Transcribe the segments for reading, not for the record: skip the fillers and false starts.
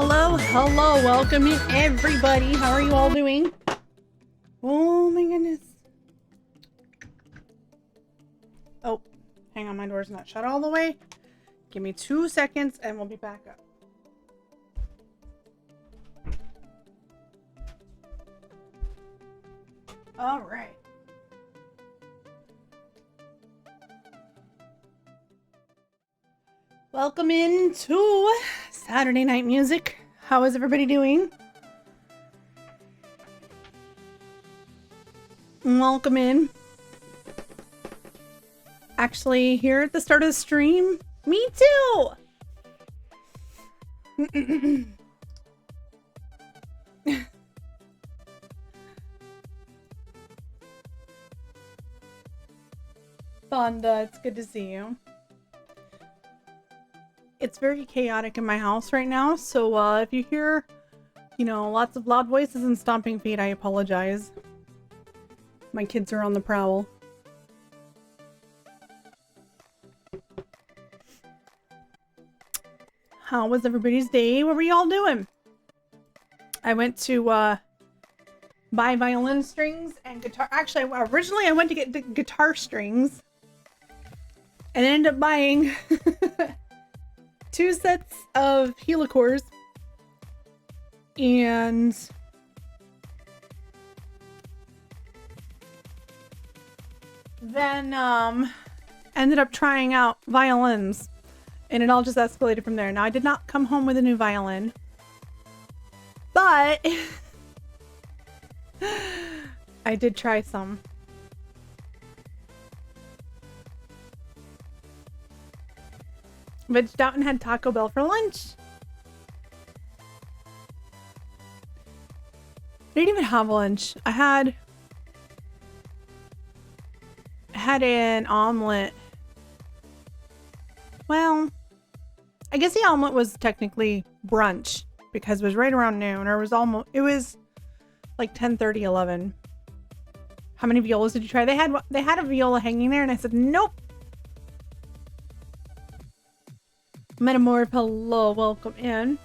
Hello, welcome in everybody. How are you all doing? Oh my goodness. Oh, hang on, my door's not shut all the way. Give me 2 seconds and we'll be back up. All right. Welcome into Saturday Night Music. How is everybody doing? Welcome in. Actually, here at the start of the stream, me too. Fonda, it's good to see you. It's very chaotic in my house right now, so if you hear, lots of loud voices and stomping feet, I apologize. My kids are on the prowl. How was everybody's day? What were y'all doing? I went to buy violin strings and guitar. Actually, originally I went to get the guitar strings and ended up buying 2 sets of helicores and then ended up trying out violins, and it all just escalated from there. Now, I did not come home with a new violin, but I did try some. Vegged out and had Taco Bell for lunch. I didn't even have lunch. I had an omelet. Well, I guess the omelet was technically brunch because it was right around noon, or it was like 10:30, 11. How many violas did you try? They had a viola hanging there and I said, nope. Metamorph, hello, welcome in.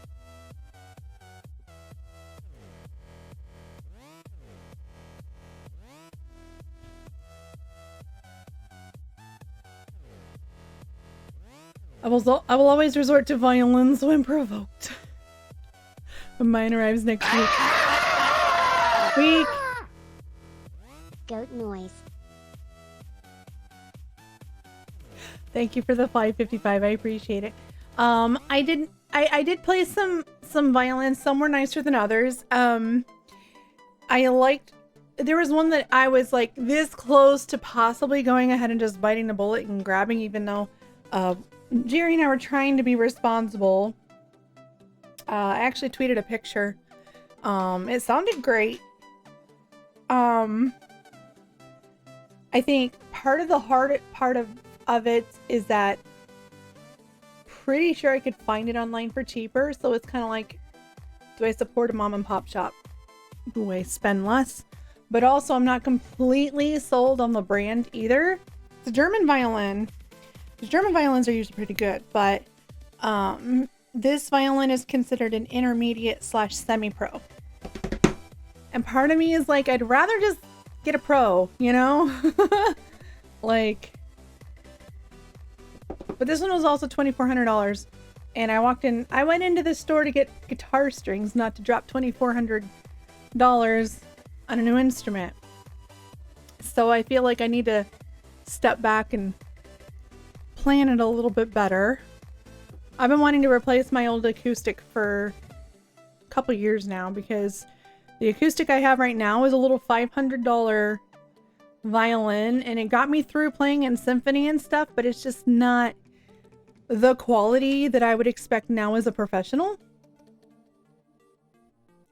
I will always resort to violins when provoked. When mine arrives next week. Goat noise. Thank you for the 555. I appreciate it. I did play some violins. Some were nicer than others. There was one that I was like this close to possibly going ahead and just biting the bullet and grabbing, even though Jerry and I were trying to be responsible. I actually tweeted a picture. It sounded great. I think part of the hard part of it is that pretty sure I could find it online for cheaper, so it's kind of like, do I support a mom and pop shop? Do I spend less? But also I'm not completely sold on the brand either. It's a German violin. The German violins are usually pretty good, but this violin is considered an intermediate / semi-pro. And part of me is like, I'd rather just get a pro, like, but this one was also $2,400, and I went into the store to get guitar strings, not to drop $2,400 on a new instrument. So I feel like I need to step back and plan it a little bit better. I've been wanting to replace my old acoustic for a couple years now, because the acoustic I have right now is a little $500 violin, and it got me through playing in symphony and stuff, but it's just not the quality that I would expect now as a professional.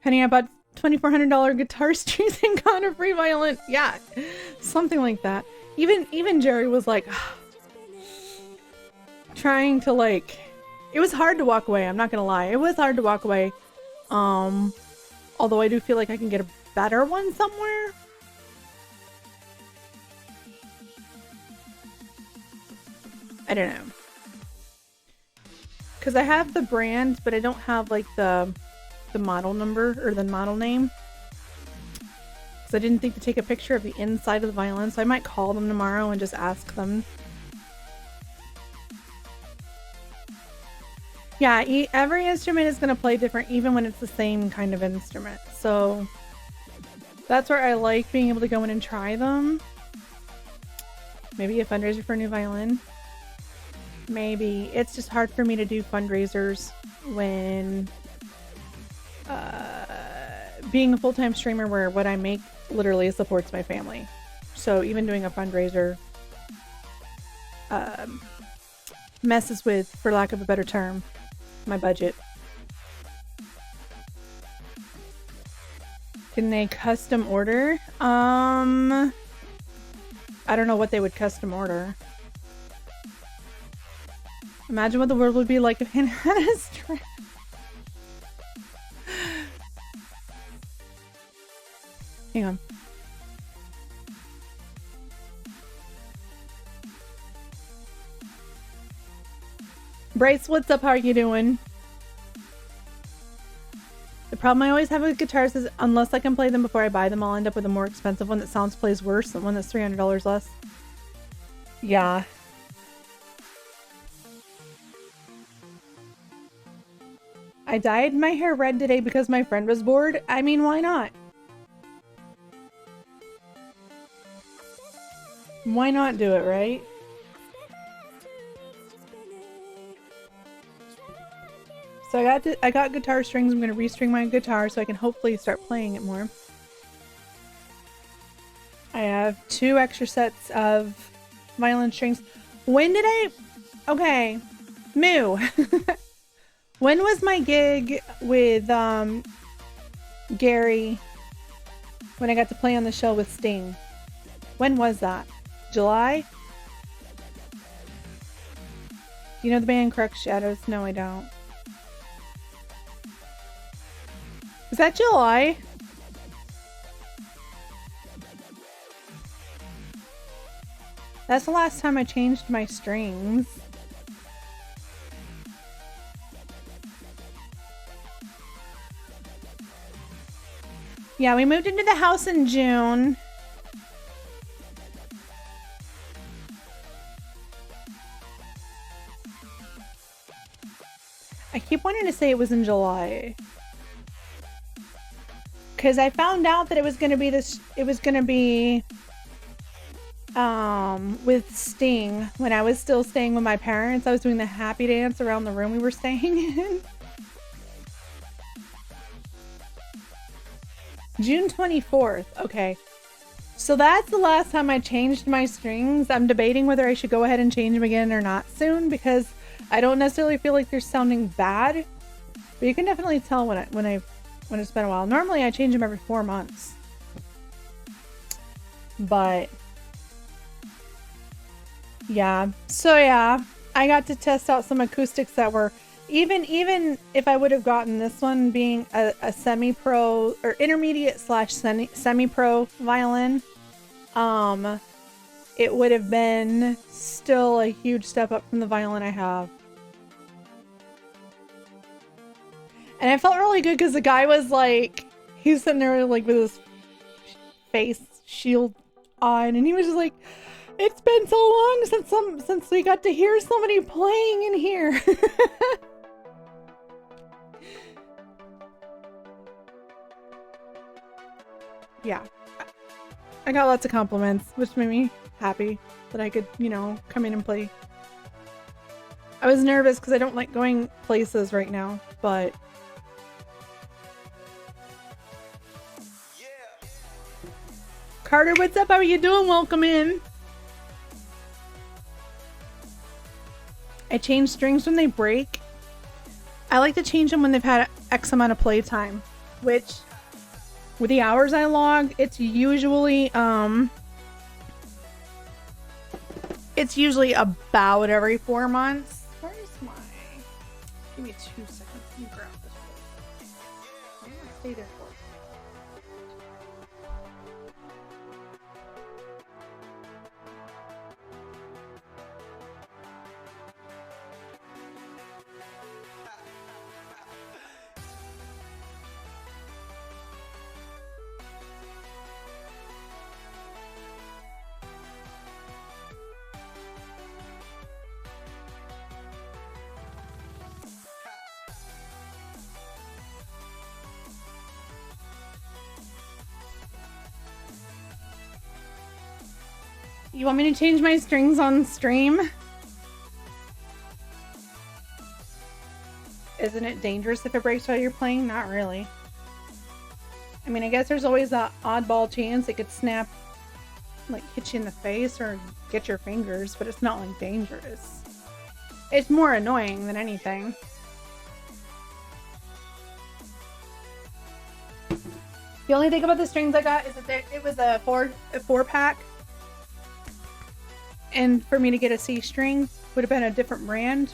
Honey, I bought $2,400 guitar strings and got a free violin. Yeah, something like that. Even Jerry was like, trying to like, it was hard to walk away. I'm not gonna lie, it was hard to walk away. Although I do feel like I can get a better one somewhere. I don't know. because I have the brand, but I don't have like the model number or the model name. So I didn't think to take a picture of the inside of the violin, so I might call them tomorrow and just ask them. Yeah, every instrument is going to play different even when it's the same kind of instrument. So that's where I like being able to go in and try them. Maybe a fundraiser for a new violin. Maybe. It's just hard for me to do fundraisers when being a full-time streamer where what I make literally supports my family. So even doing a fundraiser messes with, for lack of a better term, my budget. Can they custom order? I don't know what they would custom order. Imagine what the world would be like if Hannah had a strap. Hang on. Bryce, what's up? How are you doing? The problem I always have with guitars is unless I can play them before I buy them, I'll end up with a more expensive one that sounds plays worse than one that's $300 less. Yeah. I dyed my hair red today because my friend was bored. I mean, why not? Why not do it, right? So I got guitar strings. I'm going to restring my guitar so I can hopefully start playing it more. I have 2 extra sets of violin strings. When did I... Okay. Moo. When was my gig with Gary when I got to play on the show with Sting? When was that? July? You know the band Crux Shadows? No, I don't. Is that July? That's the last time I changed my strings. Yeah, we moved into the house in June. I keep wanting to say it was in July. Because I found out that it was going to be this, it was going to be with Sting when I was still staying with my parents. I was doing the happy dance around the room we were staying in. June 24th. Okay. So that's the last time I changed my strings. I'm debating whether I should go ahead and change them again or not soon because I don't necessarily feel like they're sounding bad. But you can definitely tell when it's been a while. Normally I change them every 4 months. But yeah. So yeah, I got to test out some acoustics that were even if I would have gotten this one being a semi-pro or intermediate / semi-pro violin, it would have been still a huge step up from the violin I have. And I felt really good because the guy was like, he was sitting there like with his face shield on, and he was just like, "It's been so long since we got to hear somebody playing in here." Yeah, I got lots of compliments, which made me happy that I could, you know, come in and play. I was nervous because I don't like going places right now, but Carter, what's up? How are you doing? Welcome in. I change strings when they break. I like to change them when they've had X amount of playtime, which with the hours I log, it's usually about every 4 months. Where is my... Give me 2 seconds. Let me grab this. I'm gonna stay there for a... You want me to change my strings on stream? Isn't it dangerous if it breaks while you're playing? Not really. I mean, I guess there's always that oddball chance it could snap, like hit you in the face or get your fingers, but it's not like dangerous. It's more annoying than anything. The only thing about the strings I got is that it was a four pack. And for me to get a C string would have been a different brand.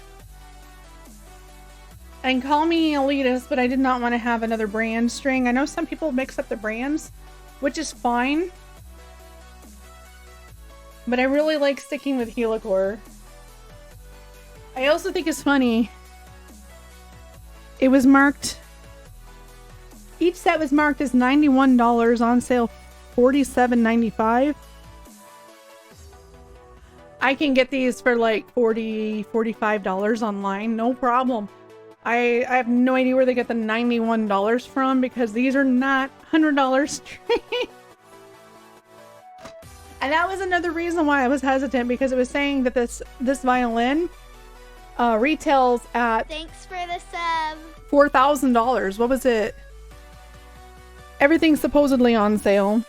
And call me elitist, but I did not want to have another brand string. I know some people mix up the brands, which is fine. But I really like sticking with Helicore. I also think it's funny. It was marked... Each set was marked as $91, on sale $47.95. I can get these for like $45 online, no problem. I have no idea where they get the $91 from because these are not $100 strings. And that was another reason why I was hesitant, because it was saying that this violin retails at... Thanks for the sub. $4,000. What was it? Everything's supposedly on sale.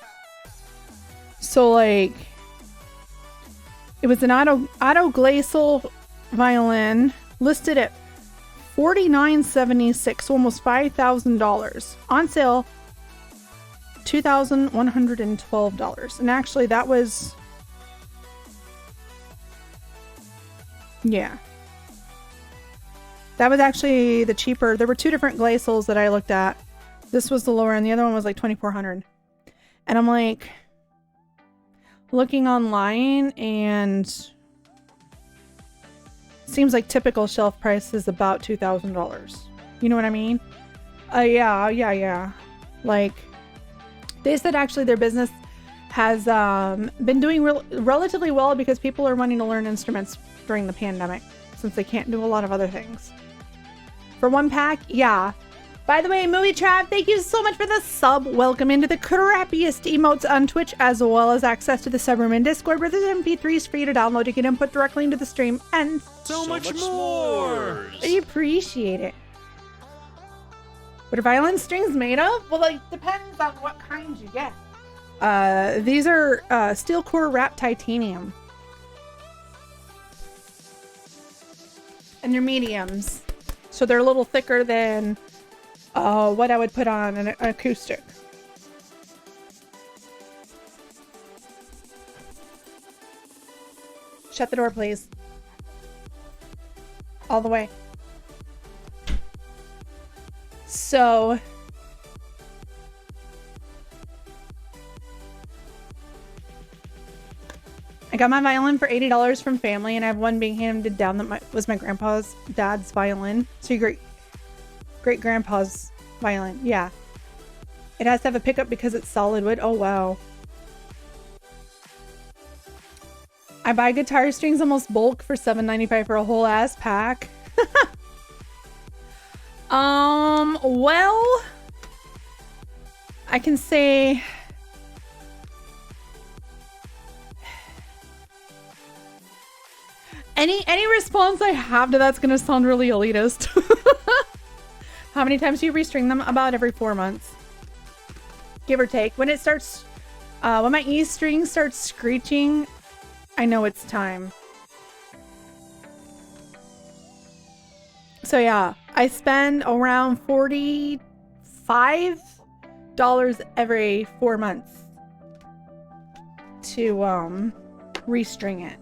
So like, it was an autoglacial violin listed at $49.76, so almost $5,000. On sale, $2,112. And actually that was, yeah, that was actually the cheaper. There were two different glacials that I looked at. This was the lower and the other one was like $2,400. And I'm like looking online, and seems like typical shelf price is about $2,000. You know what I mean? Yeah. Like, they said actually their business has been doing relatively well because people are wanting to learn instruments during the pandemic since they can't do a lot of other things. For one pack, yeah. By the way, Movie Trap, thank you so much for the sub. Welcome into the crappiest emotes on Twitch, as well as access to the subroom and Discord, where there's MP3s for you to download to get input directly into the stream, and so much more. I appreciate it. What are violin strings made of? Well, it depends on what kind you get. These are steel core wrapped titanium. And they're mediums. So they're a little thicker than what I would put on an acoustic. Shut the door, please. All the way. So I got my violin for $80 from family, and I have one being handed down that was my grandpa's dad's violin. So your great grandpa's violin. Yeah. It has to have a pickup because it's solid wood. Oh, wow. I buy guitar strings almost bulk for $7.95 for a whole ass pack. Well, I can say any response I have to that's gonna sound really elitist. How many times do you restring them? About every 4 months, give or take. When it starts, when my E string starts screeching, I know it's time. So yeah, I spend around $45 every 4 months to restring it.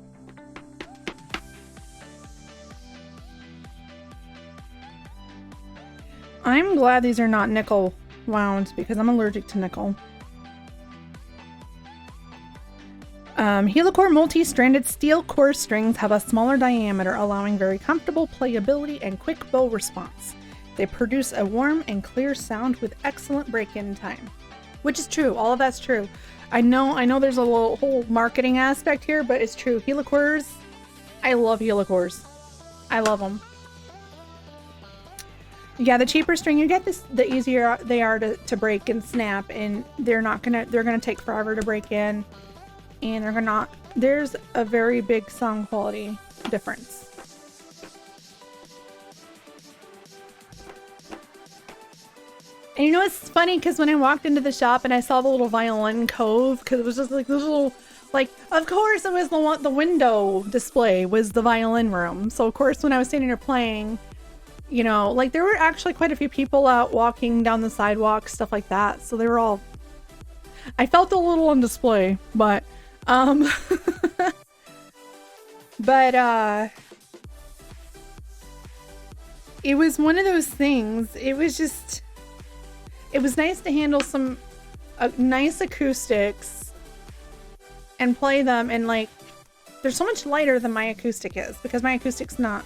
I'm glad these are not nickel wound because I'm allergic to nickel. Helicore multi-stranded steel core strings have a smaller diameter, allowing very comfortable playability and quick bow response. They produce a warm and clear sound with excellent break-in time. Which is true, all of that's true. I know there's a whole marketing aspect here, but it's true. Helicores, I love helicores. I love them. Yeah, the cheaper string you get, the easier they are to break and snap, and they're gonna take forever to break in. and there's a very big sound quality difference. And you know, it's funny because when I walked into the shop and I saw the little violin cove, because it was just like this little, like, of course it was the window display was the violin room. So of course when I was standing there playing, you know, like there were actually quite a few people out walking down the sidewalk, stuff like that. So they were all, I felt a little on display, but, but, it was one of those things. It was just, it was nice to handle some nice acoustics and play them, and like they're so much lighter than my acoustic is because my acoustic's not,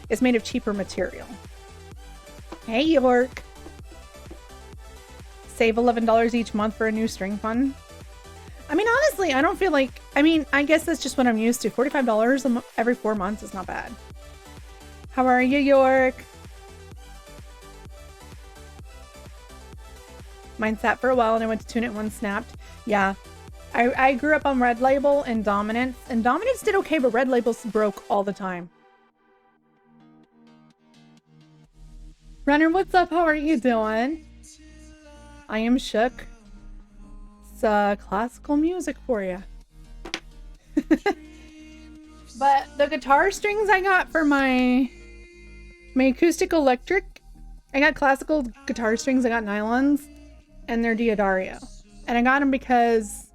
it's made of cheaper material. Hey York. Save $11 each month for a new string fund. I mean, honestly, I don't feel like, I mean, I guess that's just what I'm used to. $45 every 4 months is not bad. How are you, York? Mine sat for a while and I went to tune it once snapped. Yeah. I grew up on Red Label and Dominance. And Dominance did okay, but Red Labels broke all the time. Runner, what's up? How are you doing? I am shook. It's classical music for you. But the guitar strings I got for my acoustic electric, I got classical guitar strings. I got nylons. And they're Diodario. And I got them because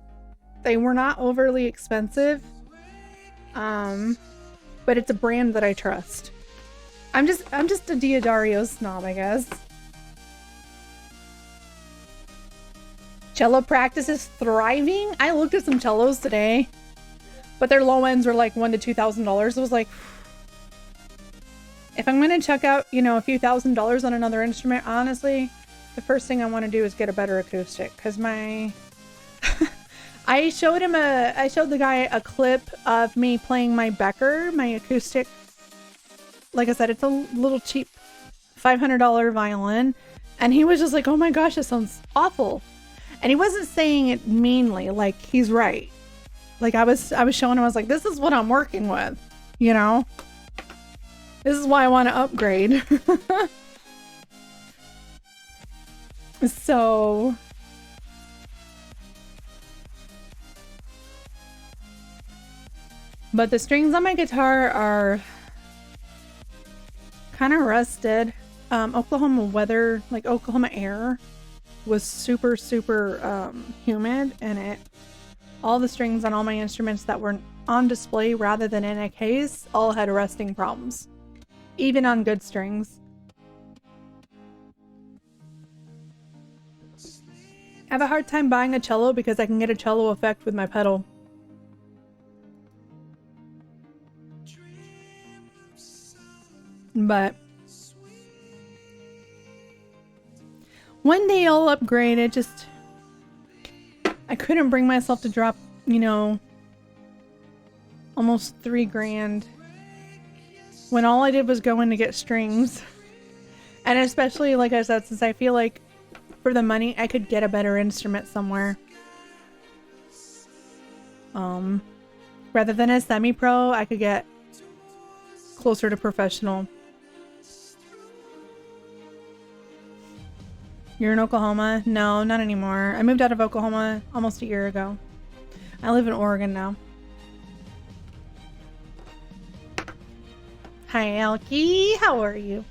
they were not overly expensive. But it's a brand that I trust. I'm just a Diodario snob, I guess. Cello practice is thriving. I looked at some cellos today, but their low ends were like $1,000 to $2,000. I was like, if I'm gonna chuck out, you know, a few $1,000s on another instrument, honestly, the first thing I want to do is get a better acoustic, because my I showed the guy a clip of me playing my Becker, my acoustic. Like I said, it's a little cheap $500 violin, and he was just like, oh my gosh, this sounds awful. And he wasn't saying it meanly, like he's right. Like I was showing him, I was like, this is what I'm working with, you know? This is why I want to upgrade. So but the strings on my guitar are kind of rusted. Oklahoma weather, like Oklahoma air, was super humid, and all the strings on all my instruments that were on display rather than in a case all had rusting problems, even on good strings. I have a hard time buying a cello because I can get a cello effect with my pedal. But one day I'll upgrade. I couldn't bring myself to drop, you know, almost $3,000 when all I did was go in to get strings. And especially, like I said, since I feel like for the money, I could get a better instrument somewhere. Rather than a semi-pro, I could get closer to professional. You're in Oklahoma? No, not anymore. I moved out of Oklahoma almost a year ago. I live in Oregon now. Hi, Elkie. How are you?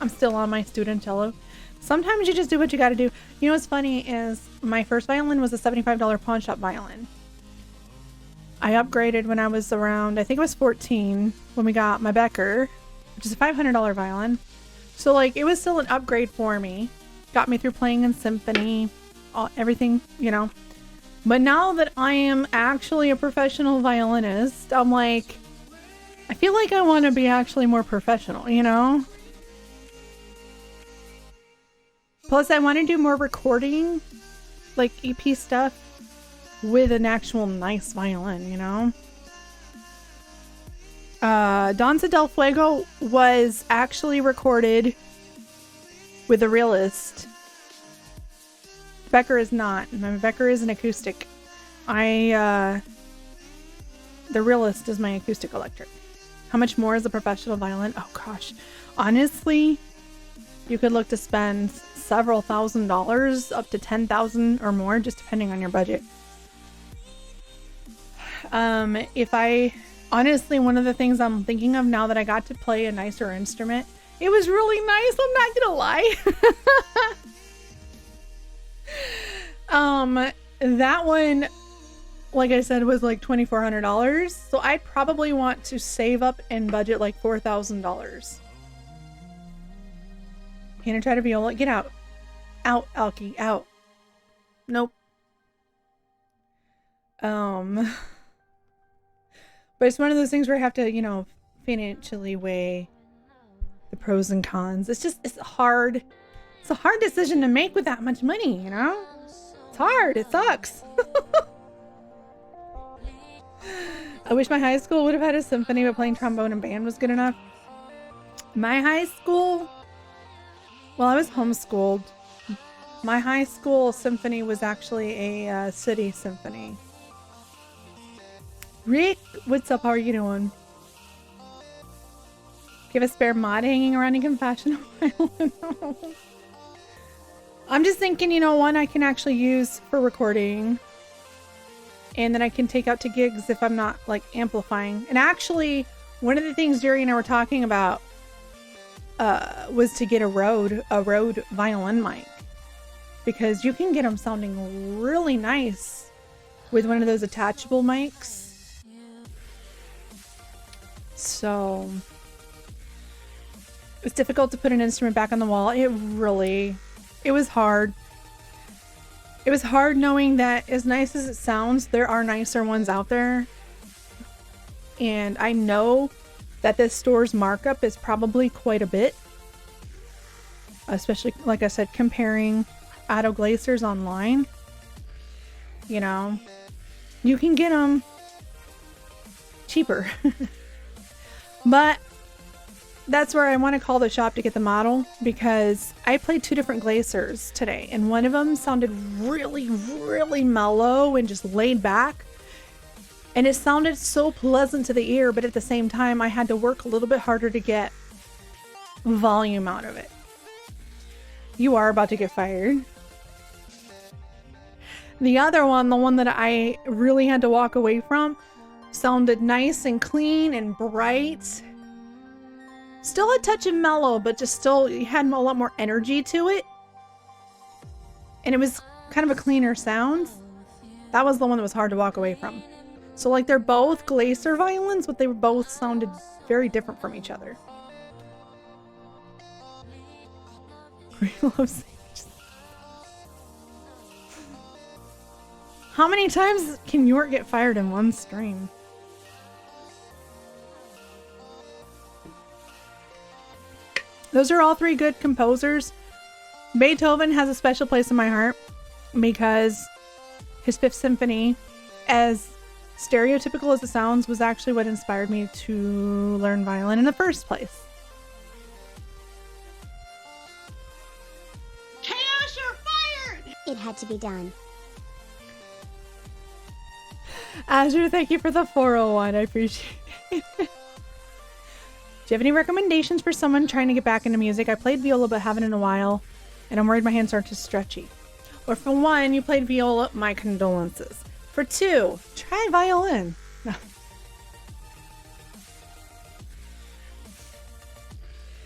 I'm still on my student cello. Sometimes you just do what you gotta do. You know what's funny is my first violin was a $75 pawn shop violin. I upgraded when I was around, I think I was 14 when we got my Becker, which is a $500 violin. So like it was still an upgrade for me. Got me through playing in symphony, everything, you know. But now that I am actually a professional violinist, I'm like, I feel like I want to be actually more professional, you know? Plus, I want to do more recording, like EP stuff, with an actual nice violin, you know? Danza del Fuego was actually recorded with a realist. Becker is not. My Becker is an acoustic. The Realist is my acoustic electric. How much more is a professional violin? Oh gosh. Honestly, you could look to spend several $1,000s, up to $10,000 or more, just depending on your budget. Honestly, one of the things I'm thinking of now that I got to play a nicer instrument, it was really nice, I'm not gonna lie. That one, like I said, was like $2,400. So I probably want to save up and budget like $4,000. Can I try to viola? Get out. Out, Alki, out. Nope. But it's one of those things where I have to, you know, financially weigh the pros and cons. It's hard. It's a hard decision to make with that much money, you know? It's hard. It sucks. I wish my high school would have had a symphony, but playing trombone and band was good enough. My high school, well, I was homeschooled. My high school symphony was actually a city symphony. Rick, what's up? How are you doing? Do you have a spare mod hanging around in compassion? I'm just thinking, you know, one I can actually use for recording. And then I can take out to gigs if I'm not like amplifying. And actually, one of the things Jerry and I were talking about was to get a Rode violin mic, because you can get them sounding really nice with one of those attachable mics. So it's difficult to put an instrument back on the wall. It was hard. It was hard knowing that as nice as it sounds, there are nicer ones out there. And I know that this store's markup is probably quite a bit. Especially, like I said, comparing Auto Glacers online. You know, you can get them cheaper. But that's where I want to call the shop to get the model, because I played 2 different Glacers today, and one of them sounded really, really mellow and just laid back. And it sounded so pleasant to the ear, but at the same time, I had to work a little bit harder to get volume out of it. You are about to get fired. The other one, the one that I really had to walk away from, sounded nice and clean and bright. Still a touch of mellow, but just still had a lot more energy to it. And it was kind of a cleaner sound. That was the one that was hard to walk away from. So like, they're both Glacier violins, but they both sounded very different from each other. How many times can York get fired in one stream? Those are all 3 good composers. Beethoven has a special place in my heart because his 5th Symphony, as stereotypical as it sounds, was actually what inspired me to learn violin in the first place. Chaos, you're fired! It had to be done. Azure, thank you for the 401. I appreciate it. Do you have any recommendations for someone trying to get back into music? I played viola but haven't in a while, and I'm worried my hands aren't too stretchy. Or for 1, you played viola, my condolences. For 2, try violin. No.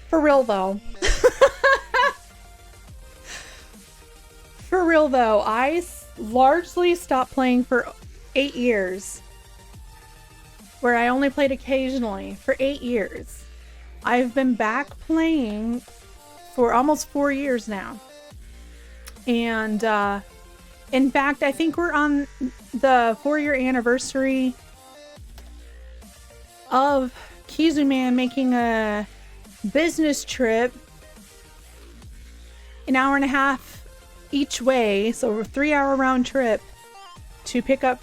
For real though. For real though, I largely stopped playing for 8 years. Where I only played occasionally for 8 years. I've been back playing for almost 4 years now. And in fact, I think we're on the 4-year anniversary of Kizu Man making a business trip, an hour and a half each way, so a 3-hour round trip, to pick up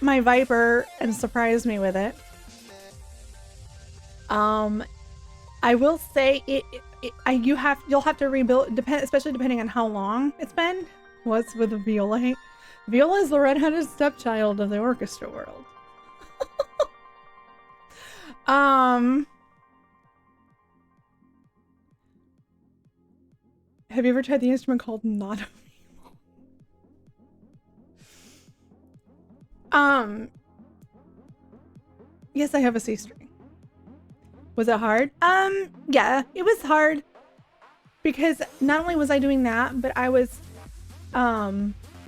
my Viper and surprise me with it. I will say you'll have to rebuild, especially depending on how long it's been. Was with the viola. Viola is the redheaded stepchild of the orchestra world. Have you ever tried the instrument called not? Yes, I have a C string. Was it hard? Yeah, it was hard because not only was I doing that, but I was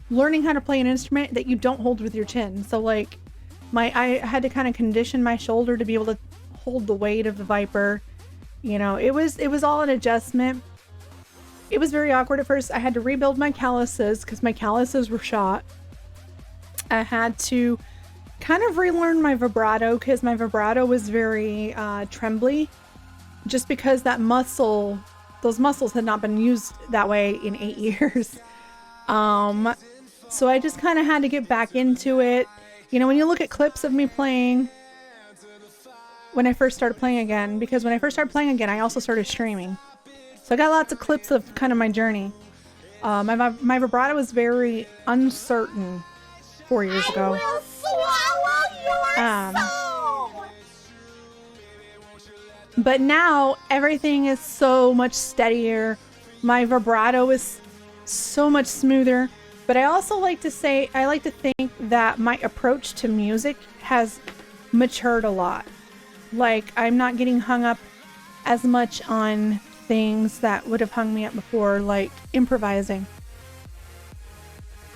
learning how to play an instrument that you don't hold with your chin. So like I had to kind of condition my shoulder to be able to hold the weight of the Viper. You know, it was all an adjustment. It was very awkward at first. I had to rebuild my calluses because my calluses were shot. I had to kind of relearn my vibrato because my vibrato was very trembly, just because those muscles had not been used that way in 8 years. So I just kind of had to get back into it. You know, when you look at clips of me playing when I first started playing again, because when I first started playing again, I also started streaming. So I got lots of clips of kind of my journey. My vibrato was very uncertain 4 years ago. I will swallow your soul. But now everything is so much steadier. My vibrato is so much smoother. But I also like to think that my approach to music has matured a lot. Like, I'm not getting hung up as much on things that would have hung me up before, like improvising.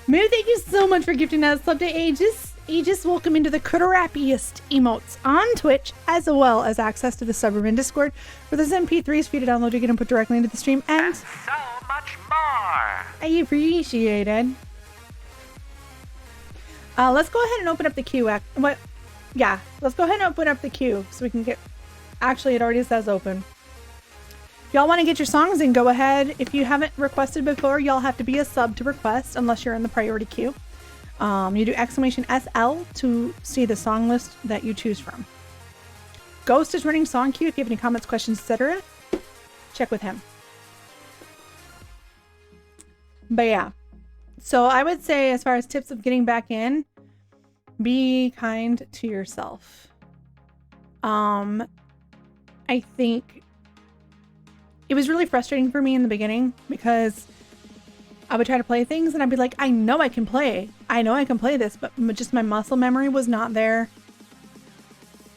Moo, thank you so much for gifting us sub to Aegis. Aegis, welcome into the crappiest emotes on Twitch, as well as access to the subroom in Discord for those MP3s for you to download to get input directly into the stream, and so much more. I appreciate it. Let's go ahead and open up the queue. Let's go ahead and open up the queue so we can get. Actually, it already says open. If y'all want to get your songs in, go ahead. If you haven't requested before, y'all have to be a sub to request unless you're in the priority queue. You do !SL to see the song list that you choose from. Ghost is running song queue. If you have any comments, questions, etc., check with him. But yeah, so I would say as far as tips of getting back in, be kind to yourself. I think it was really frustrating for me in the beginning because I would try to play things and I'd be like, I know I can play this, but just my muscle memory was not there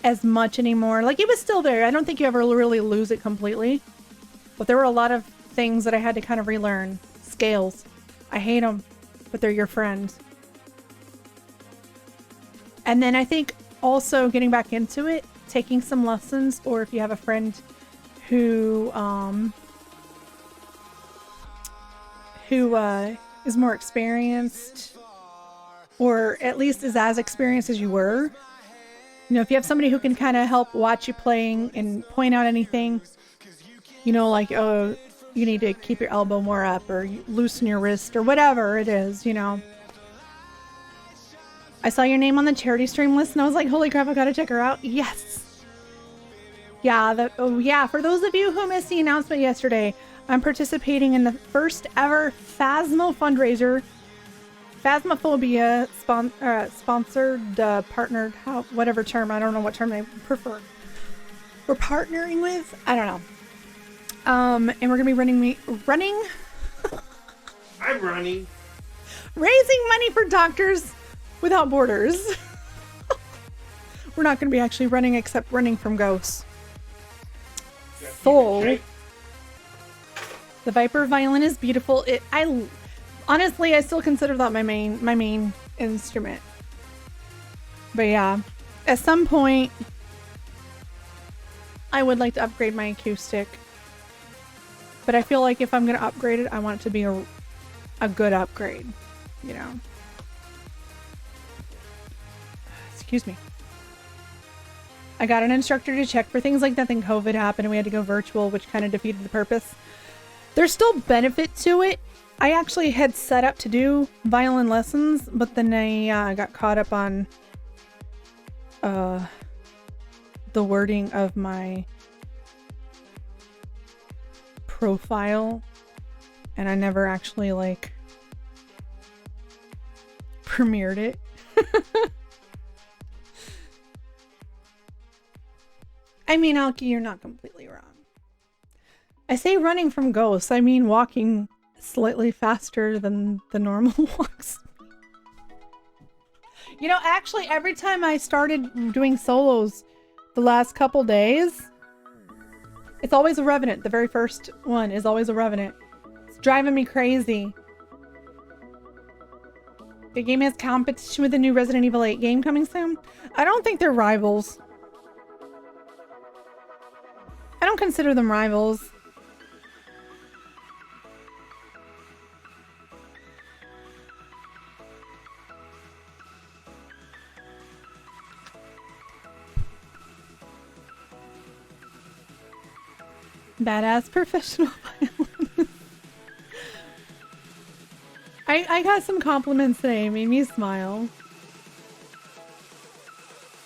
as much anymore. Like, it was still there. I don't think you ever really lose it completely, but there were a lot of things that I had to kind of relearn. Scales. I hate them, but they're your friends. And then I think also getting back into it, taking some lessons, or if you have a friend who is more experienced, or at least is as experienced as you were. You know, if you have somebody who can kind of help watch you playing and point out anything, you know, like, oh, you need to keep your elbow more up, or you loosen your wrist, or whatever it is, you know. I saw your name on the charity stream list and I was like, holy crap, I gotta check her out. Yes. Yeah, for those of you who missed the announcement yesterday, I'm participating in the first ever Phasmo fundraiser. Phasmophobia sponsored, partnered, whatever term, I don't know what term they prefer. We're partnering with, I don't know. And we're gonna be running I'm running. raising money for Doctors Without Borders. We're not gonna be actually running, except running from ghosts. So, the Viper violin is beautiful. Honestly, I still consider that my main instrument. But yeah, at some point, I would like to upgrade my acoustic. But I feel like if I'm gonna upgrade it, I want it to be a good upgrade, you know. Excuse me. I got an instructor to check for things like that, then COVID happened and we had to go virtual, which kind of defeated the purpose. There's still benefit to it. I actually had set up to do violin lessons, but then I got caught up on the wording of my profile, and I never actually premiered it. I mean, Alki, you're not completely wrong. I say running from ghosts. I mean walking slightly faster than the normal walks. You know, actually, every time I started doing solos the last couple days, it's always a Revenant. The very first one is always a Revenant. It's driving me crazy. The game has competition with the new Resident Evil 8 game coming soon. I don't think they're rivals. I don't consider them rivals. Badass professional violinist. I got some compliments today. It made me smile.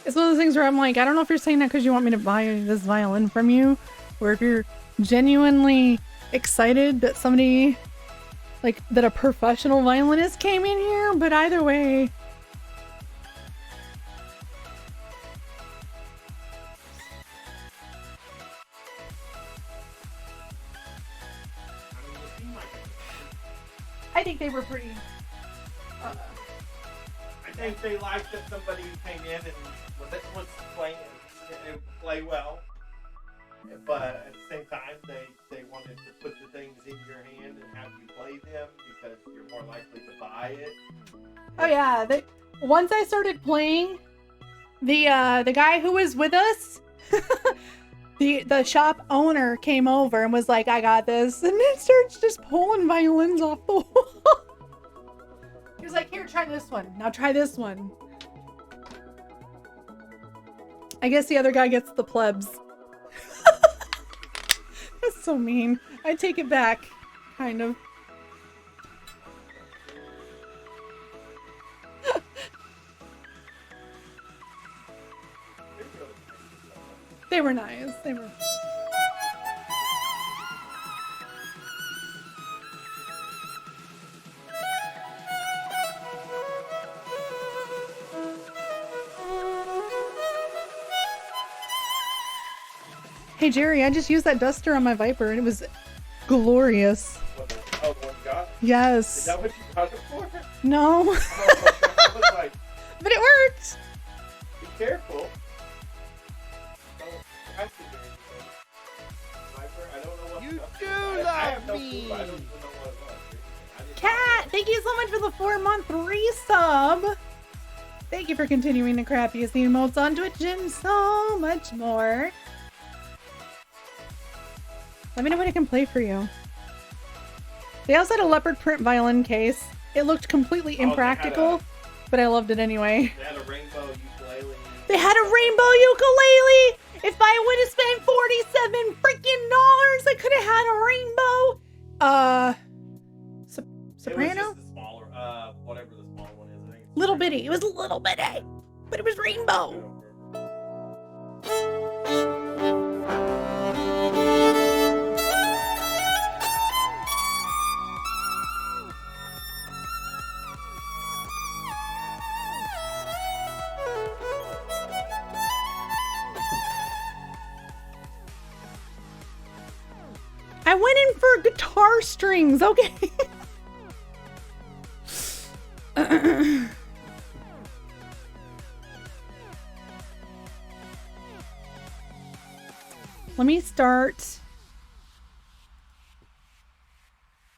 It's one of those things where I'm like, I don't know if you're saying that because you want me to buy this violin from you, or if you're genuinely excited that somebody, like, that a professional violinist came in here, but either way. I think they were pretty. I think they liked that somebody came in and was playing and play well, but at the same time they wanted to put the things in your hand and have you play them because you're more likely to buy it. Oh yeah, once I started playing, the guy who was with us, the shop owner came over and was like, "I got this," and then starts just pulling violins off the wall. He was like, "Here, try this one. Now try this one." I guess the other guy gets the plebs. That's so mean. I take it back, kind of. They were nice. They were. Hey Jerry, I just used that duster on my Viper and it was glorious. Oh, the one you got? Yes. Is that what you got it for? No. Oh, I was like, But it worked. be careful. Don't scratch it or anything. Viper, I don't know what You stuff do it is. love I have no me. clue. I don't even know what it was. I didn't Cat, thank you so much for the 4-month resub. Thank you for continuing the crappiest emotes on Twitch and so much more. Let me know what I can play for you. They also had a leopard print violin case. It looked completely impractical, but I loved it anyway. They had a rainbow ukulele. They had a rainbow ukulele! If I would have spent $47 freaking dollars, I could have had a rainbow. Soprano? It was just the smaller, whatever the small one is. I think it's Little bitty. It was a little bitty, but it was rainbow. I went in for guitar strings, okay? Let me start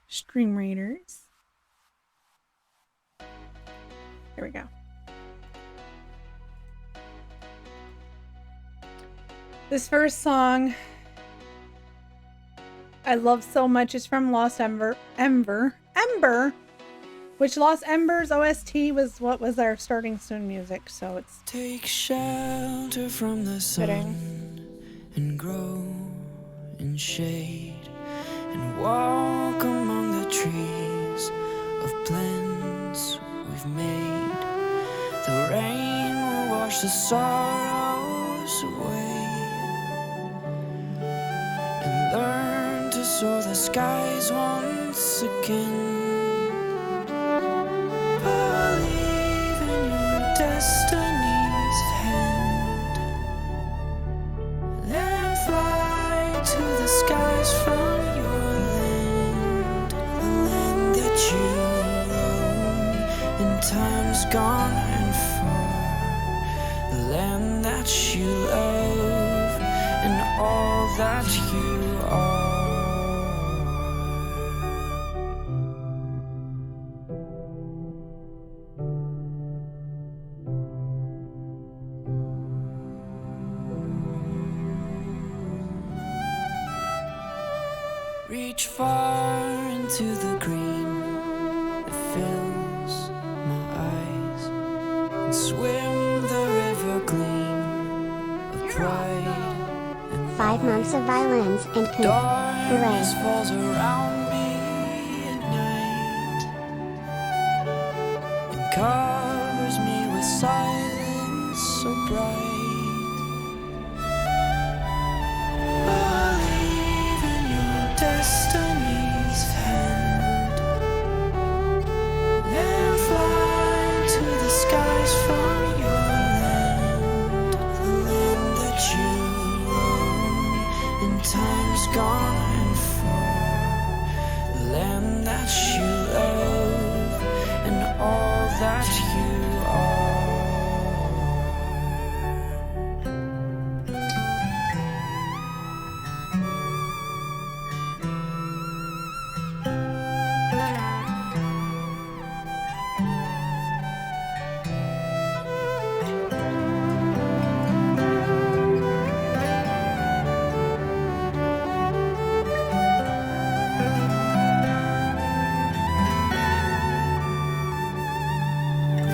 Stream Raiders. There we go. This first song I love so much is from Lost Ember, which Lost Embers OST was what was our starting soon music, so it's Take shelter from the sun fitting. and grow in shade and walk among the trees of plans we've made. The rain will wash the sorrows away and learn to soar the skies once again. Believe gone and far. The land that you love and all that you are. Reach far into the green that fills my eyes, and swim the river gleam of pride and 5 months of violins and poop. darkness Hooray. falls around me at night and covers me with silence so bright. Believe in your destiny's hand and fly to the skies from your land, the land that you roam in times gone and far, the land that you love and all that you are.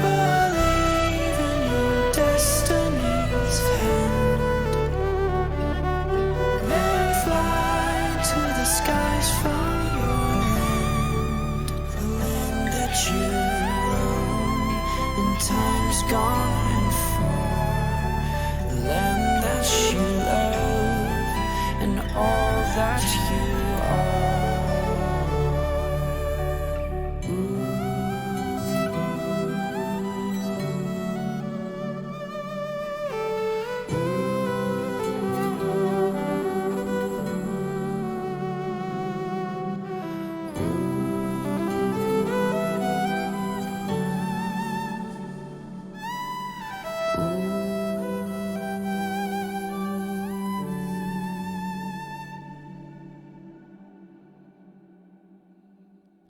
Believe in your destiny's hand and fly to the skies from your land, the land that you roam in times gone and far, the land that you love and all that you are.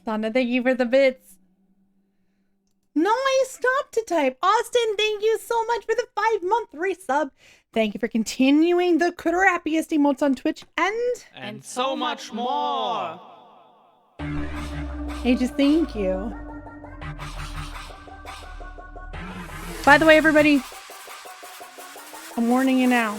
Donna, thank you for the bits. No, I stopped to type. Austin, thank you so much for the 5-month resub. Thank you for continuing the crappiest emotes on Twitch And so much more. Ages, thank you. By the way, everybody, I'm warning you now.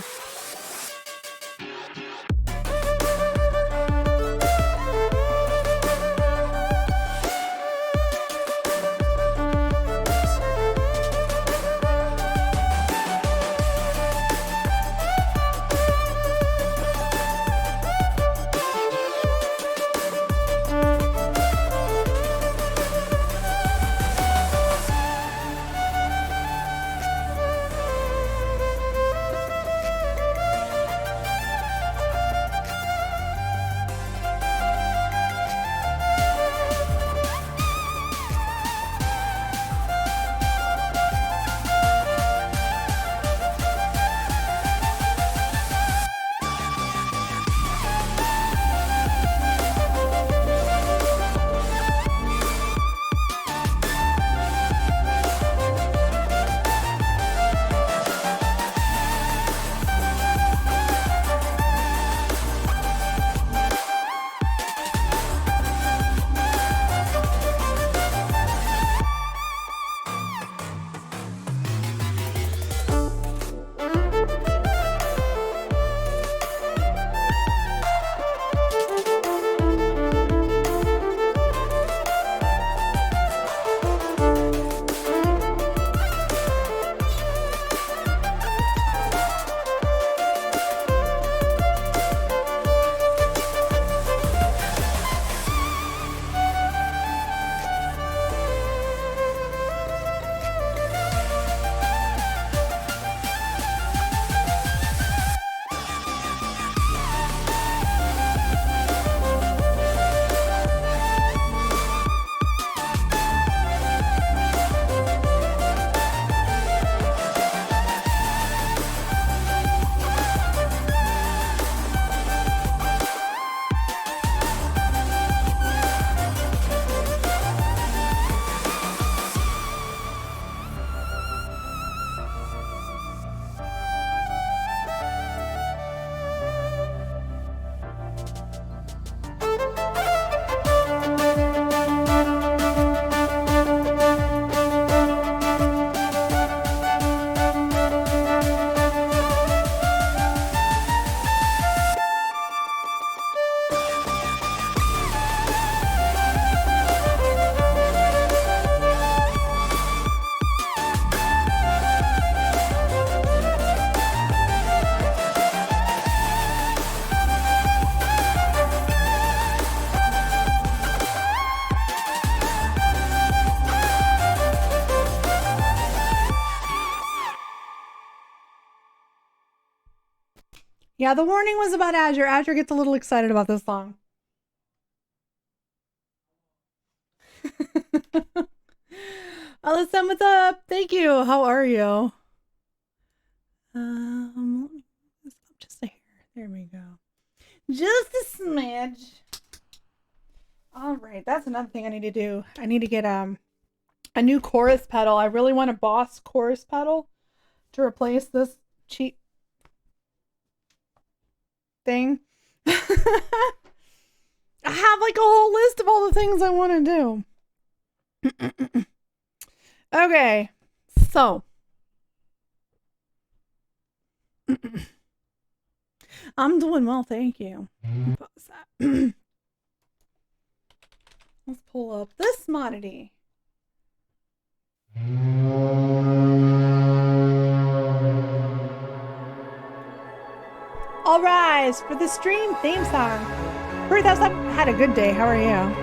Yeah, the warning was about Azure. Azure gets a little excited about this song. Alyssa, what's up? Thank you. How are you? Just a hair. There we go. Just a smidge. All right, that's another thing I need to do. I need to get a new chorus pedal. I really want a Boss chorus pedal to replace this cheap thing. I have like a whole list of all the things I want to do. Okay, so I'm doing well, thank you. Pause that. Let's pull up this commodity. All rise for the stream theme song. Ruth, I had a good day. How are you?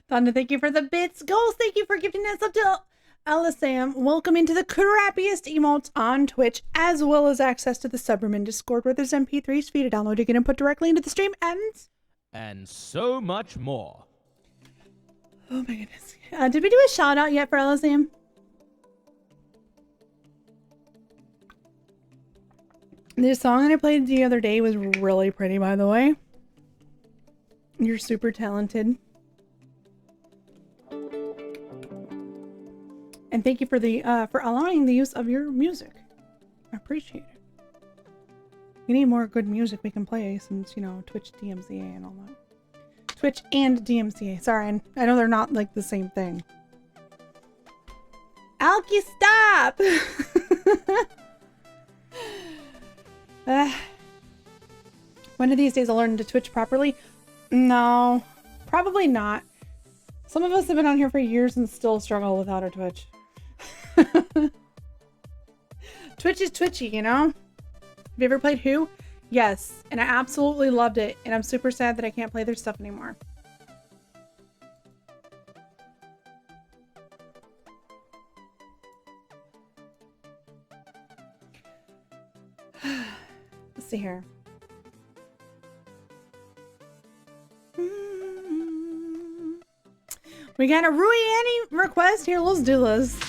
Thanda, thank you for the bits. Ghost, thank you for gifting us up to Alisam. Welcome into the crappiest emotes on Twitch, as well as access to the Subberman Discord, where there's MP3s for you to download to get input directly into the stream, and so much more. oh my goodness. Did we do a shout out yet for Alisam? The song that I played the other day was really pretty, by the way. You're super talented. And thank you for the for allowing the use of your music. I appreciate it. We need more good music we can play since, you know, Twitch DMCA and all that. Twitch and DMCA. Sorry, I know they're not like the same thing. Alki, stop! One of these days I'll learn to Twitch properly. No, probably not. Some of us have been on here for years and still struggle without our Twitch. Twitch is twitchy, you know? Have you ever played Who? Yes, and I absolutely loved it, and I'm super sad that I can't play their stuff anymore. Let's see here. We got a Rui Annie request here. Let's do this.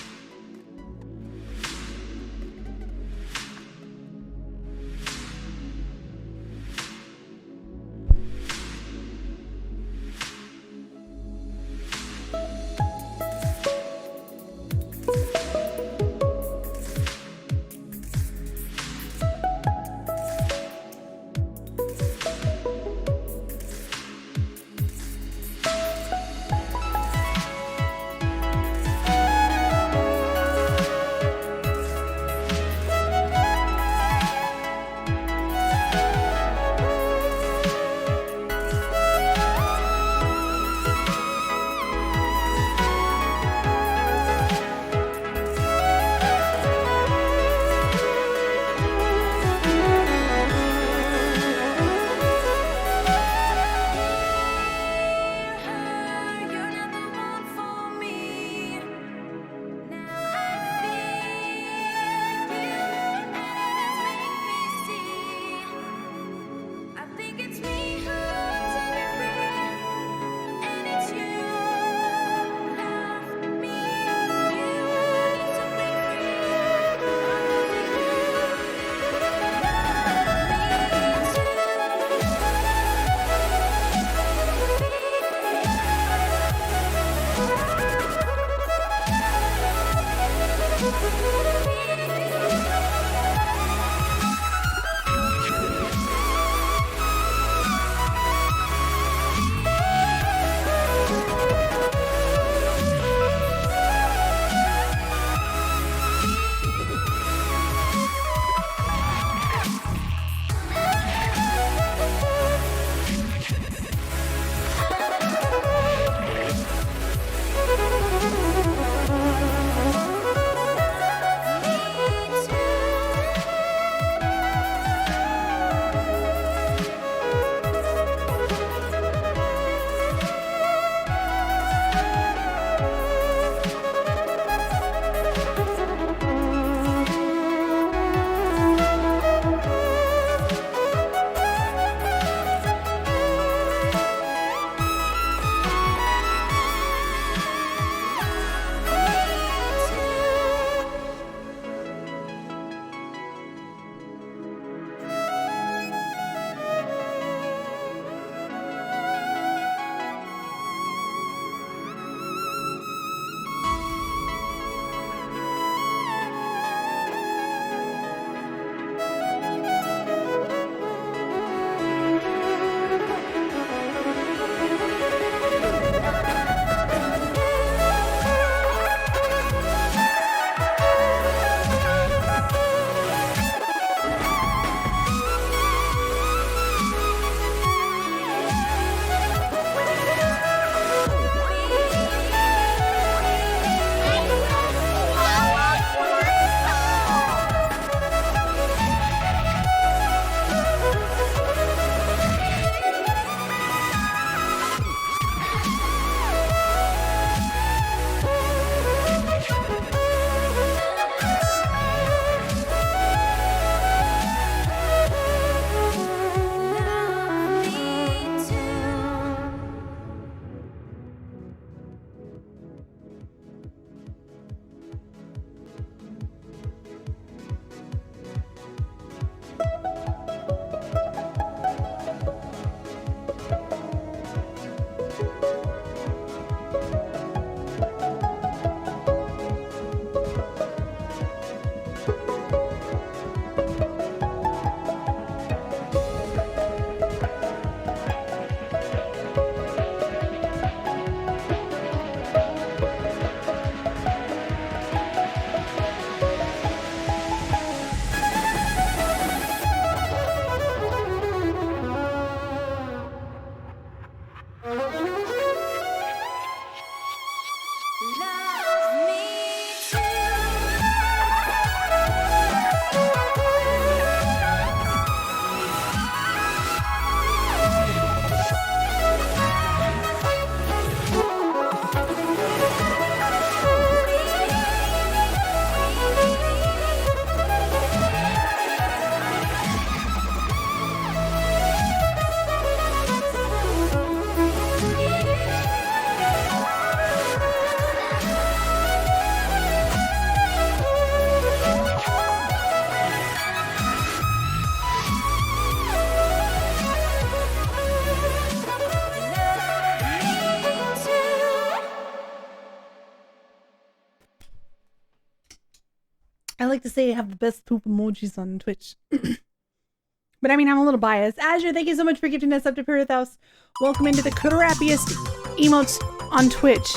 like to say I have the best poop emojis on Twitch. But I mean, I'm a little biased. Azure, thank you so much for gifting us up to Period House. Welcome into the crappiest emotes on Twitch.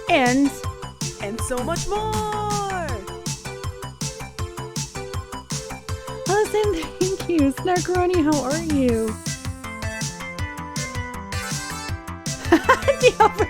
And so much more. Oh, Sam, thank you. Snarkaroni, how are you? Deoper.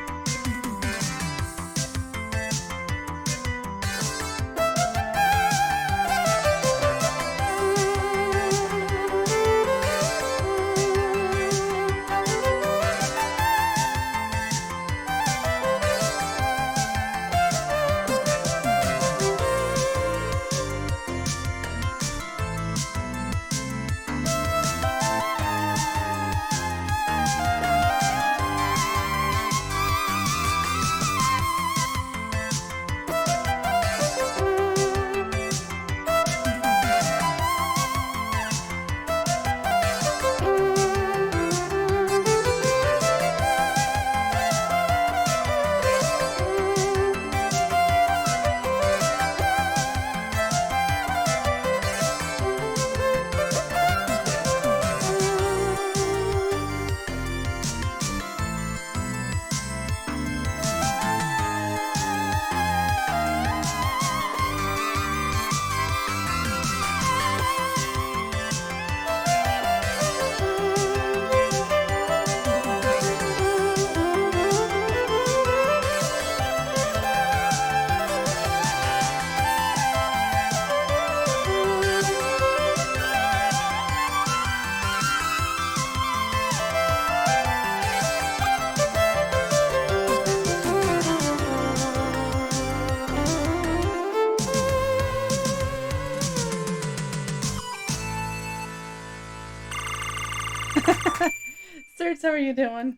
Serts, how are you doing?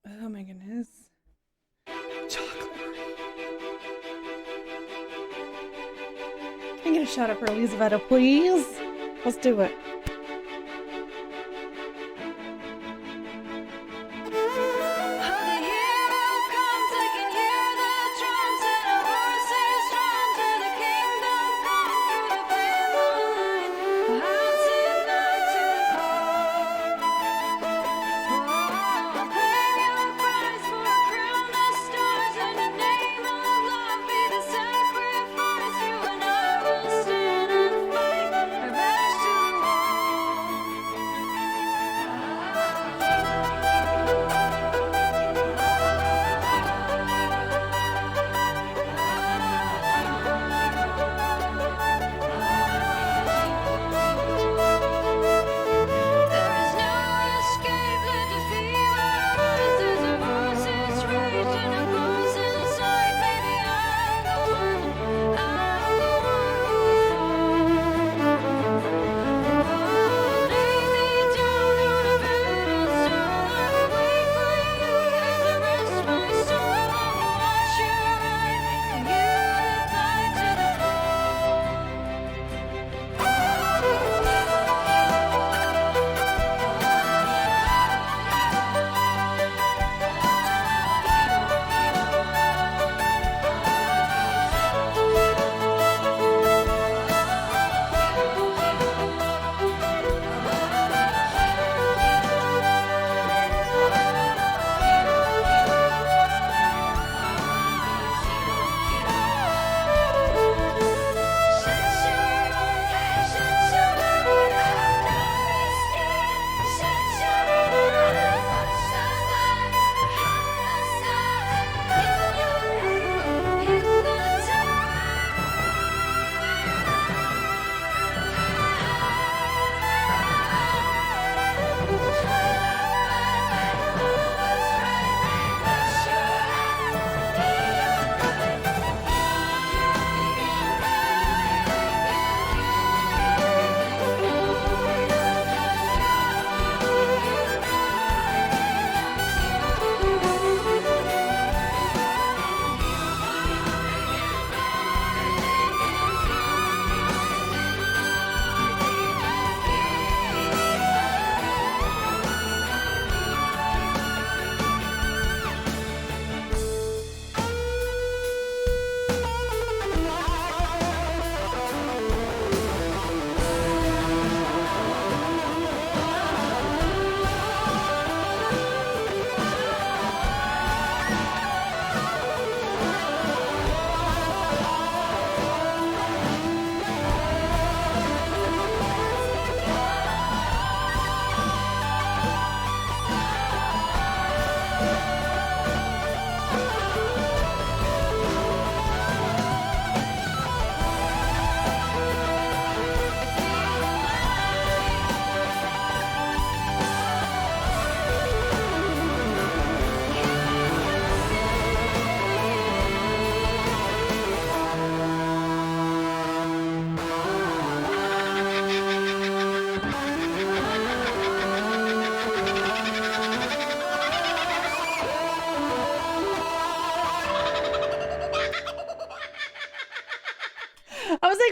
Oh my goodness. Chocolate. Can I get a shout out for Elizabeth, please? Let's do it.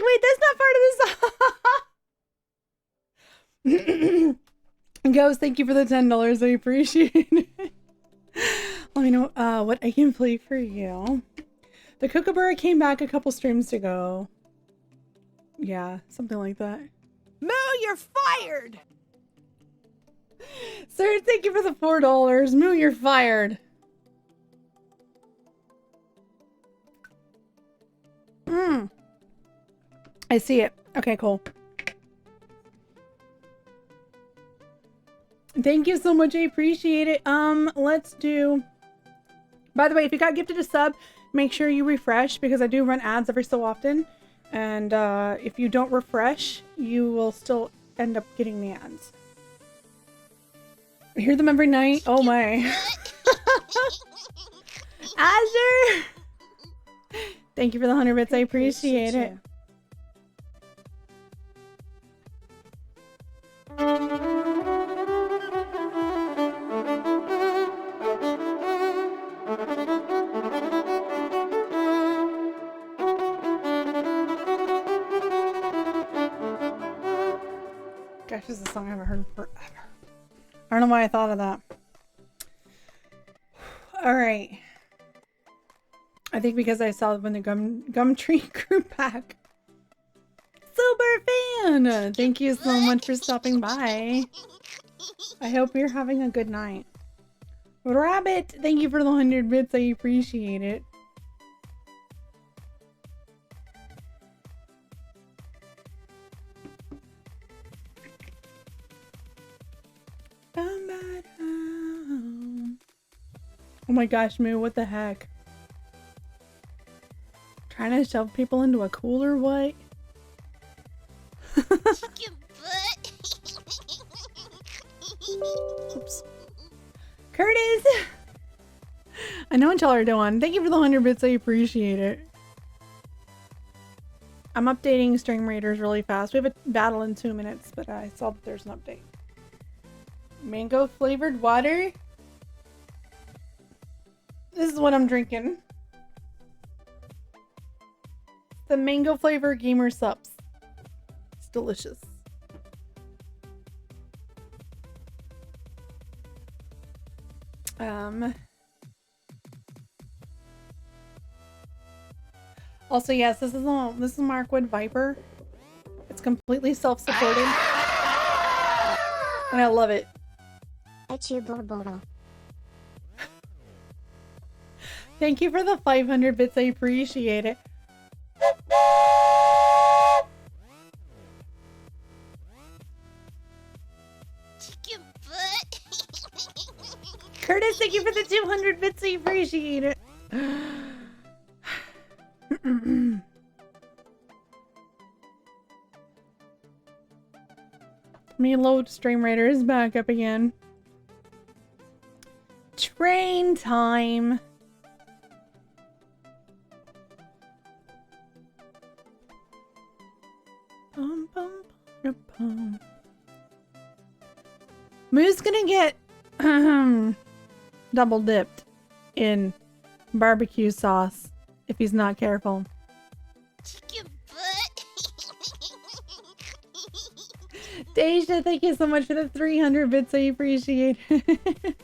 wait, that's not part of this. Ghost, thank you for the $10. I appreciate it. Let me know what I can play for you. The Kookaburra came back a couple streams ago. Yeah, something like that. Moo, you're fired! Sir, thank you for the $4. Moo, you're fired. I see it. Okay, cool. Thank you so much. I appreciate it. Let's do... By the way, if you got gifted a sub, make sure you refresh because I do run ads every so often. And if you don't refresh, you will still end up getting the ads. I hear them every night. Oh my. Azure! Thank you for the 100 bits. I appreciate it. Gosh, this is a song I haven't heard in forever. I don't know why I thought of that. Alright. I think because I saw when the Gumtree grew back. Super fan! Thank you so much for stopping by. I hope you're having a good night. Rabbit, thank you for the 100 bits. I appreciate it. Oh my gosh, Moo, what the heck? Trying to shove people into a cooler, what? Chicken butt. Oops. Curtis! I know what y'all are doing. Thank you for the 100 bits, I appreciate it. I'm updating Stream Raiders really fast. We have a battle in 2 minutes, but I saw that there's an update. Mango flavored water? This is what I'm drinking. The mango flavor gamer sups. It's delicious. Also, yes, this is Markwood Viper. It's completely self-supporting. And I love it. Thank you for the 500 bits. I appreciate it. Chicken butt. Curtis, thank you for the 200 bits. I appreciate it. Me load Stream Raider is back up again. Train time. Bum, bum, bum, bum. Moo's gonna get double dipped in barbecue sauce if he's not careful. Chicken butt. Deja, thank you so much for the 300 bits. I appreciate it.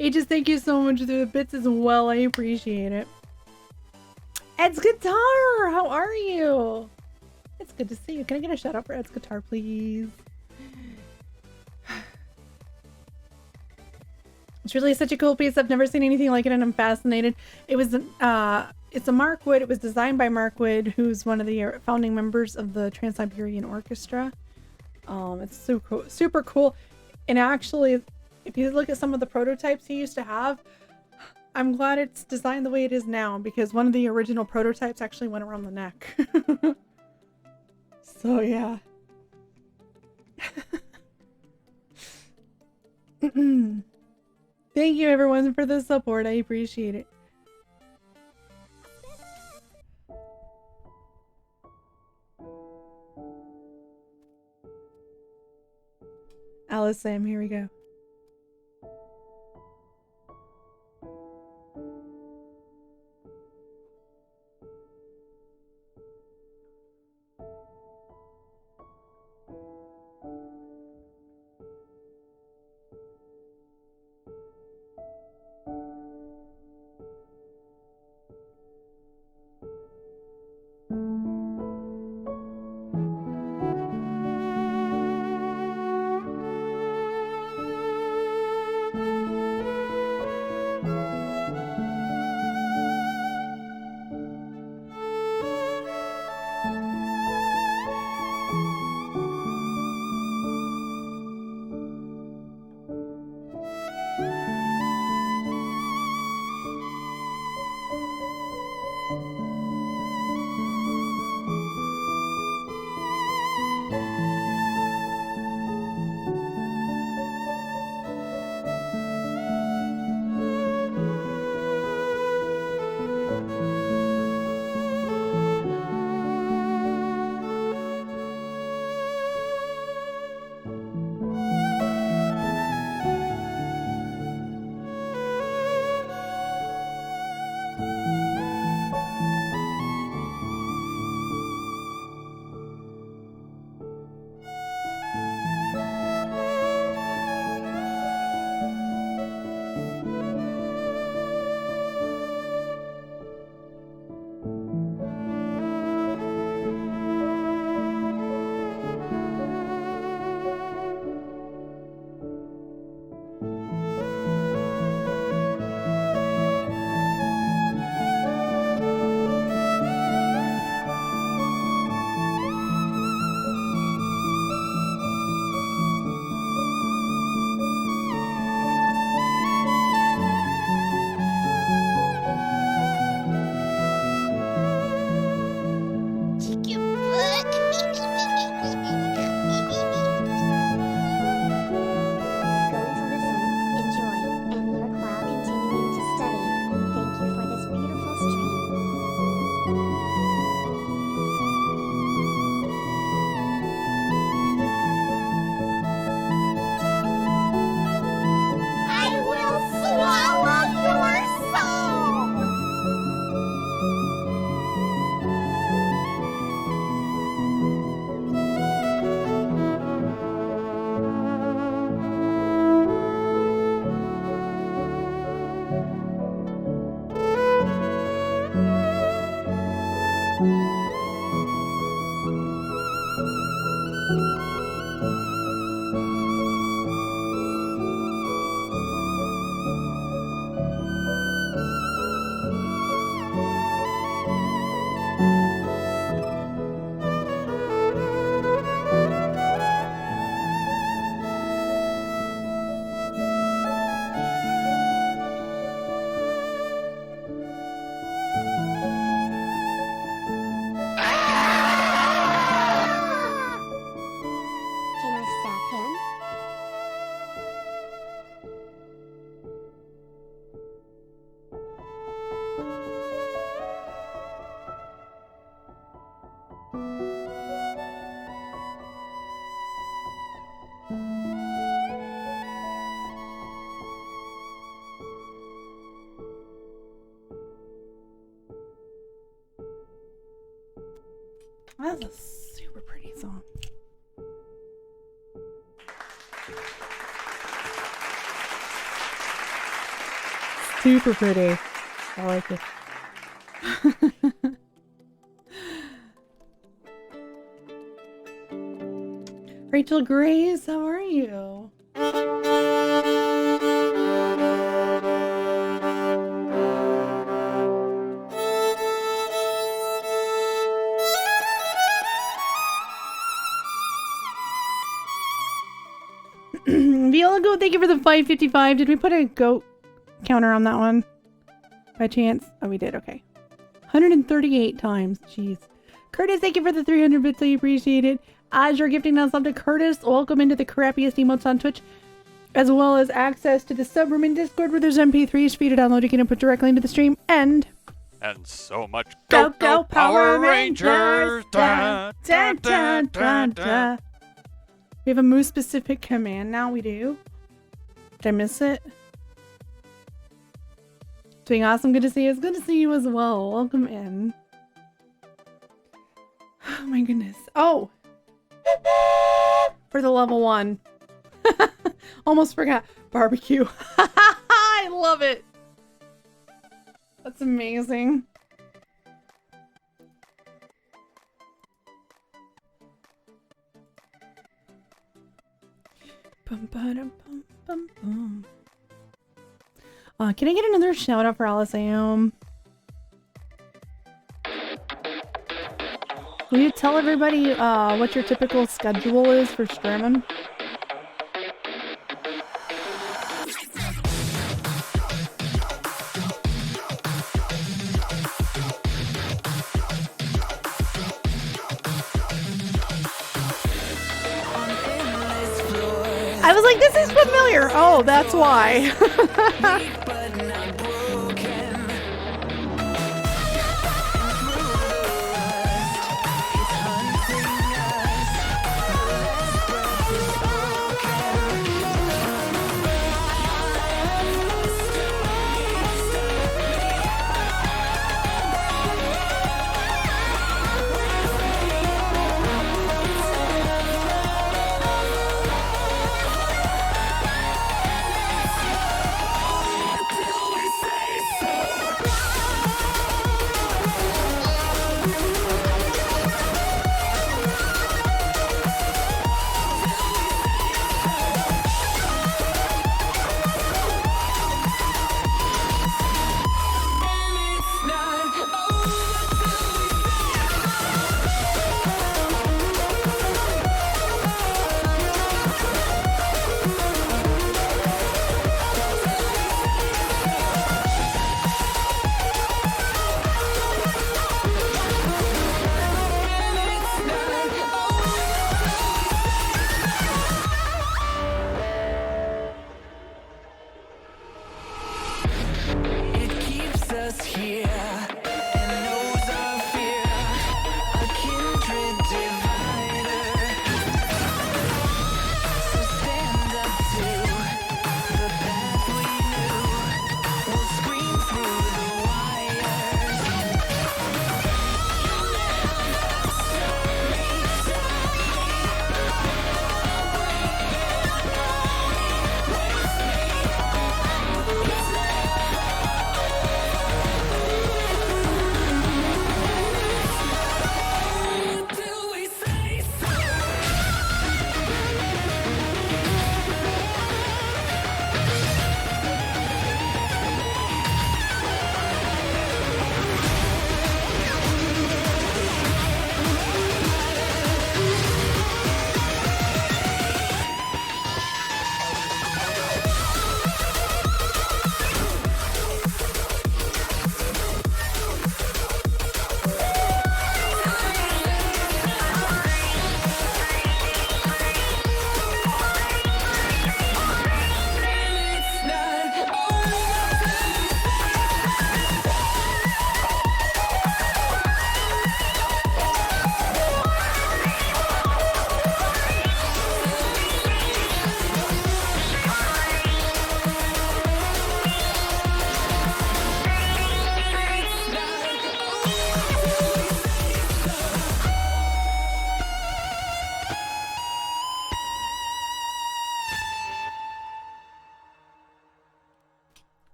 Aegis, thank you so much for the bits as well. I appreciate it. Ed's Guitar, how are you? It's good to see you. Can I get a shout out for Ed's Guitar, please? It's really such a cool piece. I've never seen anything like it, and I'm fascinated. It was it's a Markwood. It was designed by Markwood, who's one of the founding members of the Trans-Siberian Orchestra. It's super cool. And actually, if you look at some of the prototypes he used to have, I'm glad it's designed the way it is now, because one of the original prototypes actually went around the neck. So yeah. Thank you everyone for the support. I appreciate it. Alice Sam, here we go. That's a super pretty song. Super pretty. I like it. Rachel Grace, how are you? Viola Goat, thank you for the 555. Did we put a goat counter on that one? By chance? Oh, we did. Okay. 138 times. Jeez. Curtis, thank you for the 300 bits. I appreciate it. As you're gifting us up to Curtis, welcome into the crappiest emotes on Twitch, as well as access to the subroom in Discord where there's MP3s for you to download. You can input directly into the stream. And so much Go Power Rangers! Da, da, da, da, da. We have a moose specific command now. We do. Did I miss it? It's being awesome. Good to see you. It's good to see you as well. Welcome in. Oh my goodness. Oh! For the level 1. Almost forgot. Barbecue. I love it. That's amazing. Bum, ba-dum, bum, bum, bum. Can I get another shout out for Aliceum? Will you tell everybody what your typical schedule is for streaming? I was like, this is familiar. Oh, that's why.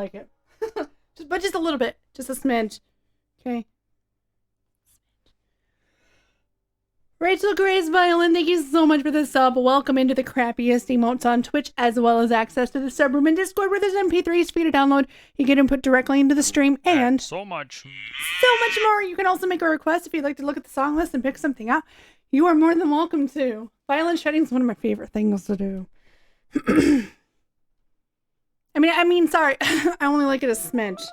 like it. But just a little bit. Just a smidge. Okay. Rachel Grace Violin, thank you so much for the sub. Welcome into the crappiest emotes on Twitch, as well as access to the subroom and Discord where there's MP3s for you to download. You get input directly into the stream and so much more. You can also make a request if you'd like to look at the song list and pick something out. You are more than welcome to. Violin shredding is one of my favorite things to do. I mean, sorry. I only like it a smidge.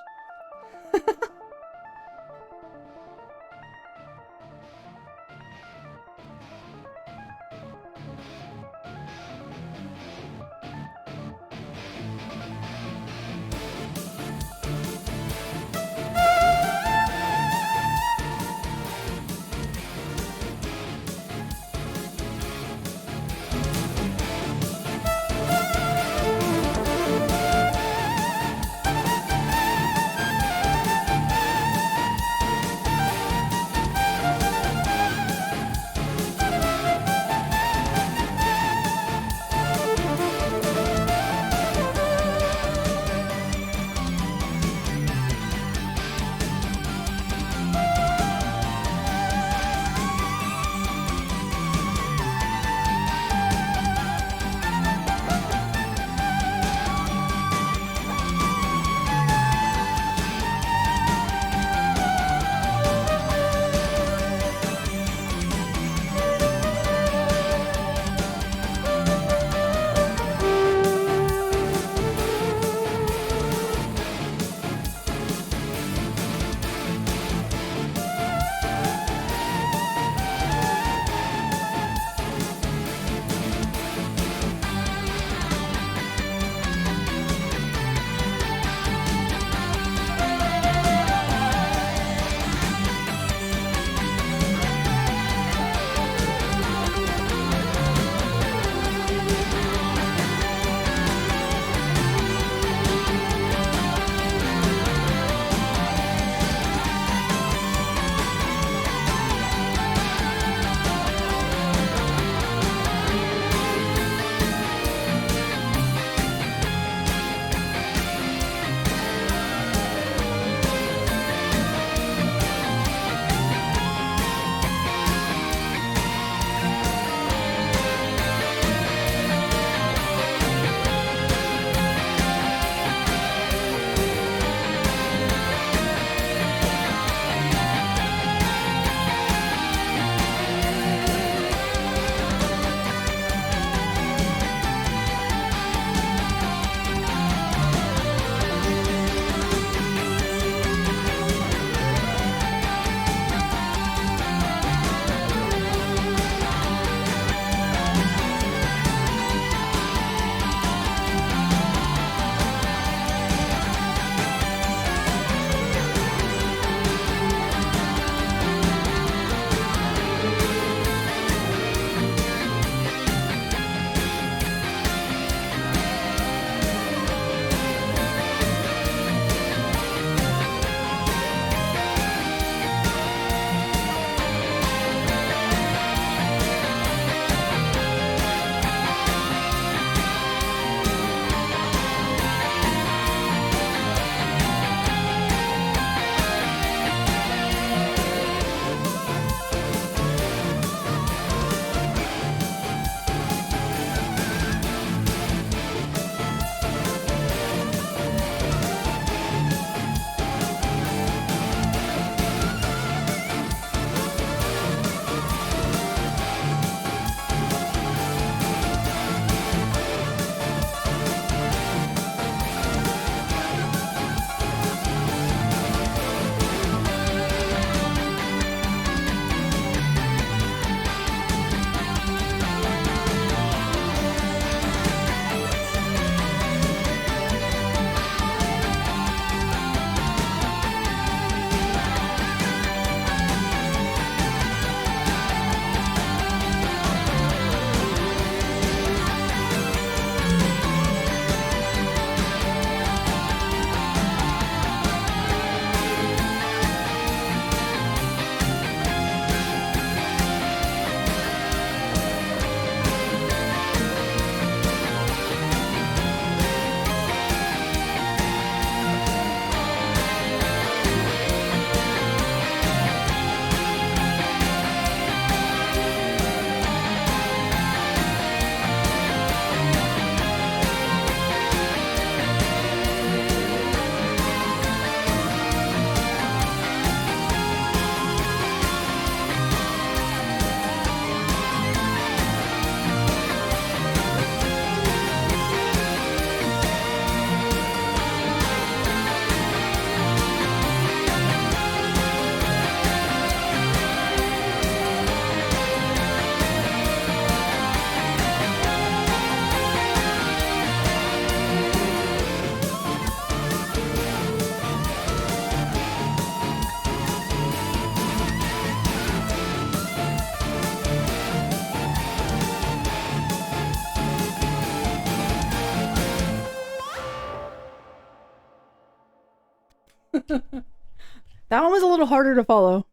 That one was a little harder to follow,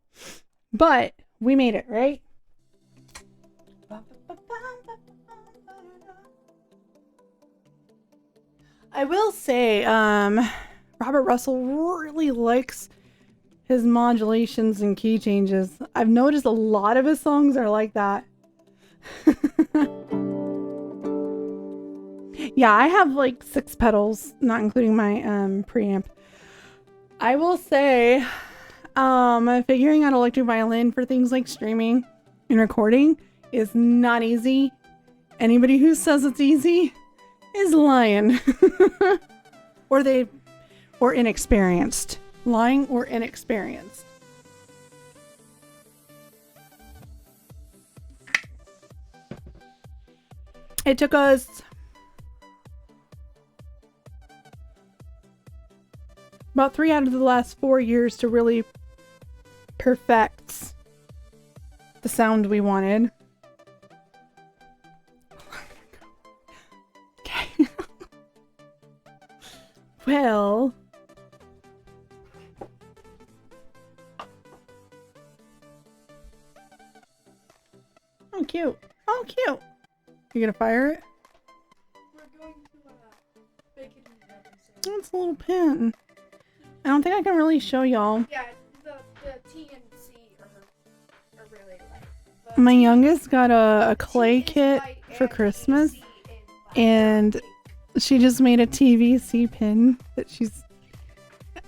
but we made it, right? I will say, Robert Russell really likes his modulations and key changes. I've noticed a lot of his songs are like that. Yeah, I have like 6 pedals, not including my preamp. I will say, figuring out electric violin for things like streaming and recording is not easy. Anybody who says it's easy is lying. or inexperienced. Lying or inexperienced. It took us about 3 out of the last 4 years to really perfect the sound we wanted. Okay. Well, oh cute. Oh cute. You gonna fire it? We're going to bake it in the oven. Oh, it's a little pin. I don't think I can really show y'all. Yeah, the T and C are really light. My youngest got a clay kit for Christmas, and she just made a TVC pin that she's.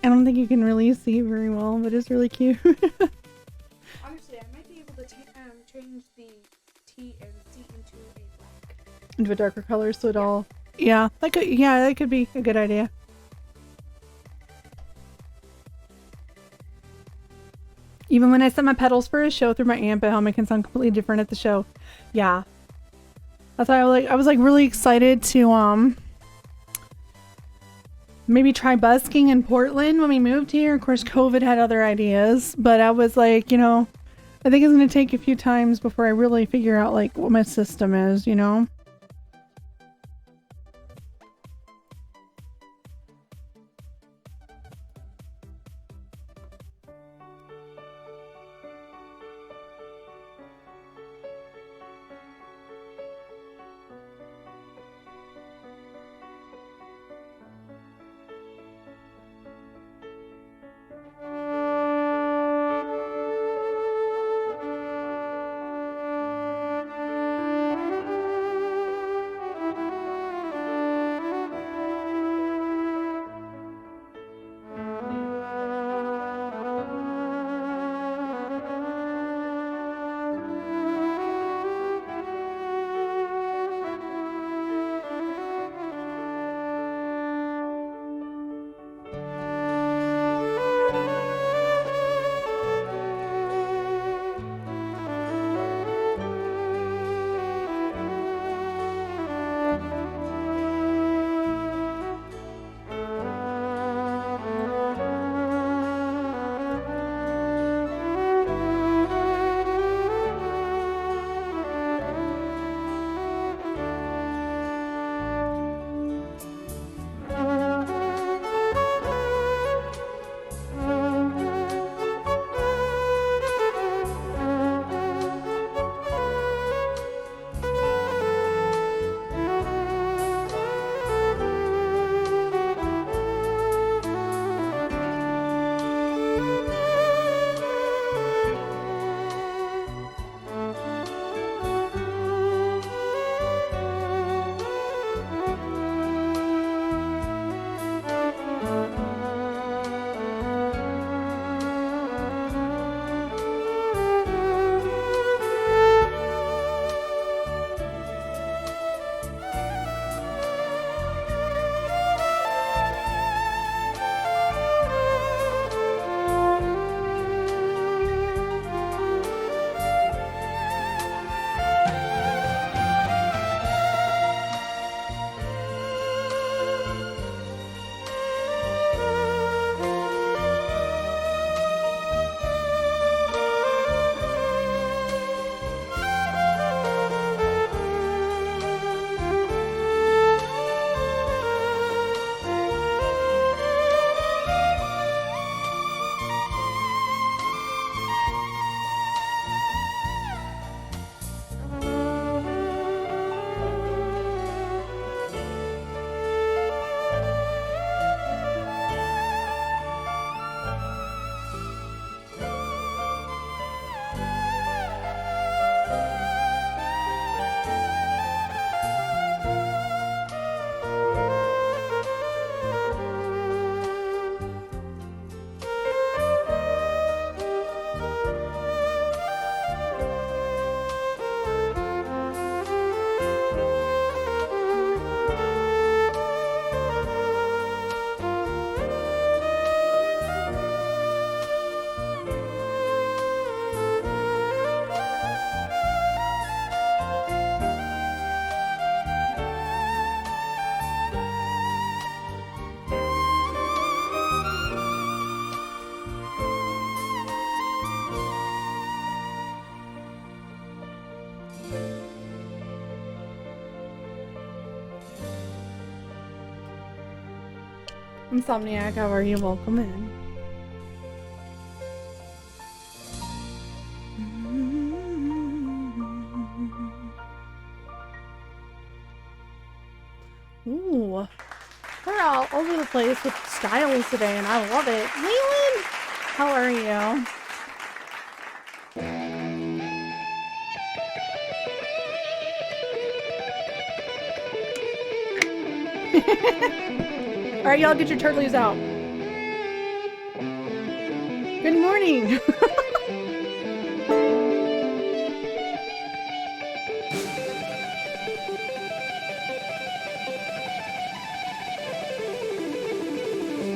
I don't think you can really see very well, but it's really cute. Honestly, I might be able to change the T and C into a black. Into a darker color, so it all. Yeah, that could be a good idea. Even when I set my pedals for a show through my amp at home, it can sound completely different at the show. Yeah. That's why I was like really excited to maybe try busking in Portland when we moved here. Of course, COVID had other ideas, but I was like, I think it's going to take a few times before I really figure out like what my system is, Insomniac, how are you? Welcome in. Ooh, we're all over the place with styles today, and I love it. Leland, how are you? All right, y'all, get your turtles out. Good morning.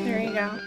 There you go.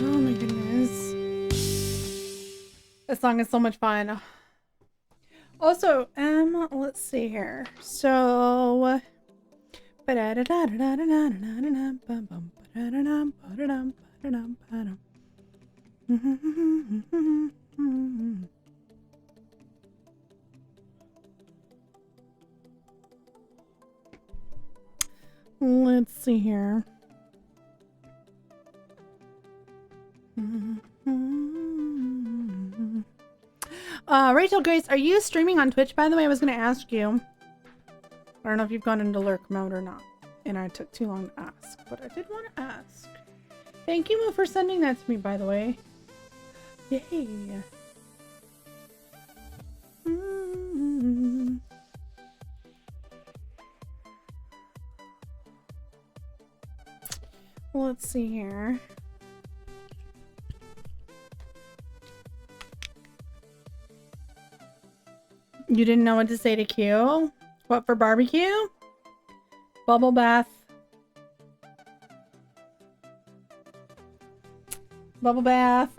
Oh my goodness. This song is so much fun. Also, let's see here. So let's see here. Rachel Grace, are you streaming on Twitch, by the way? I was going to ask you. I don't know if you've gone into lurk mode or not. And I took too long to ask, but I did want to ask. Thank you, Moo, for sending that to me, by the way. Yay. Well, let's see here. You didn't know what to say to Q? What for barbecue? Bubble bath. Bubble bath.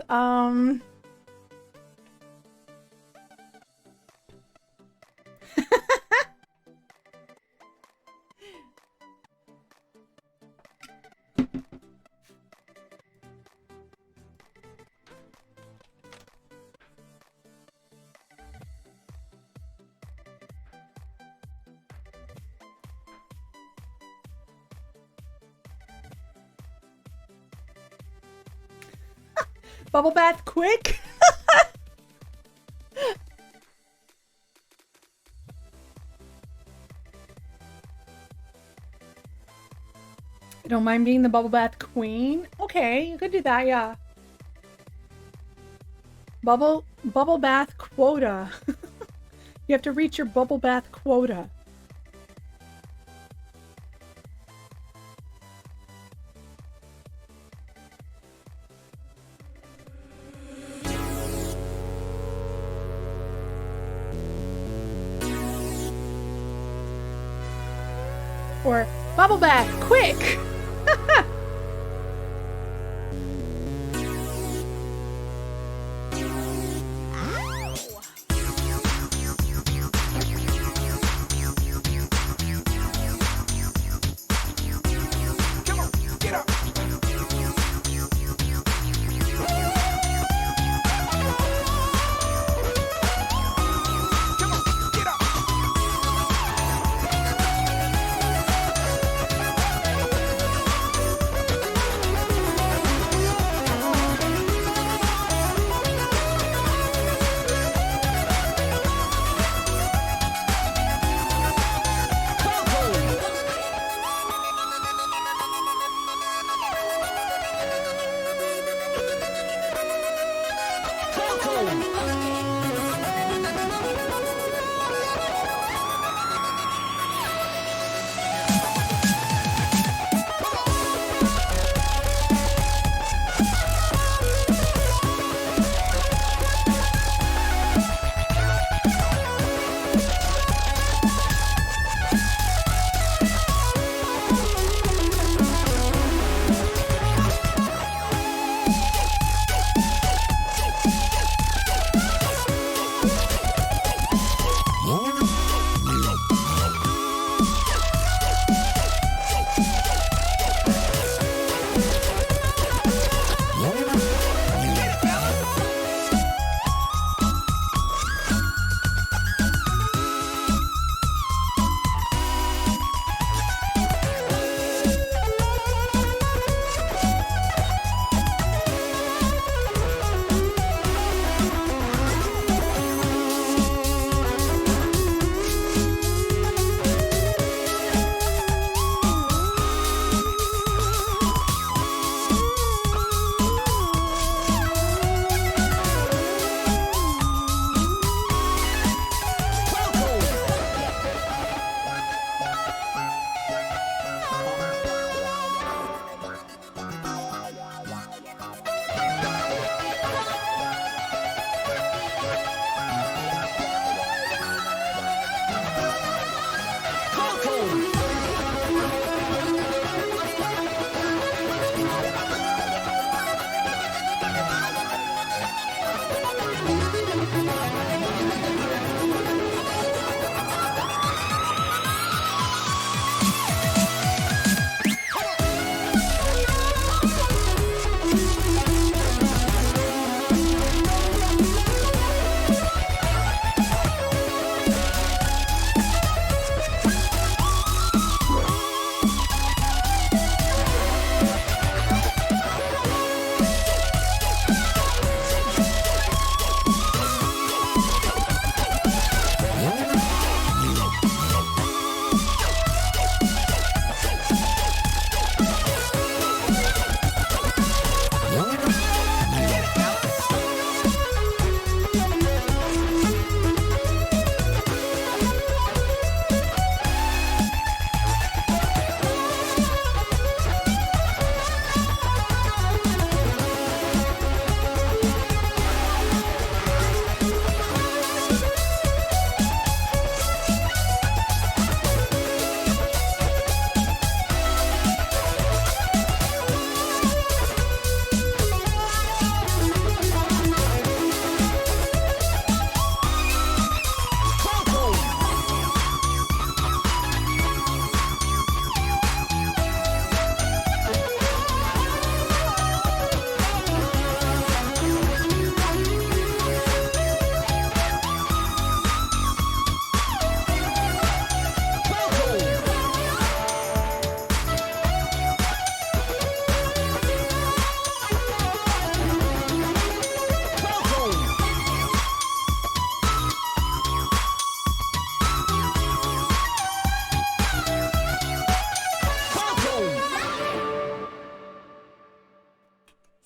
Bubble bath quick? I don't mind being the bubble bath queen. Okay, you could do that, yeah. Bubble bath quota. You have to reach your bubble bath quota. Or bubble bath, quick!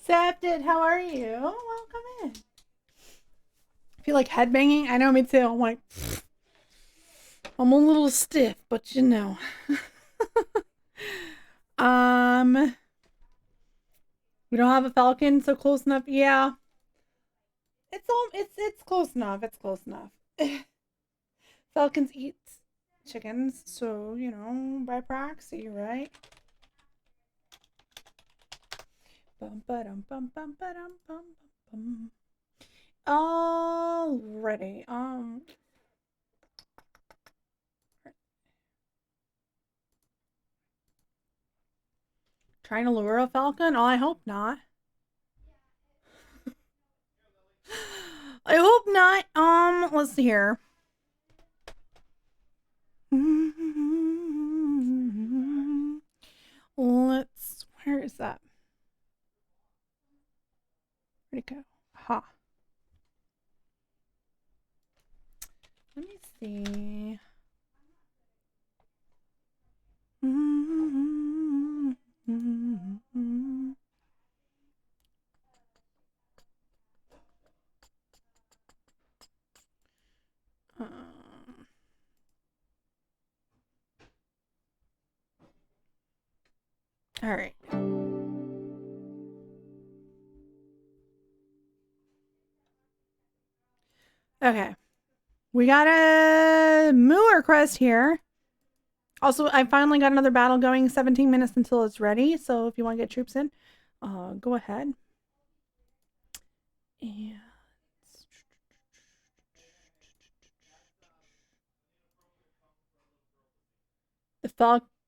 Accepted. How are you? Welcome in. I feel like headbanging. I know, me too. I'm like, I'm a little stiff, but you know. We don't have a falcon, so close enough. Yeah. It's close enough. It's close enough. Falcons eat chickens, so you know, by proxy, right? Bum ba-dum bum bum ba-dum bum bum. Alrighty. Trying to lure a falcon? Oh, I hope not. I hope not. Let's see here. Where is that? Where'd it go? Ha. Let me see. All right. Okay. We got a Mooer crest here. Also, I finally got another battle going, 17 minutes until it's ready. So if you want to get troops in, go ahead. And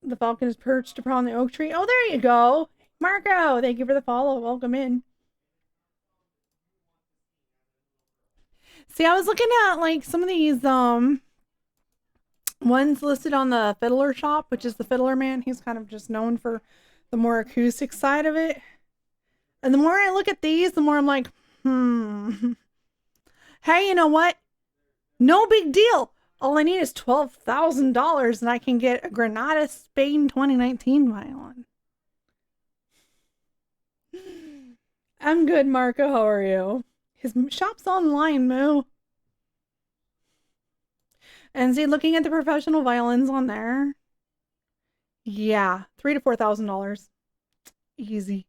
the falcon is perched upon the oak tree. Oh, there you go. Marco, thank you for the follow. Welcome in. See, I was looking at like some of these ones listed on the Fiddler Shop, which is the Fiddler Man. He's kind of just known for the more acoustic side of it. And the more I look at these, the more I'm like, hey, you know what? No big deal. All I need is $12,000 and I can get a Granada Spain 2019 violin. I'm good, Marco. How are you? His shop's online, Moo. And see, looking at the professional violins on there. Yeah, $3,000 to $4,000. Easy.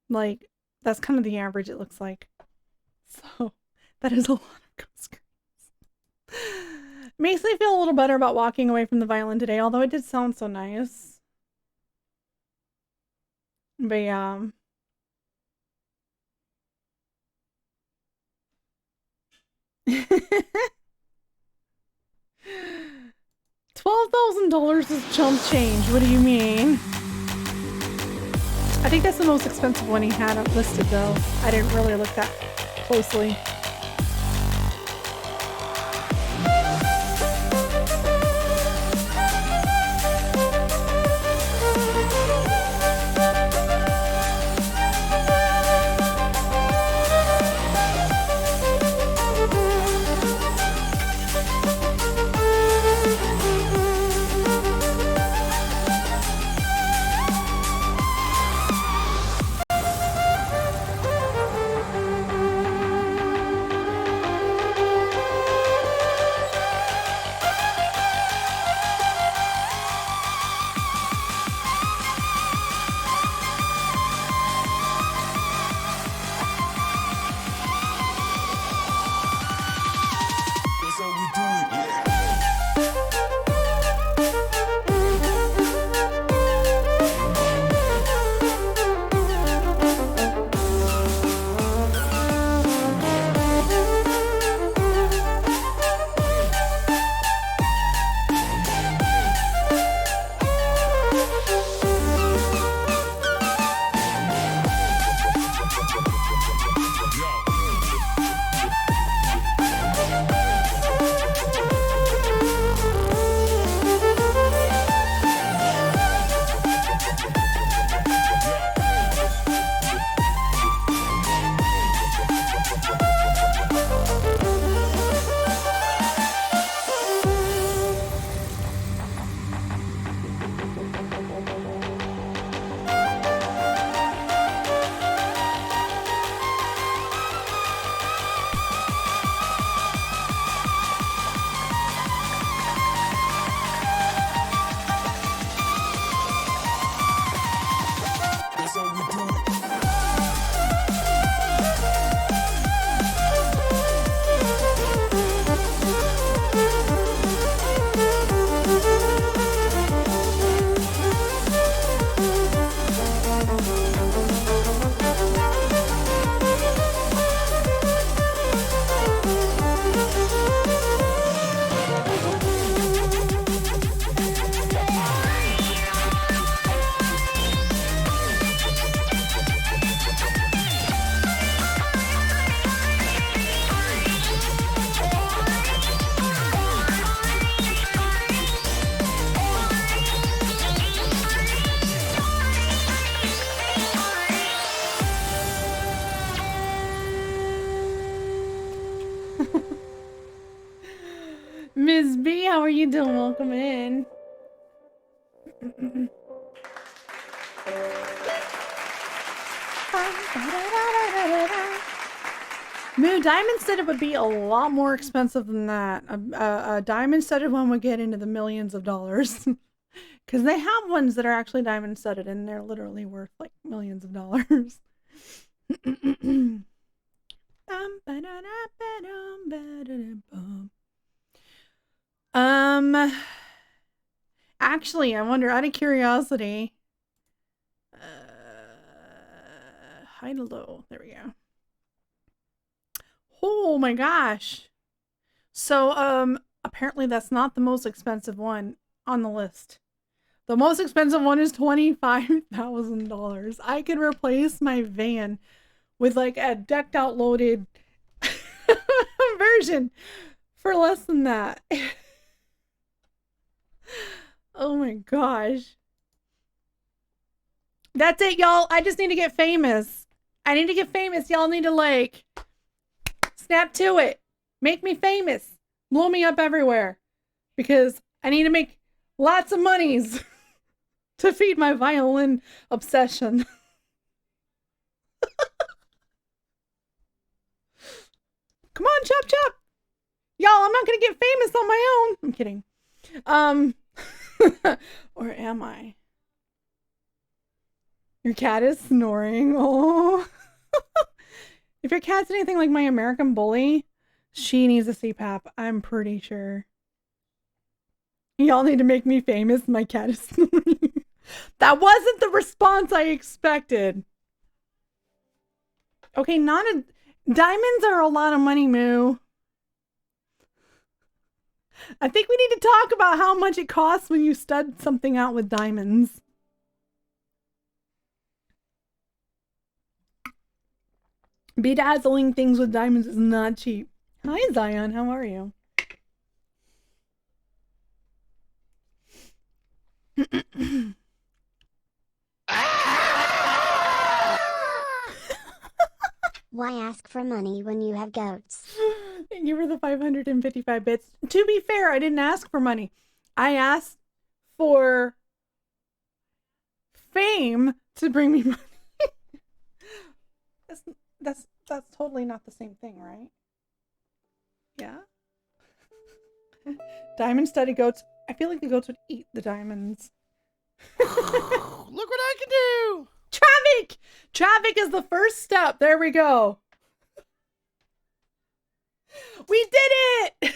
Like, that's kind of the average it looks like. So, that is a lot of ghost screams. Makes me feel a little better about walking away from the violin today, although it did sound so nice. But yeah. $12,000 is chump change. What do you mean? I think that's the most expensive one he had listed, though. I didn't really look that closely. Ms. B, how are you doing? Welcome in. Moo, diamond studded would be a lot more expensive than that. A diamond studded one would get into the millions of dollars. Because they have ones that are actually diamond studded and they're literally worth like millions of dollars. Actually, I wonder, out of curiosity, high to low. There we go. Oh my gosh. So, apparently that's not the most expensive one on the list. The most expensive one is $25,000. I could replace my van with like a decked out loaded version for less than that. Oh my gosh. That's it, y'all. I just need to get famous. I need to get famous. Y'all need to like snap to it. Make me famous. Blow me up everywhere. Because I need to make lots of monies to feed my violin obsession. Come on, chop chop. Y'all, I'm not gonna get famous on my own. I'm kidding. Or am I? Your cat is snoring. Oh. If your cat's anything like my American bully, she needs a CPAP. I'm pretty sure. Y'all need to make me famous. My cat is snoring. That wasn't the response I expected. Okay, diamonds are a lot of money, Moo. I think we need to talk about how much it costs when you stud something out with diamonds. Bedazzling things with diamonds is not cheap. Hi, Zion. How are you? Why ask for money when you have goats? Thank you for the 555 bits. To be fair, I didn't ask for money. I asked for fame to bring me money. That's totally not the same thing, right? Yeah. Diamond studded goats. I feel like the goats would eat the diamonds. Look what I can do! Traffic! Traffic is the first step. There we go. We did it!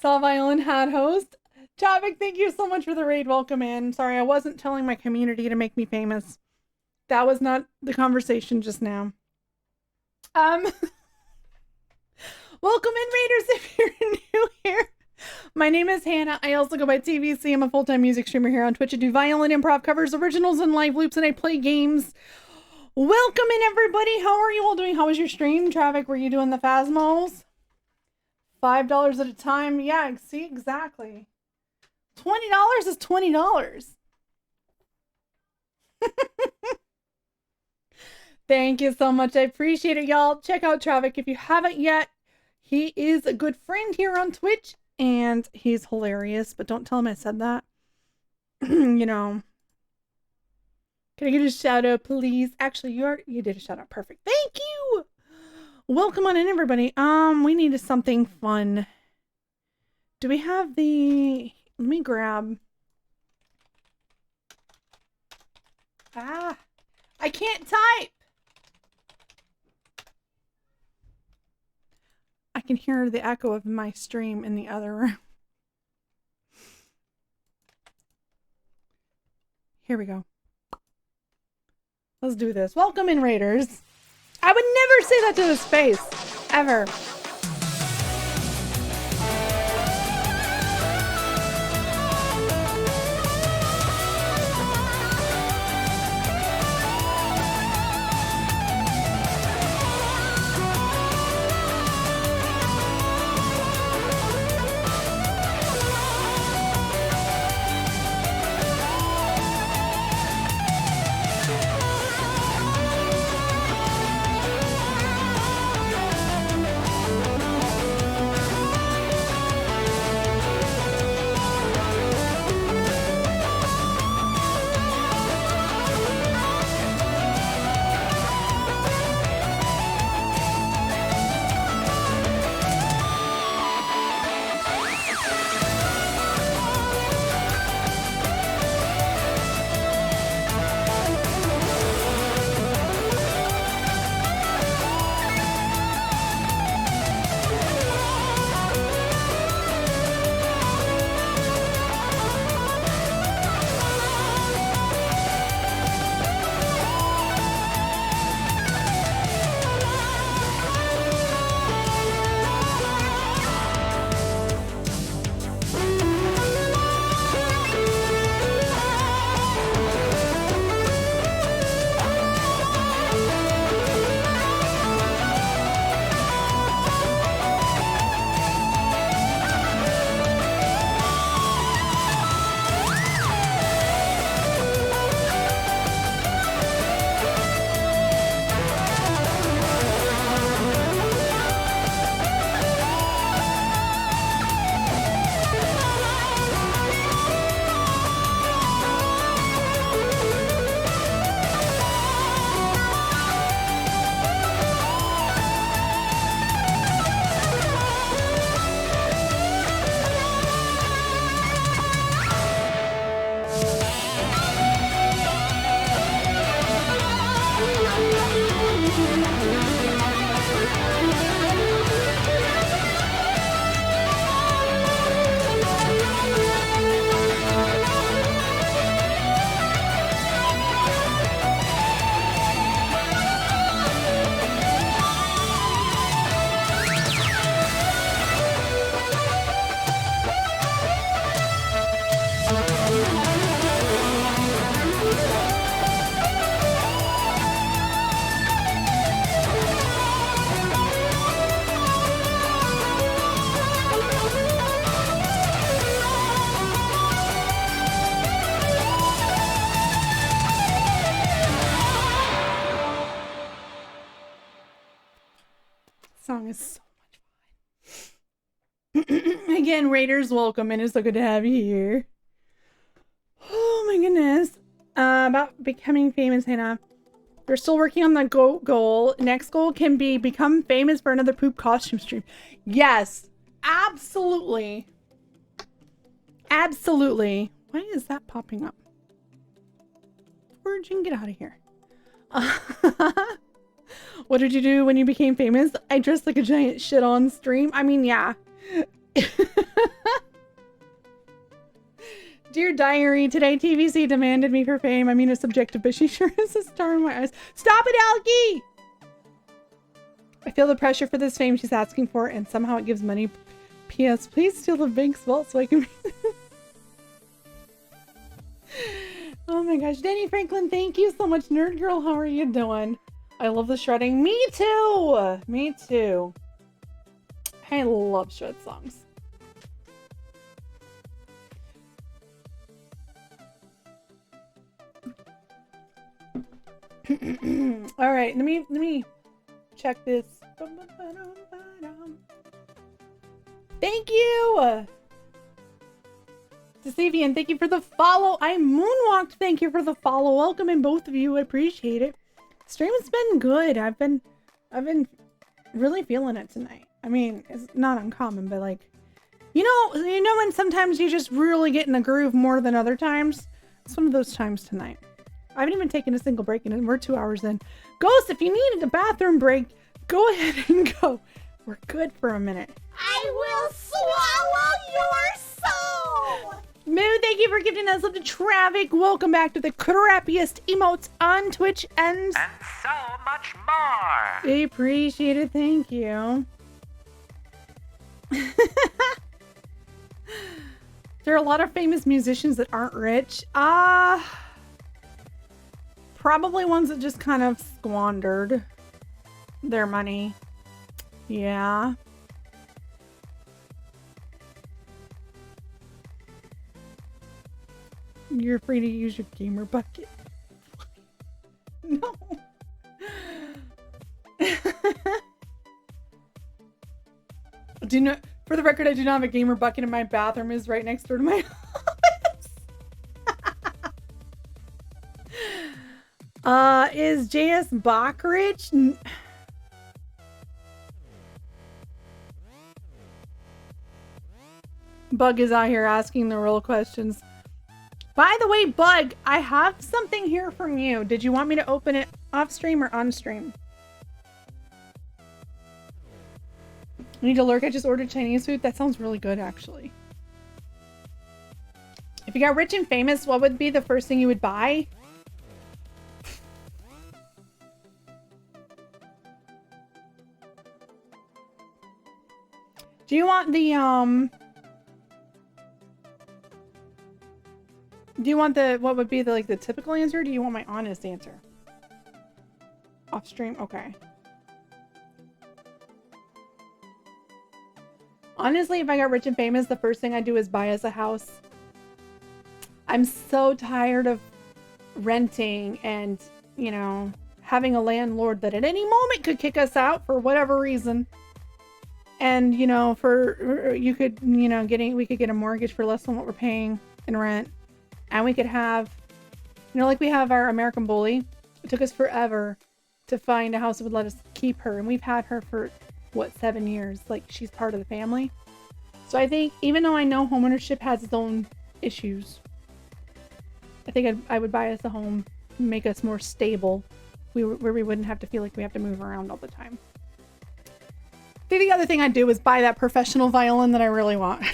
Saw Violin Hat Host. Traffic, thank you so much for the raid. Welcome in. Sorry, I wasn't telling my community to make me famous. That was not the conversation just now. Welcome in, Raiders, if you're new here. My name is Hannah. I also go by TVC. I'm a full-time music streamer here on Twitch. I do violin improv covers, originals, and live loops, and I play games. Welcome in, everybody. How are you all doing? How was your stream? Traffic, were you doing the Phasmos? $5 at a time. Yeah, see, exactly. $20 is $20. Thank you so much. I appreciate it, y'all. Check out Traffic if you haven't yet. He is a good friend here on Twitch, and he's hilarious, but don't tell him I said that. You know. Can I get a shout out, please? Actually, you did a shout out. Perfect. Thank you. Welcome on in, everybody. We needed something fun. Do we have the... Let me grab... I can't type. I can hear the echo of my stream in the other room. Here we go. Let's do this. Welcome in, Raiders. I would never say that to his face. Ever. Song is so much fun. Again, Raiders, welcome, and it's so good to have you here. Oh my goodness. About becoming famous, Hannah. They're still working on the goal. Next goal can be become famous for another poop costume stream. Yes, absolutely. Absolutely. Why is that popping up? Virgin, get out of here. What did you do when you became famous? I dressed like a giant shit on stream. I mean, yeah. Dear Diary, today TVC demanded me for fame. I mean, it's subjective, but she sure is a star in my eyes. Stop it, Alki! I feel the pressure for this fame she's asking for, and somehow it gives money. P.S. Please steal the bank's vault so I can... Oh my gosh. Danny Franklin, thank you so much. Nerd Girl, how are you doing? I love the shredding. Me too! Me too. I love shred songs. All right, let me check this. Thank you, Decivian. Thank you for the follow. I moonwalked. Thank you for the follow. Welcome in, both of you. I appreciate it. Stream has been good. I've been really feeling it tonight. I mean, it's not uncommon, but like, you know when sometimes you just really get in the groove more than other times. It's one of those times tonight. I haven't even taken a single break in it. We're 2 hours in. Ghost, if you needed a bathroom break, go ahead and go. We're good for a minute. I will swallow your soul! Moo, thank you for giving us up to traffic. Welcome back to the crappiest emotes on Twitch and so much more. I appreciate it. Thank you. There are a lot of famous musicians that aren't rich. Probably ones that just kind of squandered their money. Yeah. You're free to use your gamer bucket. No. Do not, for the record, I do not have a gamer bucket in my bathroom. Is right next door to my office. Is JS Bach rich? Bug is out here asking the real questions. By the way, Bug, I have something here from you. Did you want me to open it off stream or on stream? I need to lurk. I just ordered Chinese food. That sounds really good, actually. If you got rich and famous, what would be the first thing you would buy? Do you want the, do you want the, what would be the, like, the typical answer? Or do you want my honest answer? Off stream? Okay. Honestly, if I got rich and famous, the first thing I'd do is buy us a house. I'm so tired of renting and, you know, having a landlord that at any moment could kick us out for whatever reason. And, you know, for, you could, you know, we could get a mortgage for less than what we're paying in rent. And we could have, you know, like we have our American Bully. It took us forever to find a house that would let us keep her. And we've had her for, what, 7 years. Like, she's part of the family. So I think, even though I know homeownership has its own issues, I think I would buy us a home, make us more stable. where we wouldn't have to feel like we have to move around all the time. I think the other thing I'd do is buy that professional violin that I really want.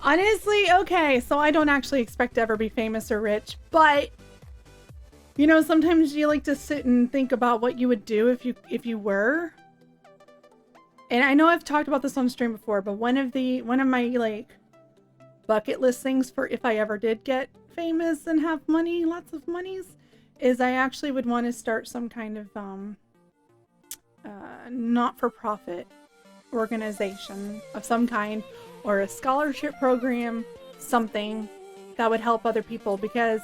Honestly, okay, so I don't actually expect to ever be famous or rich, but you know, sometimes you like to sit and think about what you would do if you were. And I know I've talked about this on stream before, but one of my like bucket list things for if I ever did get famous and have money, lots of monies, is I actually would want to start some kind of not-for-profit organization of some kind, or a scholarship program, something that would help other people, because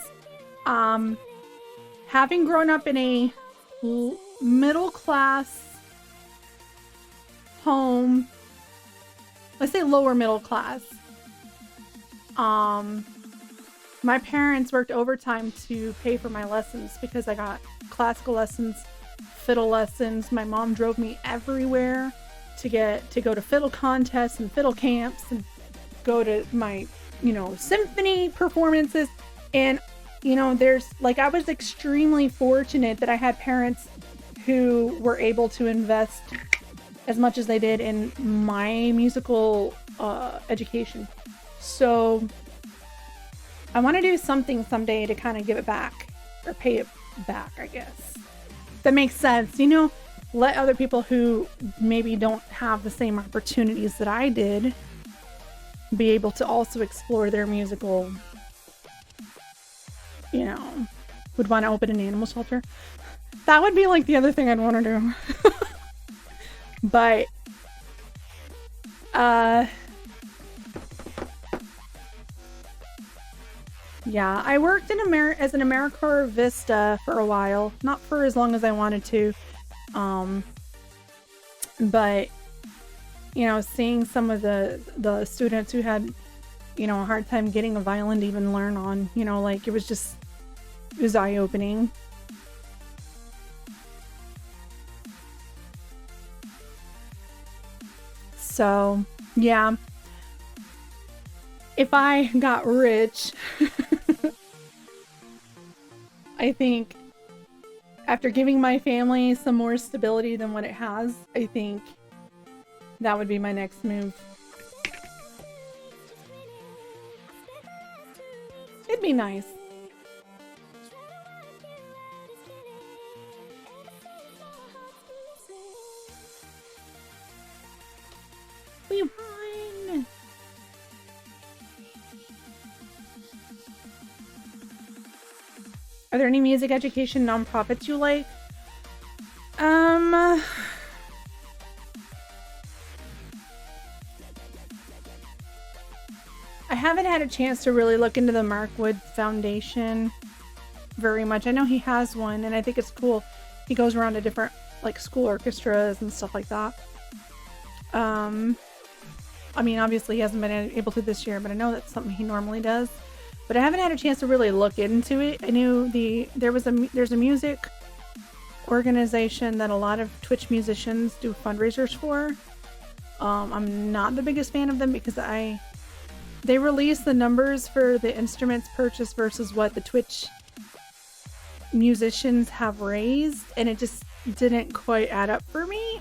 having grown up in a middle class home, let's say lower middle class, my parents worked overtime to pay for my lessons because I got classical lessons, fiddle lessons. My mom drove me everywhere to go to fiddle contests and fiddle camps and go to my, you know, symphony performances. And, you know, I was extremely fortunate that I had parents who were able to invest as much as they did in my musical education. So I want to do something someday to kind of give it back, or pay it back, I guess. That makes sense. You know, let other people who maybe don't have the same opportunities that I did be able to also explore their musical, you know, would want to open an animal shelter. That would be like the other thing I'd want to do. But, yeah, I worked in as an AmeriCorps Vista for a while. Not for as long as I wanted to. But, you know, seeing some of the students who had, you know, a hard time getting a violin to even learn on, you know, like it was eye-opening. So, yeah. If I got rich, I think after giving my family some more stability than what it has, I think that would be my next move. It'd be nice. We won! Are there any music education nonprofits you like? I haven't had a chance to really look into the Mark Wood Foundation very much. I know he has one, and I think it's cool. He goes around to different, like, school orchestras and stuff like that. I mean, obviously he hasn't been able to this year, but I know that's something he normally does. But I haven't had a chance to really look into it. I knew there's a music organization that a lot of Twitch musicians do fundraisers for. I'm not the biggest fan of them because they release the numbers for the instruments purchased versus what the Twitch musicians have raised, and it just didn't quite add up for me.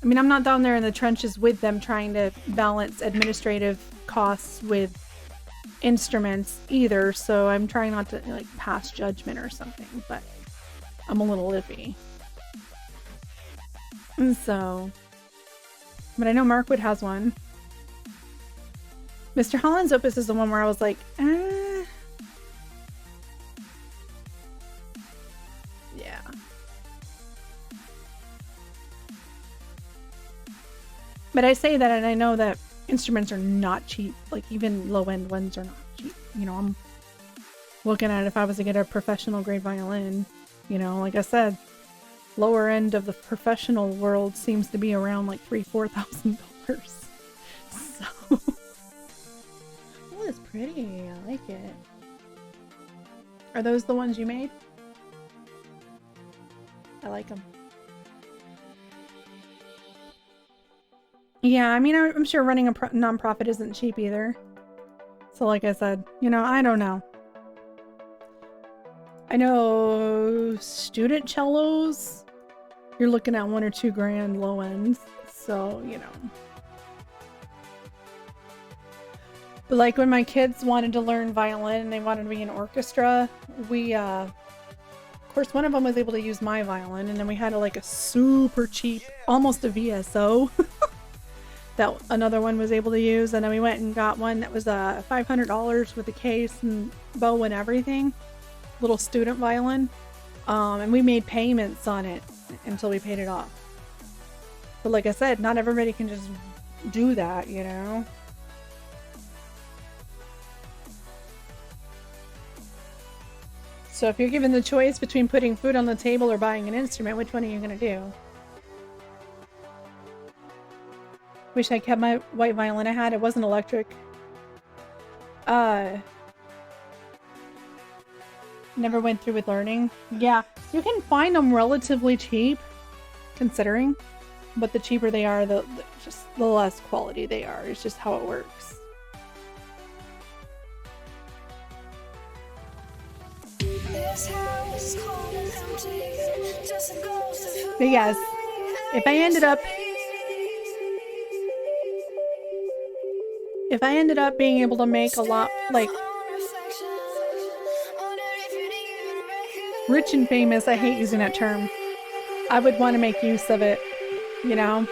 I mean, I'm not down there in the trenches with them trying to balance administrative costs with instruments either, so I'm trying not to like pass judgment or something, but I'm a little iffy. And so, but I know Markwood has one. Mr. Holland's Opus is the one where I was like, yeah. But I say that, and I know that instruments are not cheap. Like, even low-end ones are not cheap. You know, I'm looking at if I was to get a professional grade violin, you know, like I said, lower end of the professional world seems to be around like $3,000-$4,000. So, oh, it's pretty. I like it. Are those the ones you made? I like them. Yeah, I mean, I'm sure running a non-profit isn't cheap either. So like I said, you know, I don't know. I know student cellos, you're looking at $1 or $2 grand low ends. So, you know. But like when my kids wanted to learn violin and they wanted to be in orchestra, we, of course, one of them was able to use my violin, and then we had like a super cheap, almost a VSO that another one was able to use. And then we went and got one that was $500 with a case and bow and everything, little student violin. And we made payments on it until we paid it off. But like I said, not everybody can just do that, you know? So if you're given the choice between putting food on the table or buying an instrument, which one are you going to do? Wish I kept my white violin I had. It wasn't electric. Never went through with learning. Yeah, you can find them relatively cheap, considering. But the cheaper they are, just the less quality they are. It's just how it works. But yes, if I ended up being able to make a lot, like, rich and famous, I hate using that term. I would want to make use of it, you know?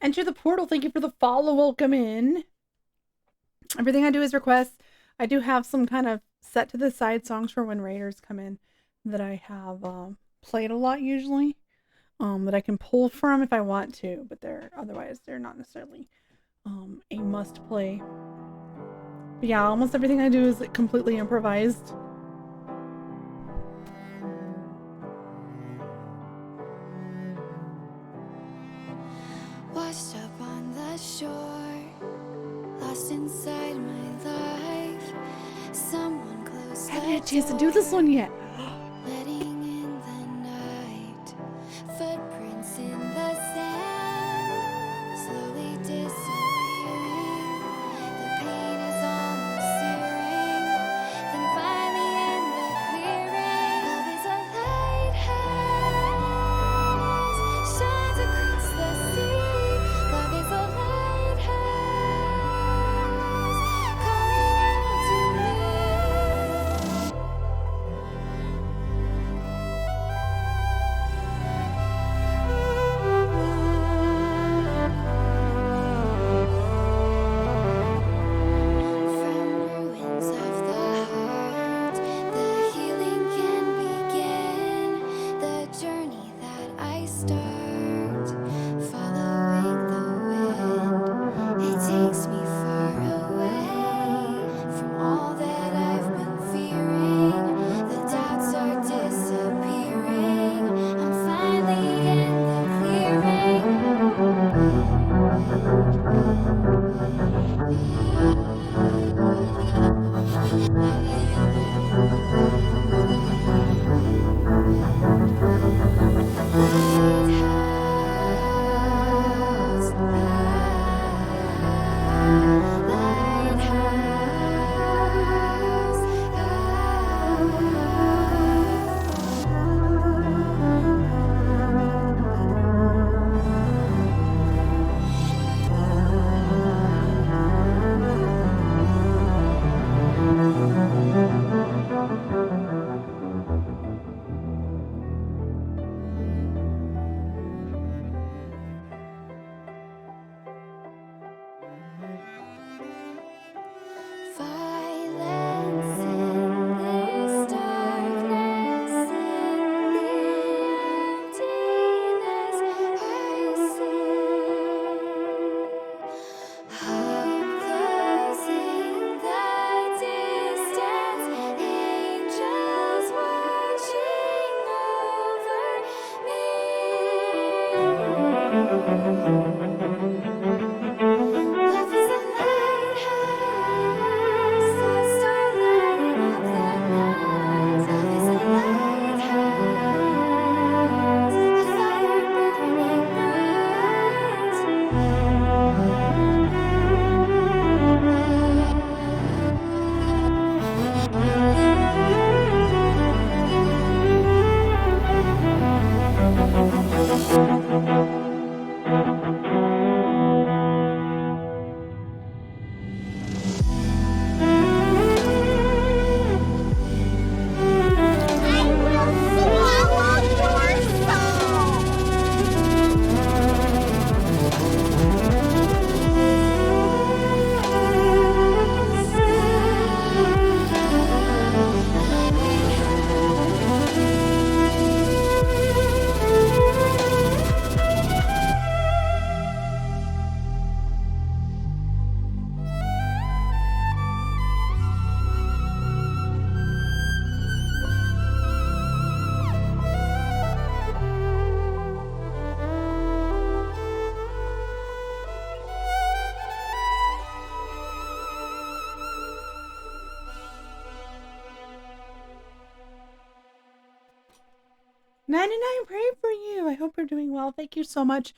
Enter the portal. Thank you for the follow. Welcome in. Everything I do is requests. I do have some kind of set to the side songs for when raiders come in that I have played a lot usually. That I can pull from if I want to, but otherwise they're not necessarily a must play. But yeah, almost everything I do is completely improvised. Washed up on the shore, lost inside my life. Someone close I haven't had a chance to do this one yet. letting in the night. Footprints in the sand, slowly disappearing. The pain is almost searing. Then finally in the clearing, love is a lighthouse, shines across the sea. Love is a lighthouse, calling out to me. From ruins of the heart, the healing can begin. The journey that I start, following the wind, it takes me far away from all that I've been fearing. The doubts are disappearing. I'm finally in the clearing. Lighthouse, violence in this darkness, in the emptiness I see. Hope closing the distance, angels watching over me. Love is a lighthouse, a star lighting up the night. Love is a lighthouse, a fire burning I will swallow your soul. Pray for you. I hope you're doing well. Thank you so much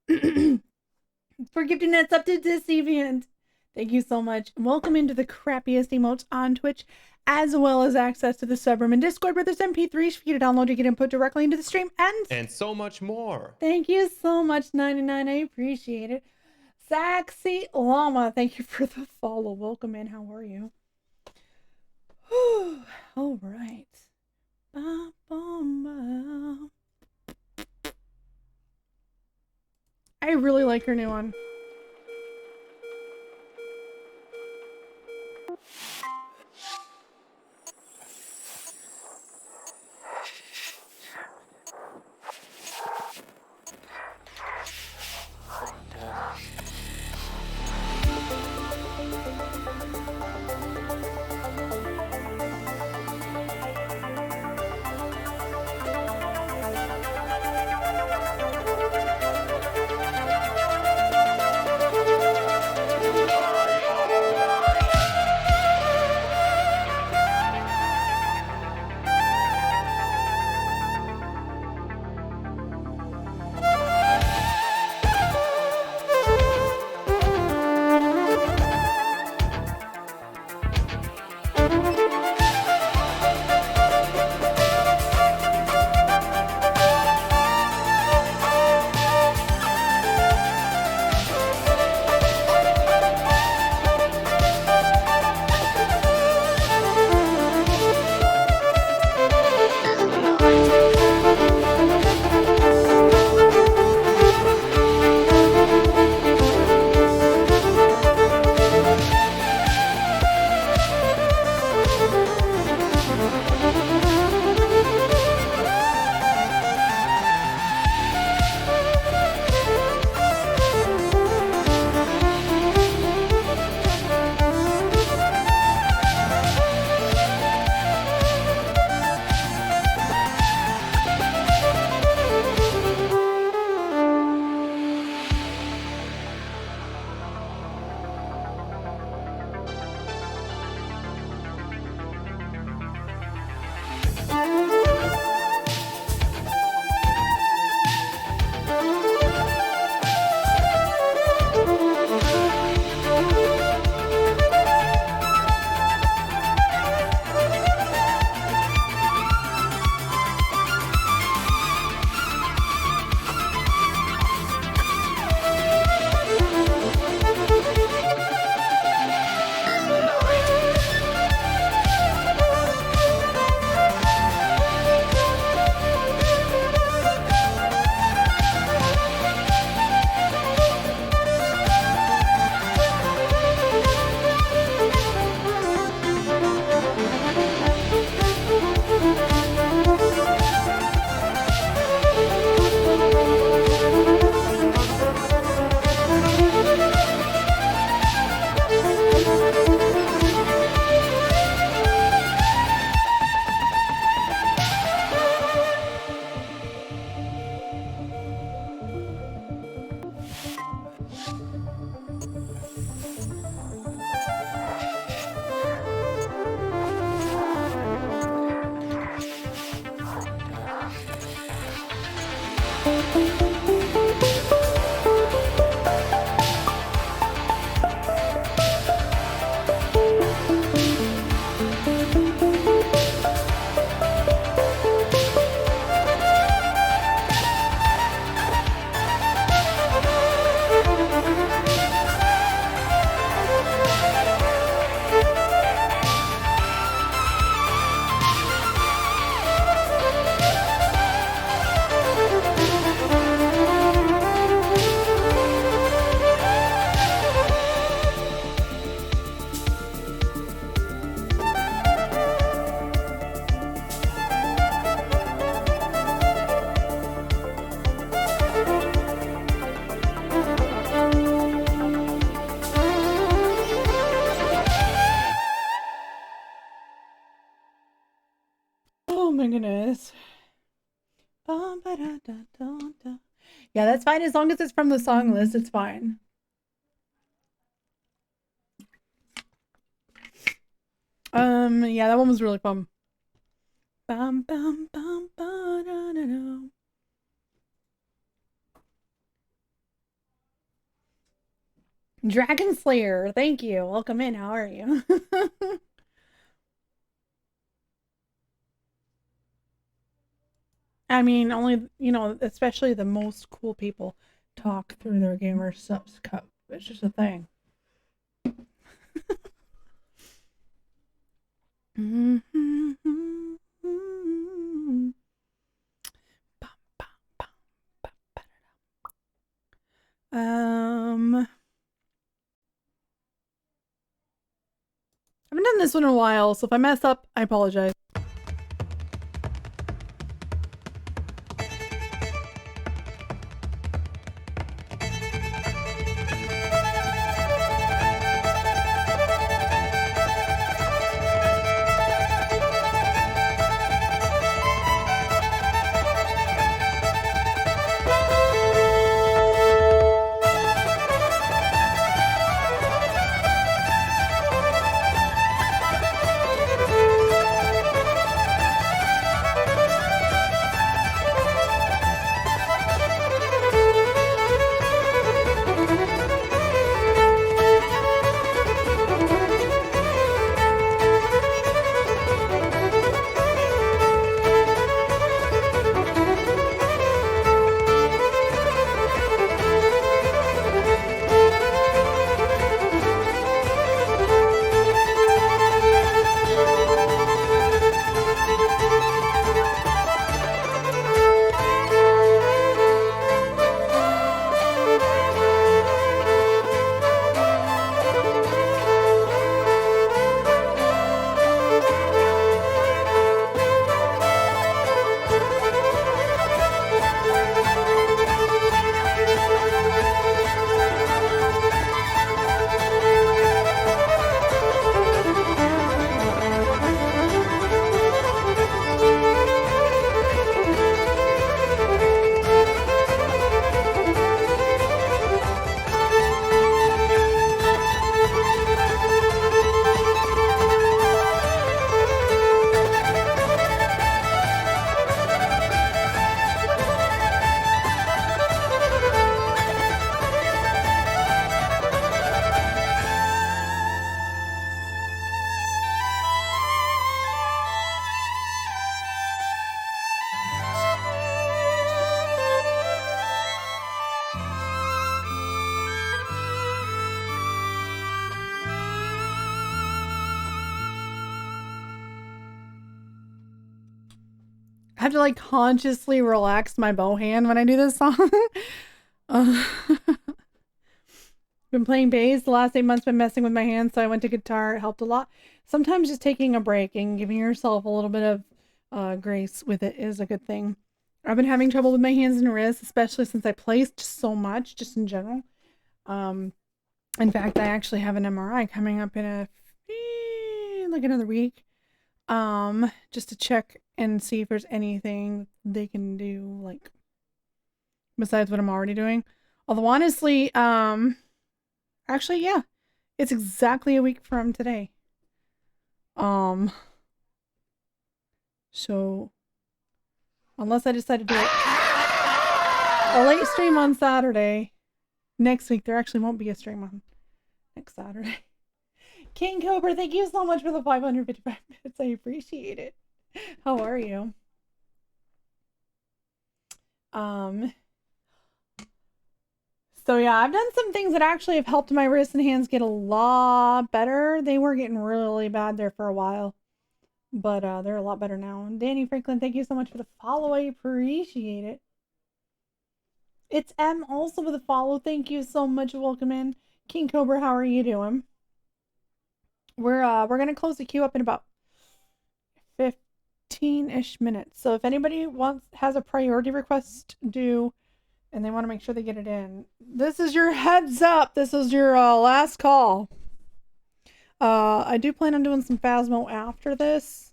for gifting us up to this event. Thank you so much. Welcome into the crappiest emotes on Twitch, as well as access to the subroom and Discord where there's MP3s for you to download to get input directly into the stream And so much more. Thank you so much, 99. I appreciate it. Saxy Llama, thank you for the follow. Welcome in. How are you? All right. I really like her new one. Oh my goodness. Yeah, that's fine as long as it's from the song list. It's fine. Yeah, that one was really fun. Bum, bum, bum, ba, da, da, da. Dragon Slayer, thank you. Welcome in. How are you? I mean, only, especially the most cool people talk through their gamer subs cup. It's just a thing. this one in a while, so if I mess up, I apologize. I have to like consciously relax my bow hand when I do this song. uh, been playing bass the last 8 months, been messing with my hands, so I went to guitar. It helped a lot. Sometimes just taking a break and giving yourself a little bit of grace with it is a good thing. I've been having trouble with my hands and wrists, especially since I placed so much, just in general. In fact, I actually have an MRI coming up in like another week. Just to check and see if there's anything they can do, like, besides what I'm already doing. Although honestly, actually, yeah, it's exactly a week from today. So unless I decide to do a late stream on Saturday, next week, there actually won't be a stream on next Saturday. King Cobra, thank you so much for the 555 bits. I appreciate it. How are you? So yeah, I've done some things that actually have helped my wrists and hands get a lot better. They were getting really bad there for a while, but they're a lot better now. And Danny Franklin, thank you so much for the follow. I appreciate it. It's M also with a follow. Thank you so much. Welcome in. King Cobra, how are you doing? We're gonna close the queue up in about 15-ish minutes. So if anybody has a priority request due and they want to make sure they get it in, this is your heads up. This is your last call. I do plan on doing some Phasmo after this.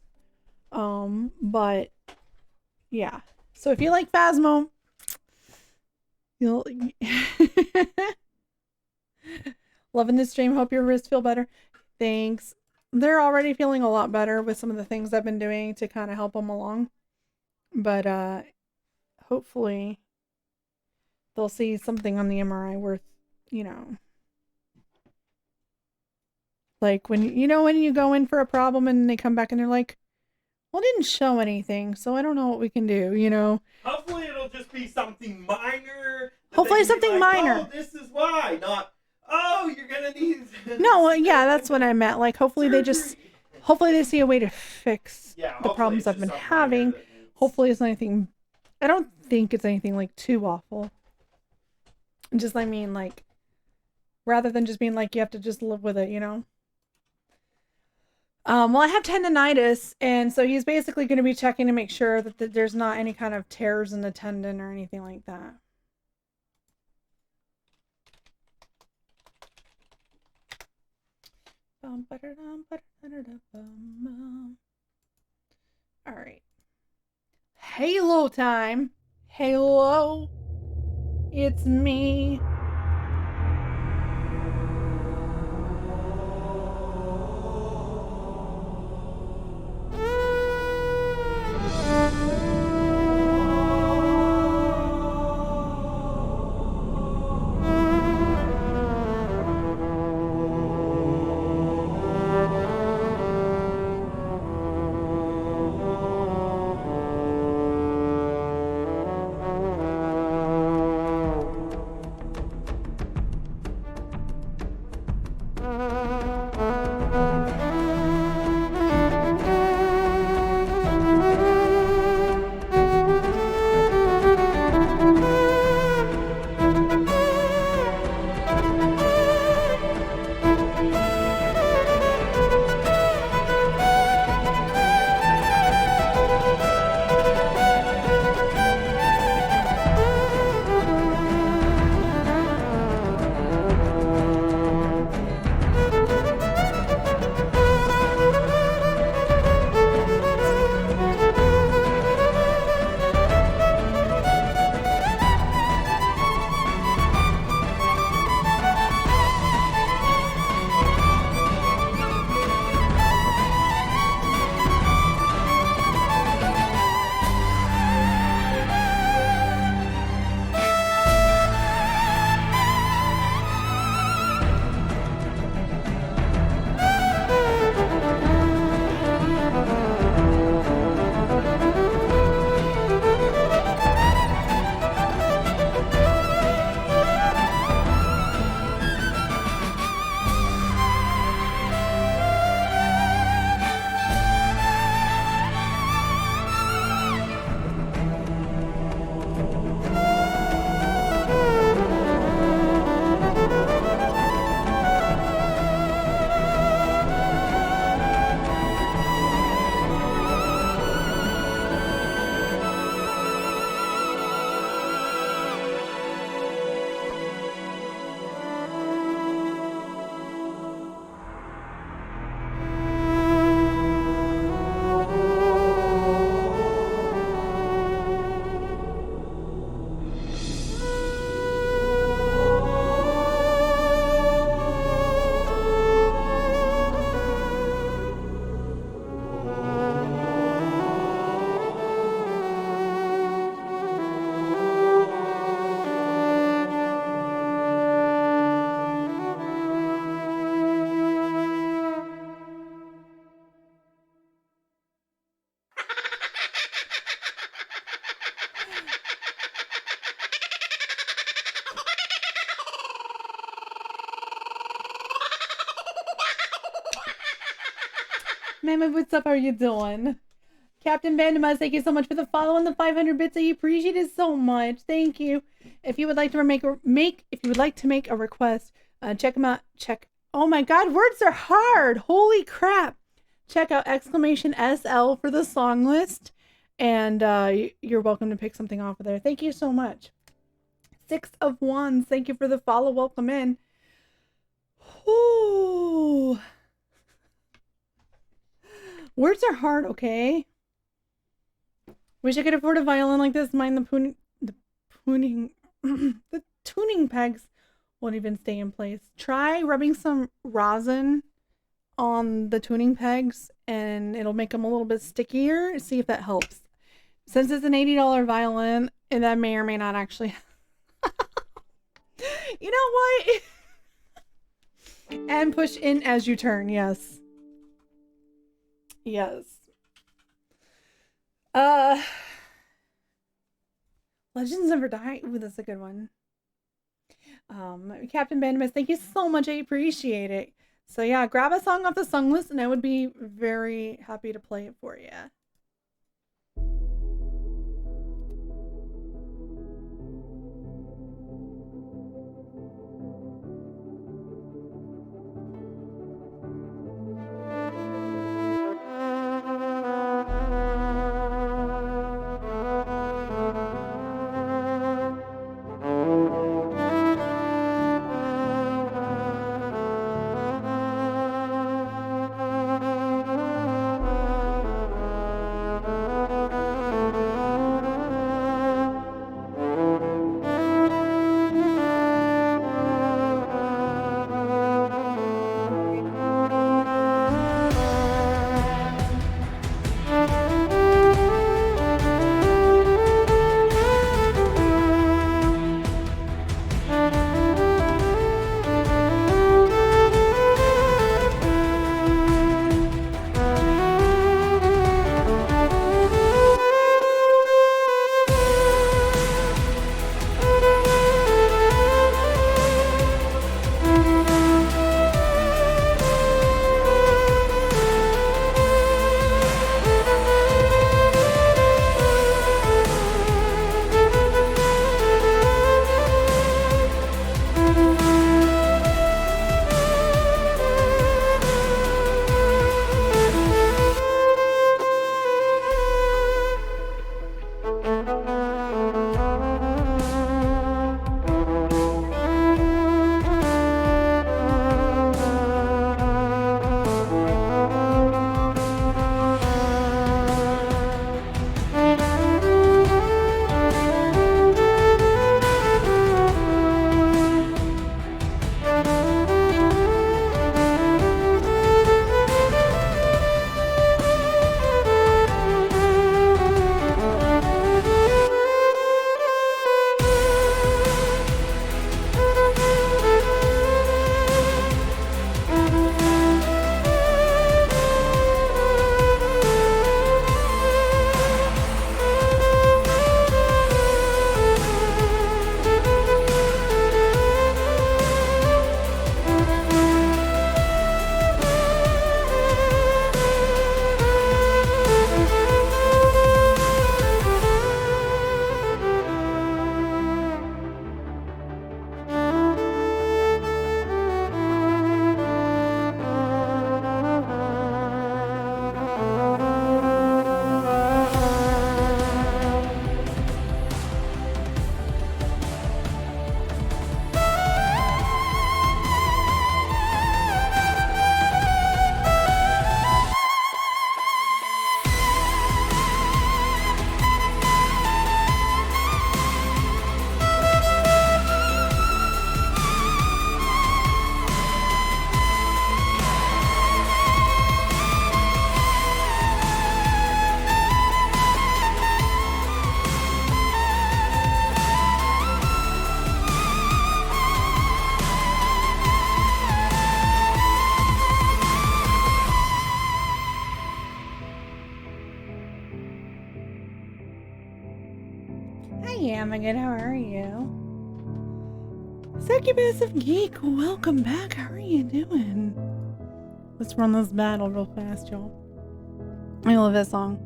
But yeah. So if you like Phasmo, you'll loving this stream. Hope your wrists feel better. Thanks. They're already feeling a lot better with some of the things I've been doing to kind of help them along. But hopefully they'll see something on the MRI worth, like when you go in for a problem and they come back and they're like, well, it didn't show anything, so I don't know what we can do, Hopefully it'll just be something minor. Hopefully something minor. Oh, this is why, not, oh, you're gonna need. No, yeah, that's what I meant. Like, hopefully they see a way to fix the problems I've been having. Hopefully it's not anything. I don't think it's anything like too awful. Just, I mean, like, rather than just being like you have to just live with it, Well, I have tendonitis, and so he's basically going to be checking to make sure that there's not any kind of tears in the tendon or anything like that. All right. Halo time. Halo. It's me. Mama, what's up? How are you doing? Captain Bandamas, thank you so much for the follow and the 500 bits. I appreciate it so much. Thank you. If you would like to make a request, check them out. Oh my God, words are hard. Holy crap! Check out !SL for the song list, and you're welcome to pick something off of there. Thank you so much. 6 of Wands, thank you for the follow. Welcome in. Ooh. Words are hard, okay? Wish I could afford a violin like this. Mind the tuning pegs won't even stay in place. Try rubbing some rosin on the tuning pegs and it'll make them a little bit stickier. See if that helps. Since it's an $80 violin, and that may or may not actually. You know what? And push in as you turn. Yes. Yes. Legends Never Die. Ooh, that's a good one. Captain Bandamus, thank you so much. I appreciate it. So yeah, grab a song off the song list and I would be very happy to play it for you. I'm good. How are you? Succubus of Geek, welcome back. How are you doing? Let's run this battle real fast, y'all. I love that song.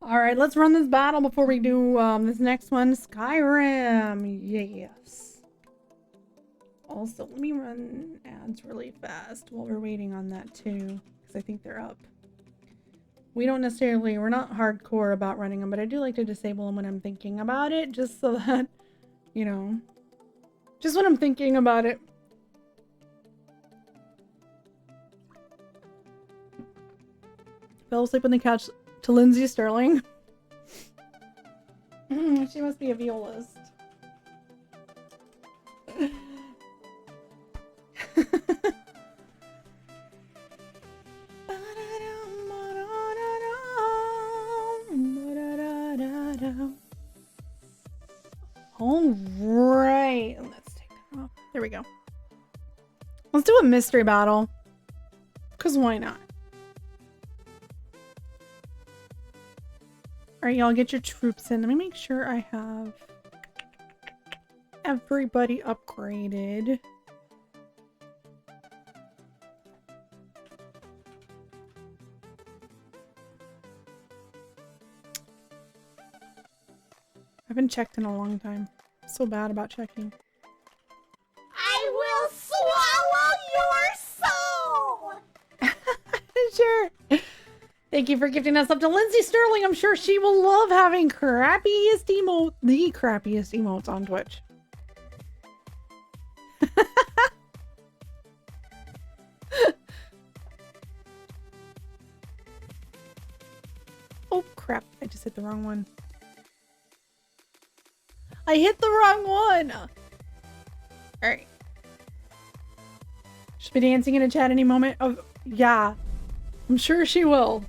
Alright, let's run this battle before we do this next one. Skyrim. Yes. Also, let me run ads really fast while we're waiting on that too, because I think they're up. We're not hardcore about running them, but I do like to disable them when I'm thinking about it, just so that, you know, just when I'm thinking about it. Fell asleep on the couch to Lindsay Sterling. She must be a violist. All right, let's take that off. There we go. Let's do a mystery battle. Because why not? Alright, y'all, get your troops in. Let me make sure I have everybody upgraded. I haven't checked in a long time. I'm so bad about checking. I will swallow your soul! Sure. Thank you for gifting us up to Lindsay Sterling. I'm sure she will love having the crappiest emotes on Twitch. Oh crap, I just hit the wrong one. I hit the wrong one! Alright. She'll be dancing in a chat any moment. Oh, yeah. I'm sure she will.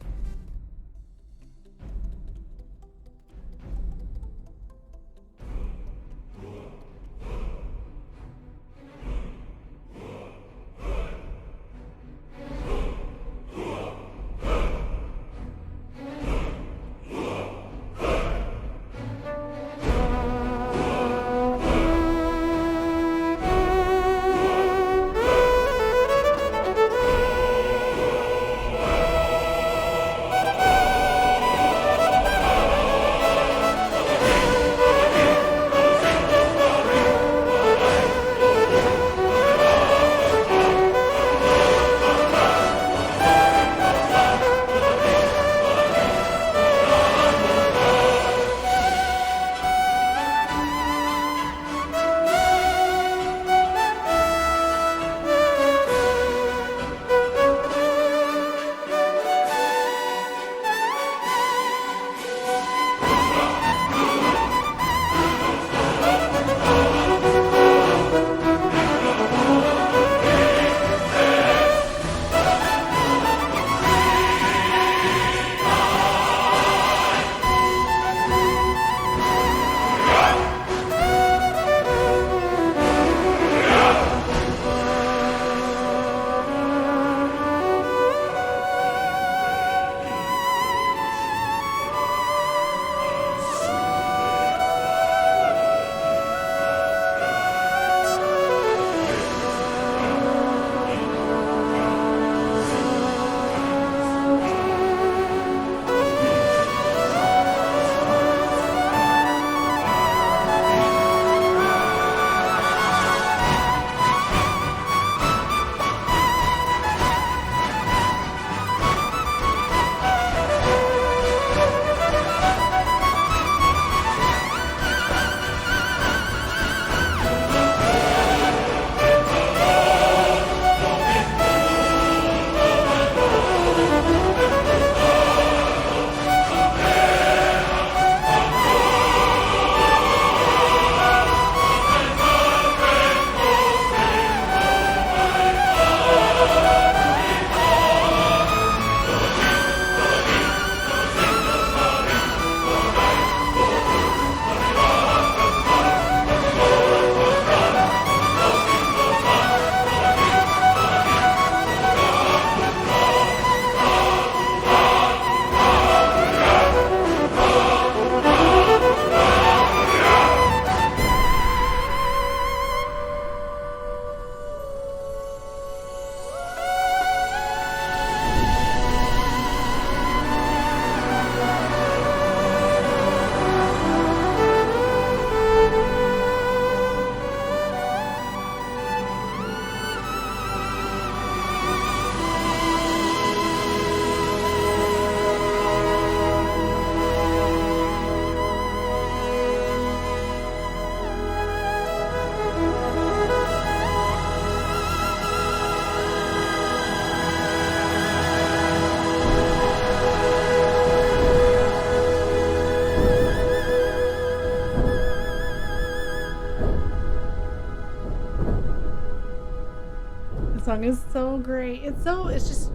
song is so great. It's just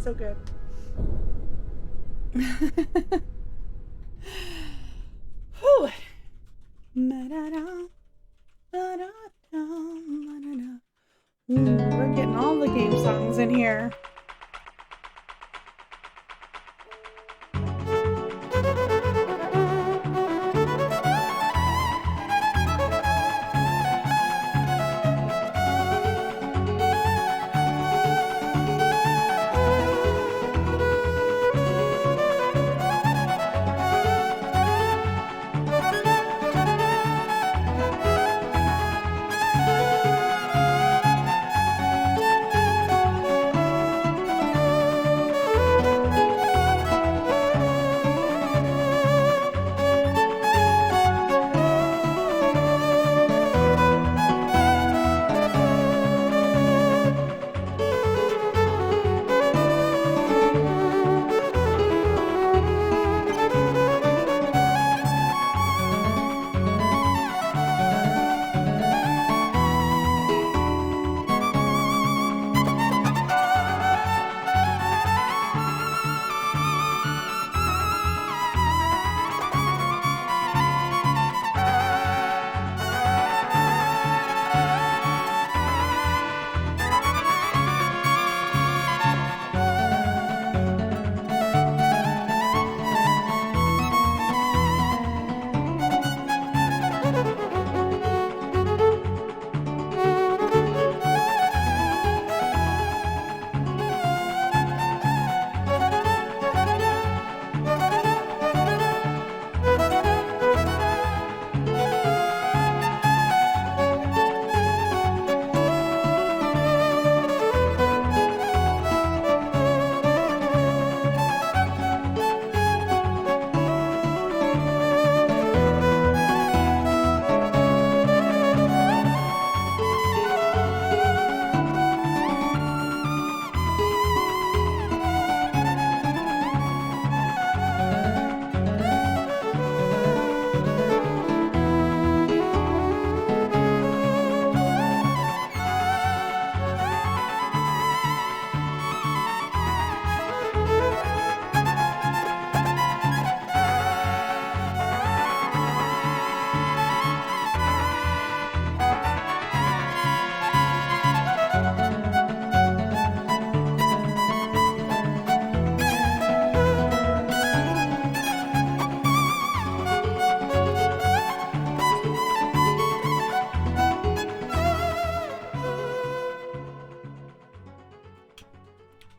so good. Whew. Ooh, we're getting all the game songs in here.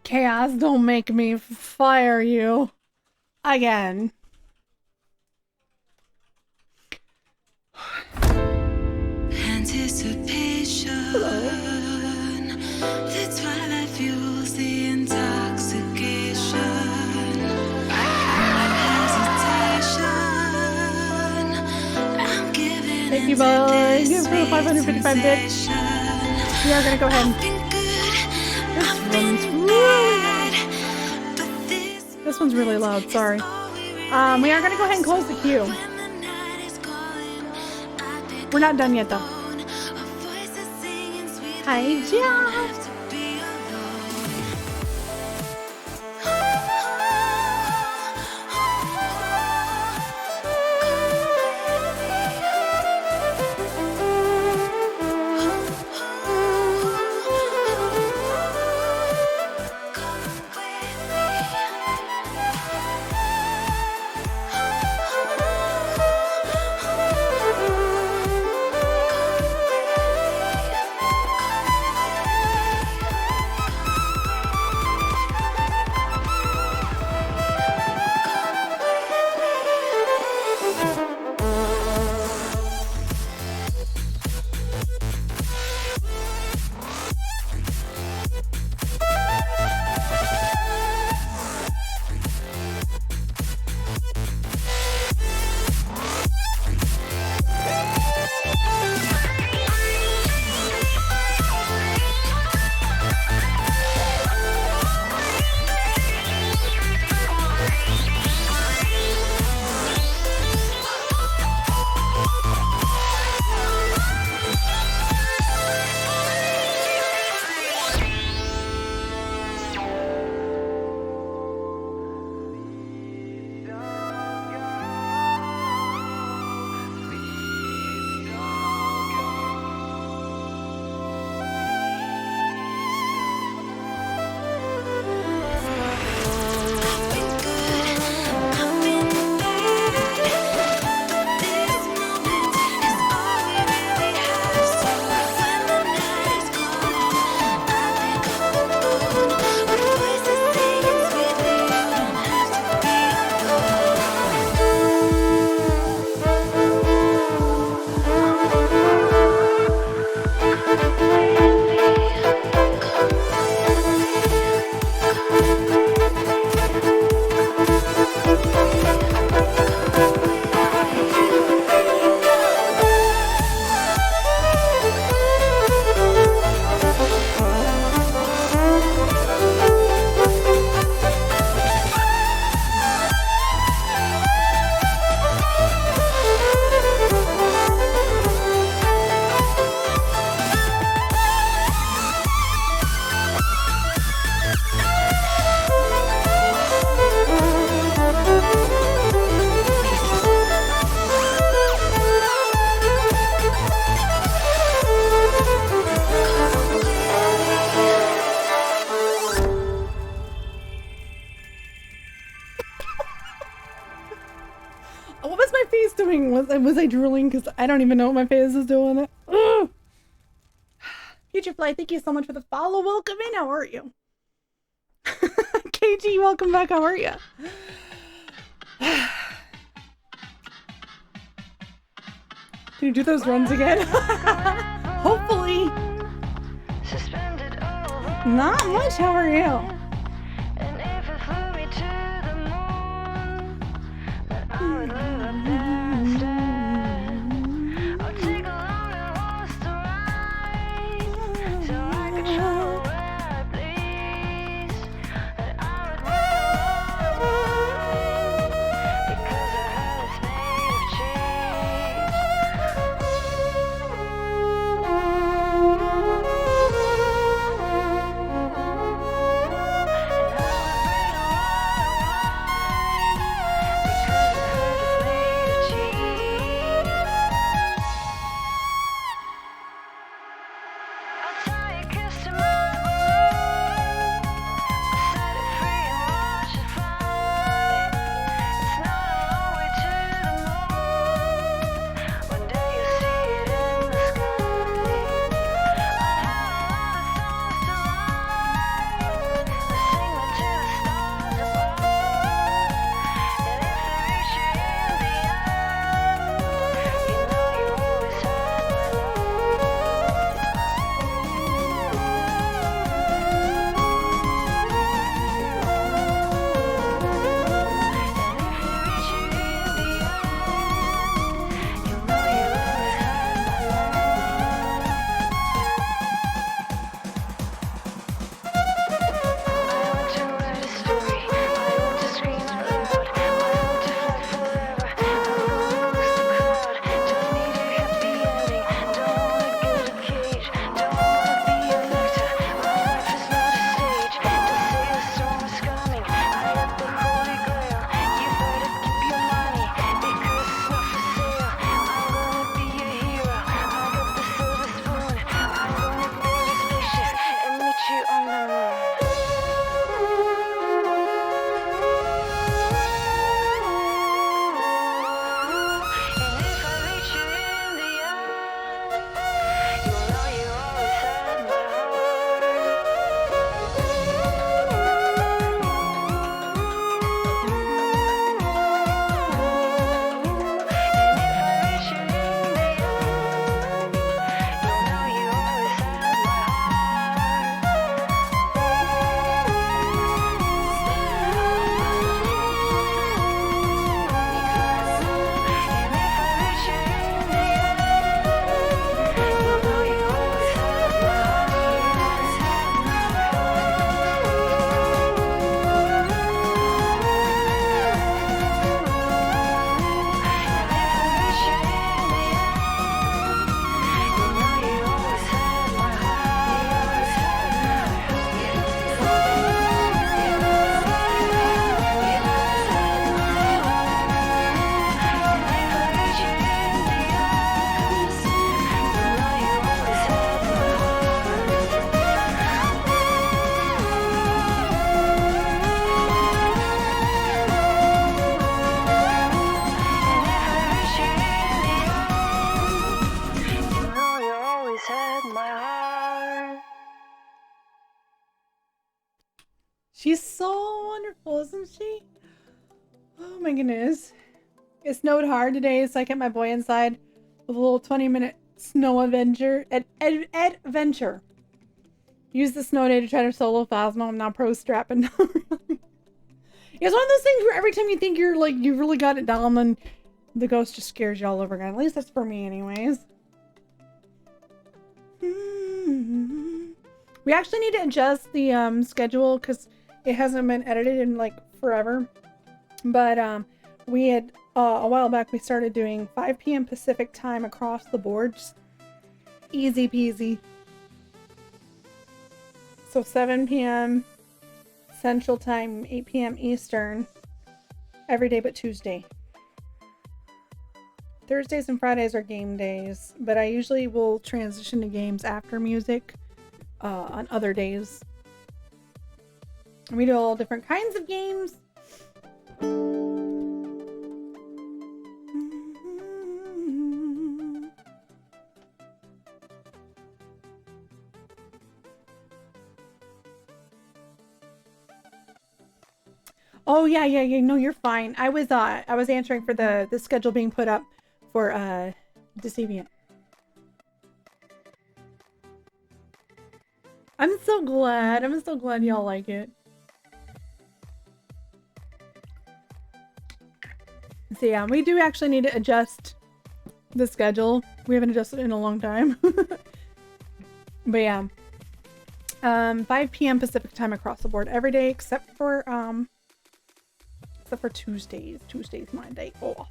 Chaos, don't make me fire you again. Anticipation. The twilight fuels the intoxication. Hesitation. I'm giving. Thank you, boy. Give me 555 bits. We are gonna go ahead. This one's really loud, sorry. We are gonna go ahead and close the queue. We're not done yet though. Hi, Jeff. Was I drooling? Because I don't even know what my face is doing. Ugh. Future Fly, thank you so much for the follow. Welcome in. How are you? KG, welcome back. How are you? Can you do those runs again? Hopefully. Not much. How are you? She's so wonderful, isn't she? Oh my goodness. It snowed hard today, so I kept my boy inside with a little 20-minute snow adventure. Adventure. Use the snow day to try to solo Phasmo. I'm now pro strapping. It's one of those things where every time you think you're like, you really got it down, then the ghost just scares you all over again. At least that's for me anyways. We actually need to adjust the schedule because it hasn't been edited in like forever. But we had a while back we started doing 5 p.m. Pacific time across the board. Just easy peasy. So 7 p.m. Central Time, 8 p.m. Eastern, every day but Tuesday. Thursdays and Fridays are game days, but I usually will transition to games after music on other days. And we do all different kinds of games. Oh yeah. No, you're fine. I was answering for the schedule being put up for Deceiviant. I'm so glad. I'm so glad y'all like it. So yeah, we do actually need to adjust the schedule. We haven't adjusted it in a long time. But yeah. 5 p.m. Pacific time across the board every day except for Tuesdays. Tuesday's my day off.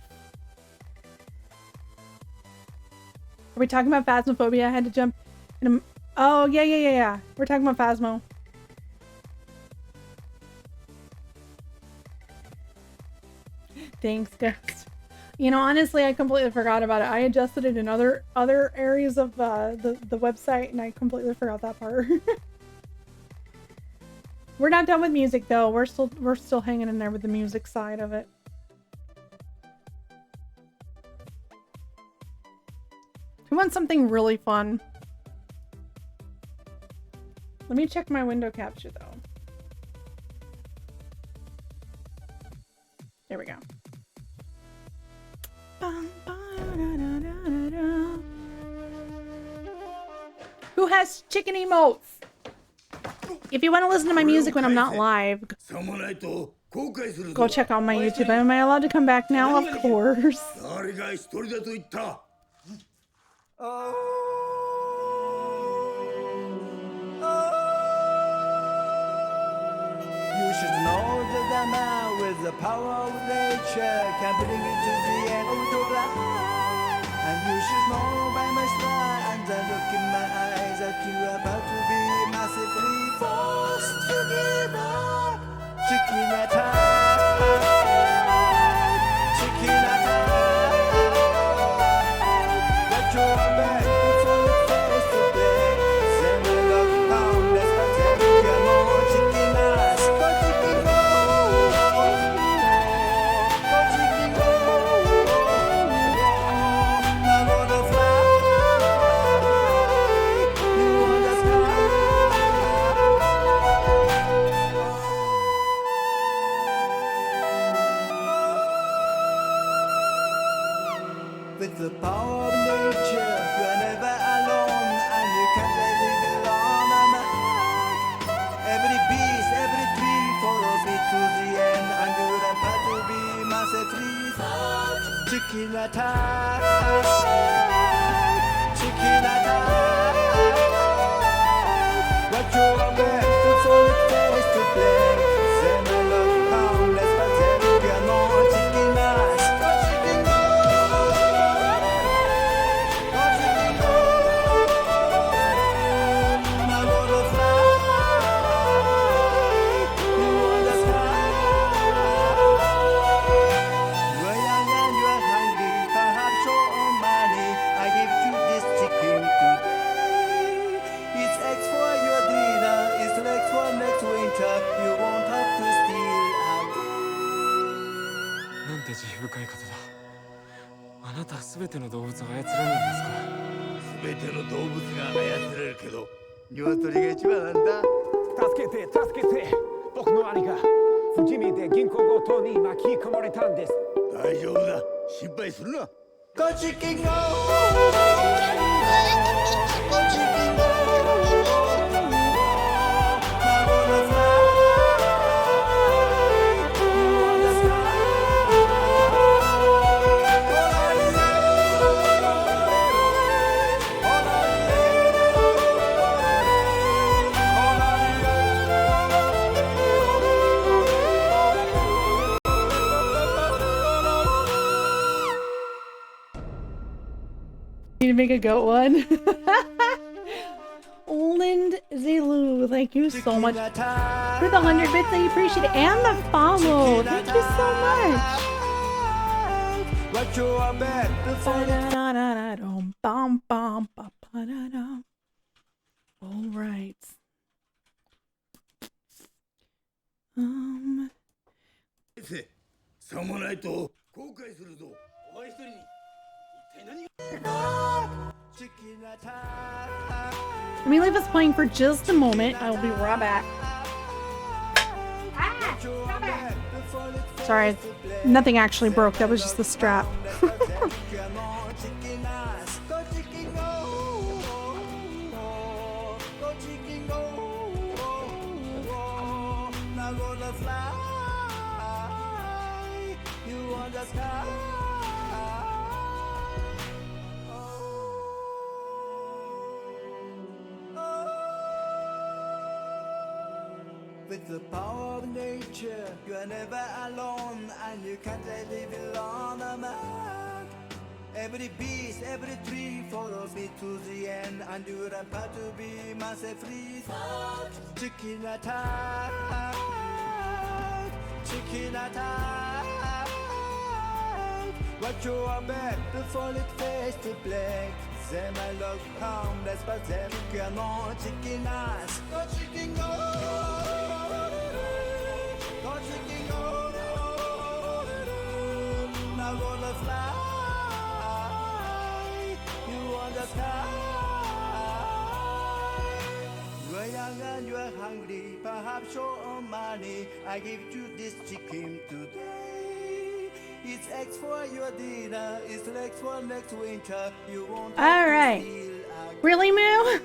Are we talking about Phasmophobia? I had to jump in a... Oh, yeah. We're talking about Phasmo. Thanks, Ghost. You know, honestly, I completely forgot about it. I adjusted it in other areas of the website, and I completely forgot that part. We're not done with music though. We're still hanging in there with the music side of it. We want something really fun. Let me check my window capture though. There we go. Who has chicken emotes? If you want to listen to my music when I'm not live, go check out my YouTube. Am I allowed to come back now? Of course. You should know that a man with the power of nature can bring you to the end of the line. And you should know by my smile and the look in my eyes that you are about to be massively forced to give up. Chicken attack, chicken attack. Got your back, it's on the face to play. Send me love pound, let's pretend we are more chicken ass. Go chicken roll, go chicken roll. Now gonna fly, you want the sky. With the power of nature, you are never alone, and you can't live alone. Every beast, every tree follows me to the end, and you're about to be massively fucked. Chicken attack, chicken attack. Watch your back, the solid face to play. Send my love pound, let's pretend we are not chicken ass. Go chicken go. You won't have to steal again. なんて慈悲深い方だ。あなたすべての動物を操れるんですか。すべての動物が操れるけど、鶏が一番なんだ。助けて、助けて。僕の兄が不死身で銀行強盗に巻き込まれたんです。大丈夫だ。心配するな。Go chicken go! Go chicken go! Now gonna fly. You want the sky. Need to make a goat one. Lind Zelu, thank you so much for the 100 bits. I appreciate it. And the follow. Thank you so much. All right. Let me leave us playing for just a moment. I will be right back. Ah, stop it. Sorry, nothing actually broke. That was just the strap. With the power of nature, you are never alone, and you can't live alone. Every beast, every tree follows me to the end, and you are about to be myself free. Chicken attack, chicken attack. Watch your back before it fades to black. Them I look harmless, but them cannot chicken ass. Go chicken go. Go chicken go. Now gonna fly. You on the sky. You are young and you are hungry. Perhaps your money. I give you this chicken today. It's eggs for your dinner. It's legs for next winter. You won't. All right. Really, Moo?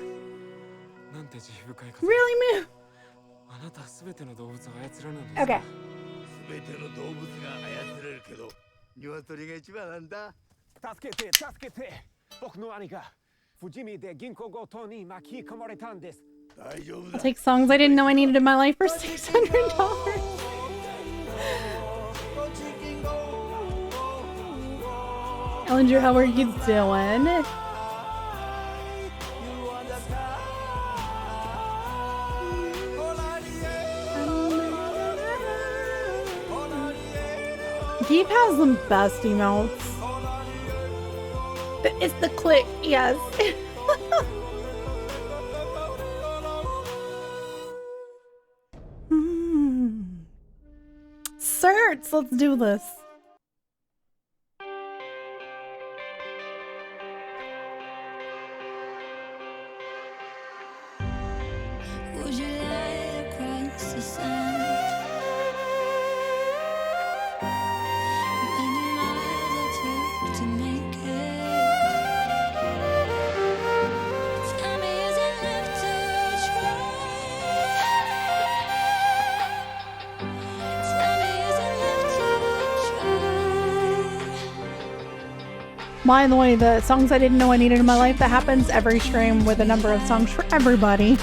Really, Moo? Okay. I'll take songs I didn't know I needed in my life for $600. Ellinger, how are you doing? Geep has the best emotes. It's the click, yes. Certs, let's do this. Would you lie across the sun? Many miles I took to make it. Tell me, is it left to try? Tell me, is it left to try? By the way, the songs I didn't know I needed in my life, that happens every stream with a number of songs for everybody.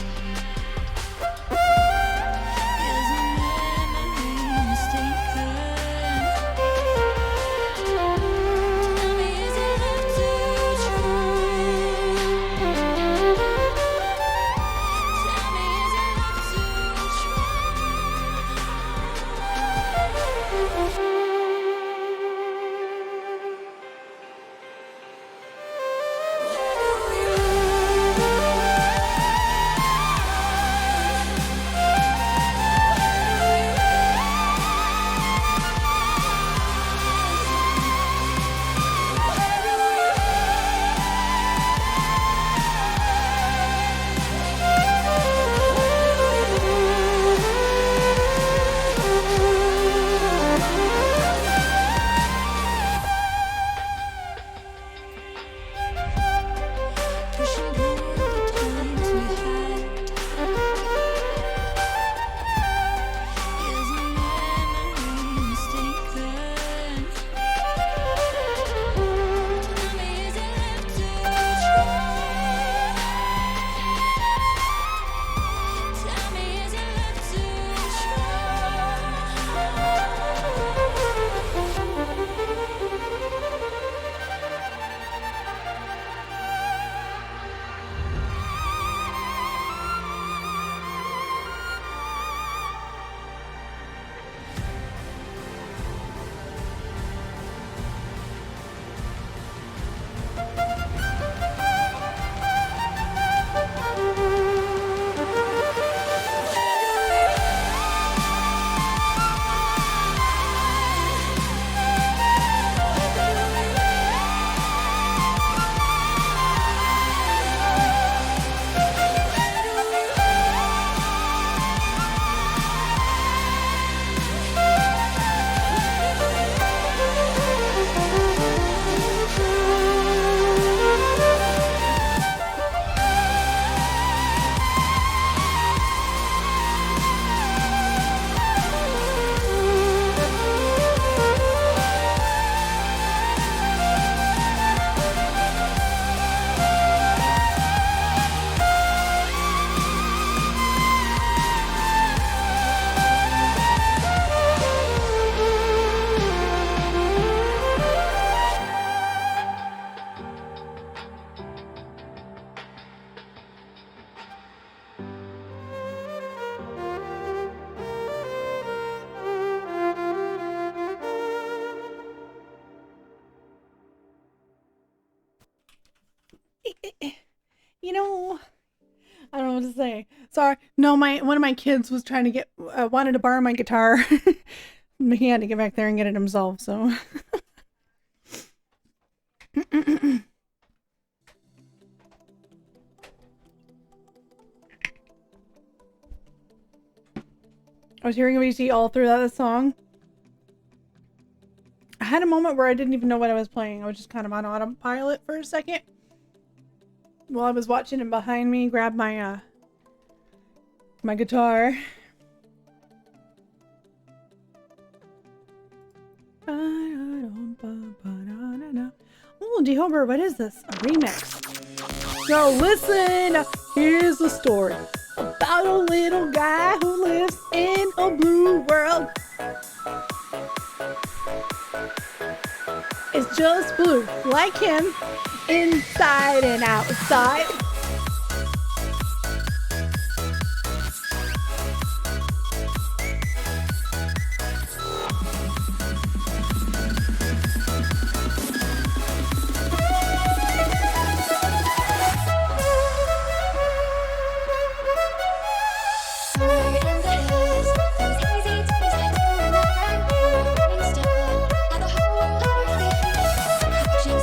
You know, I don't know what to say. Sorry. No, one of my kids was trying to get wanted to borrow my guitar. He had to get back there and get it himself. So. I was hearing VT all through that song. I had a moment where I didn't even know what I was playing. I was just kind of on autopilot for a second. While I was watching him behind me grab my my guitar. Oh, Jehovah, what is this? A remix. So listen, here's the story about a little guy who lives in a blue world. It's just blue, like him, inside and outside. Change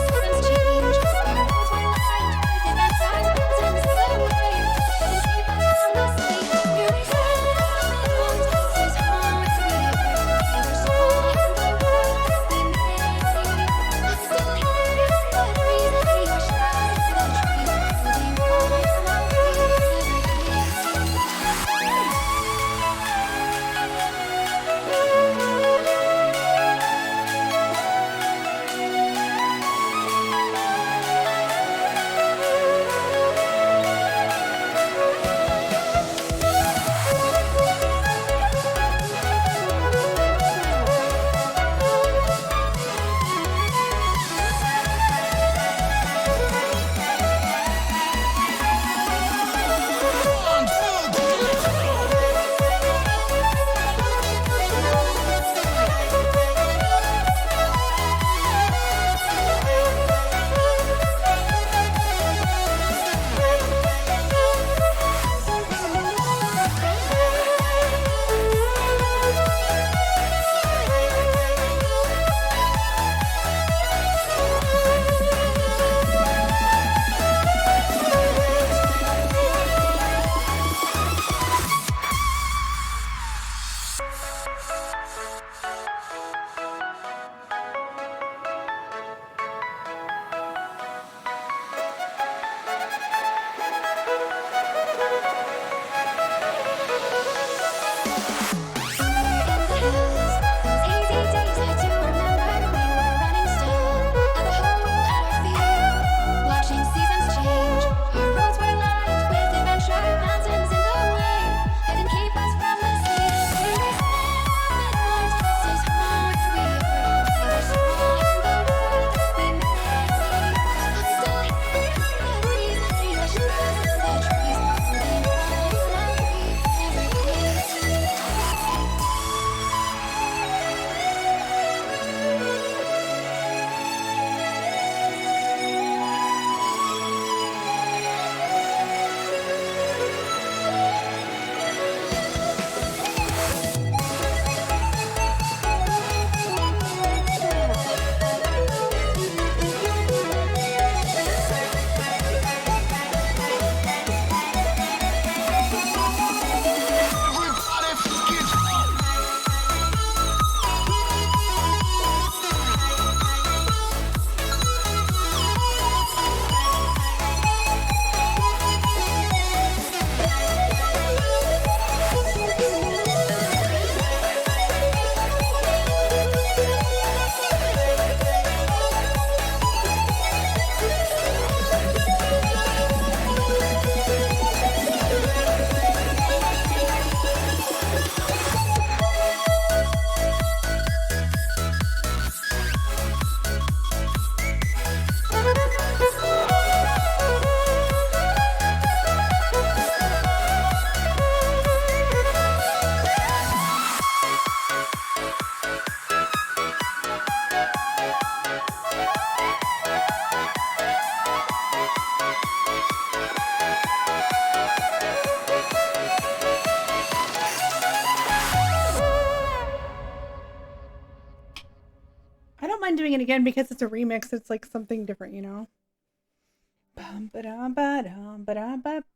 having it again because it's a remix. It's like something different, you know?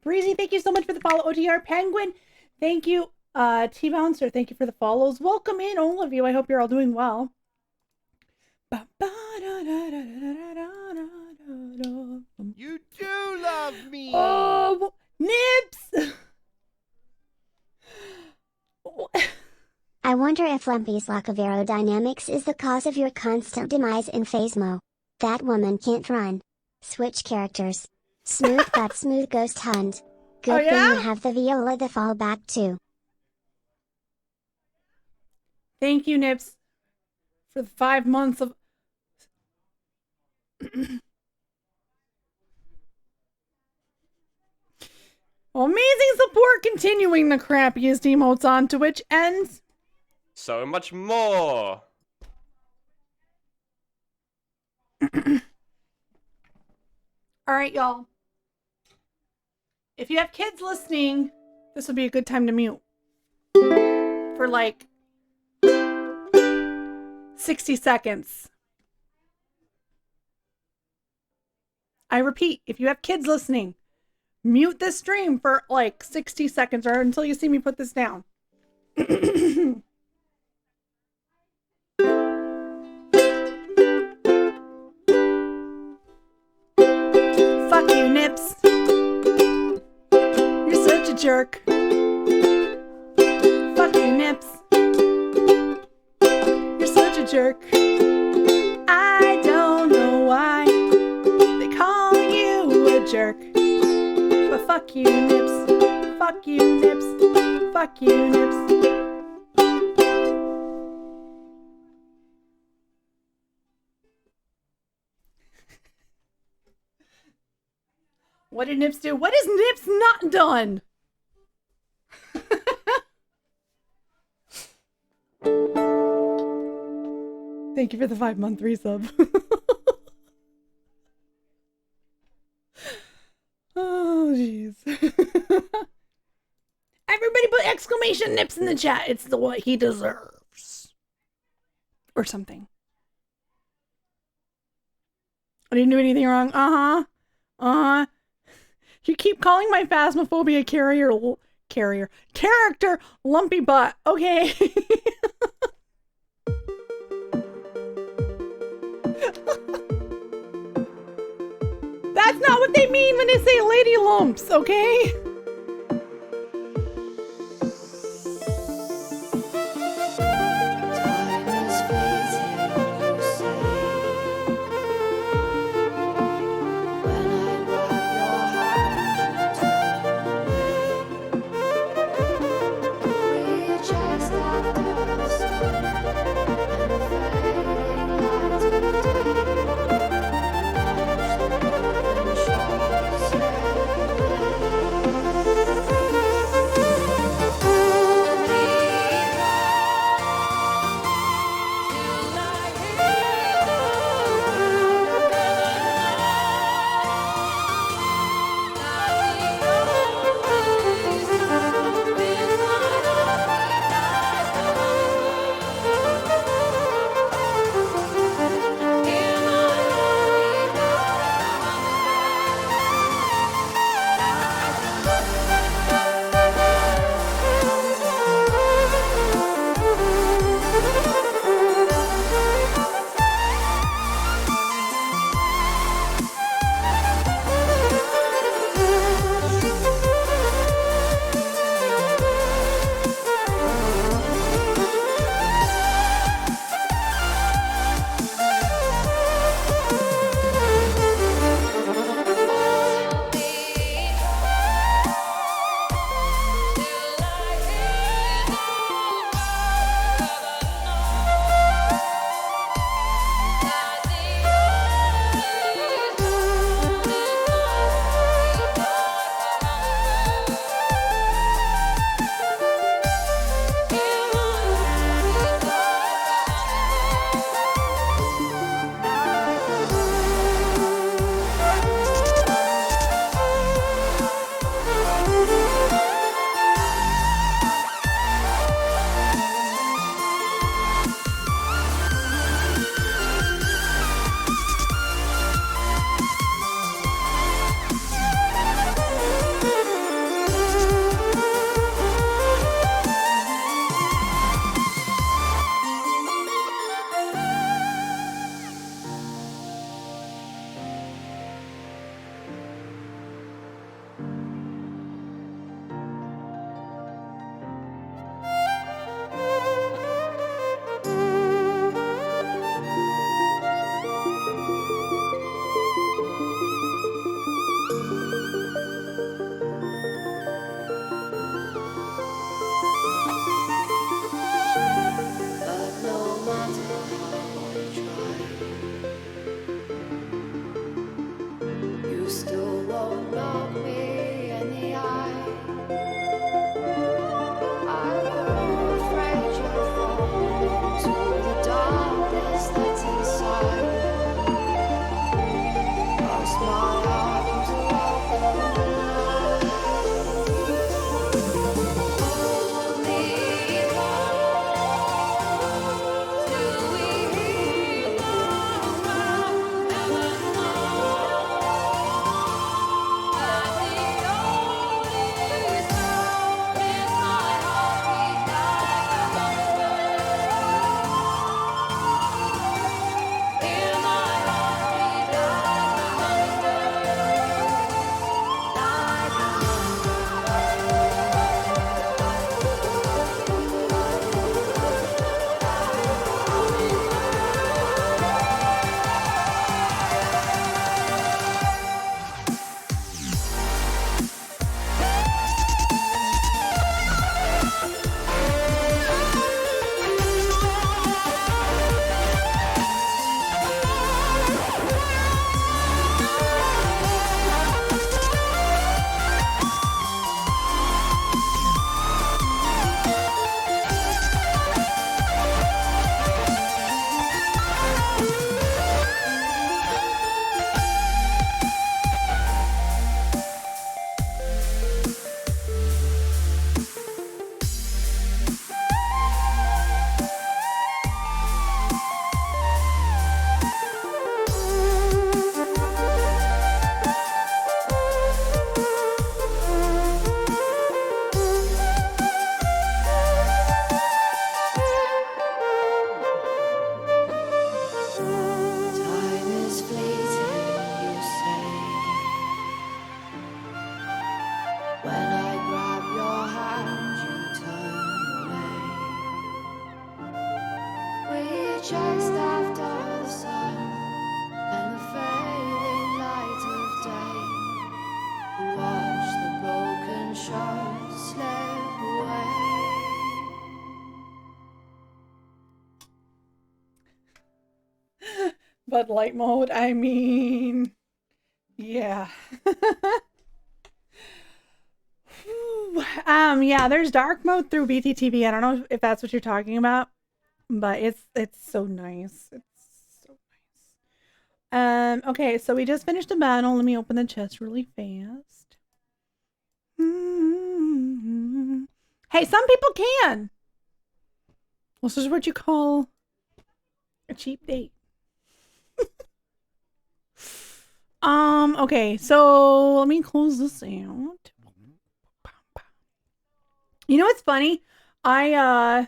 Breezy, thank you so much for the follow. OTR Penguin, thank you. T-Bouncer, thank you for the follows. Welcome in, all of you. I hope you're all doing well. You do love me. Oh, Nips! I wonder if Lumpy's lack of aerodynamics is the cause of your constant demise in Phasmo. That woman can't run. Switch characters. Smooth but smooth ghost hunt. Good thing you have the Viola the fallback too. Thank you, Nips, for the 5 months of... Amazing support, continuing the crappiest emotes on Twitch ends. So much more. Alright, y'all. If you have kids listening, this would be a good time to mute. For like 60 seconds. I repeat, if you have kids listening, mute this stream for like 60 seconds or until you see me put this down. Fuck you, Nips. You're such a jerk. Fuck you, Nips. You're such a jerk. I don't know why they call you a jerk. But fuck you, Nips. Fuck you, Nips. Fuck you, Nips. What did Nips do? What has Nips not done? Thank you for the 5-month resub. Oh, jeez. Everybody put exclamation Nips in the chat. It's the what he deserves. Or something. I didn't do anything wrong. Uh-huh. You keep calling my phasmophobia character lumpy butt. Okay. That's not what they mean when they say lady lumps, okay? You still won't look me in the eye. I grew afraid you'd fall into the darkness that's inside. Lost my arms around you. Hold me close till we hear the ground. Never know that the only sound is my heartbeat like a hummingbird. Hear my heartbeat like a hummingbird, like a time is fleeting, you say. When I grab your hand, you turn away. We chased after the sun and the fading light of day. Watch the broken shards slip away. Bud Light mode, I mean, yeah. Yeah, there's dark mode through BTTV. I don't know if that's what you're talking about, but it's so nice. It's so nice. Okay, so we just finished a battle. Let me open the chest really fast. Hey, some people can. This is what you call a cheap date. Okay, so let me close this out. You know what's funny? I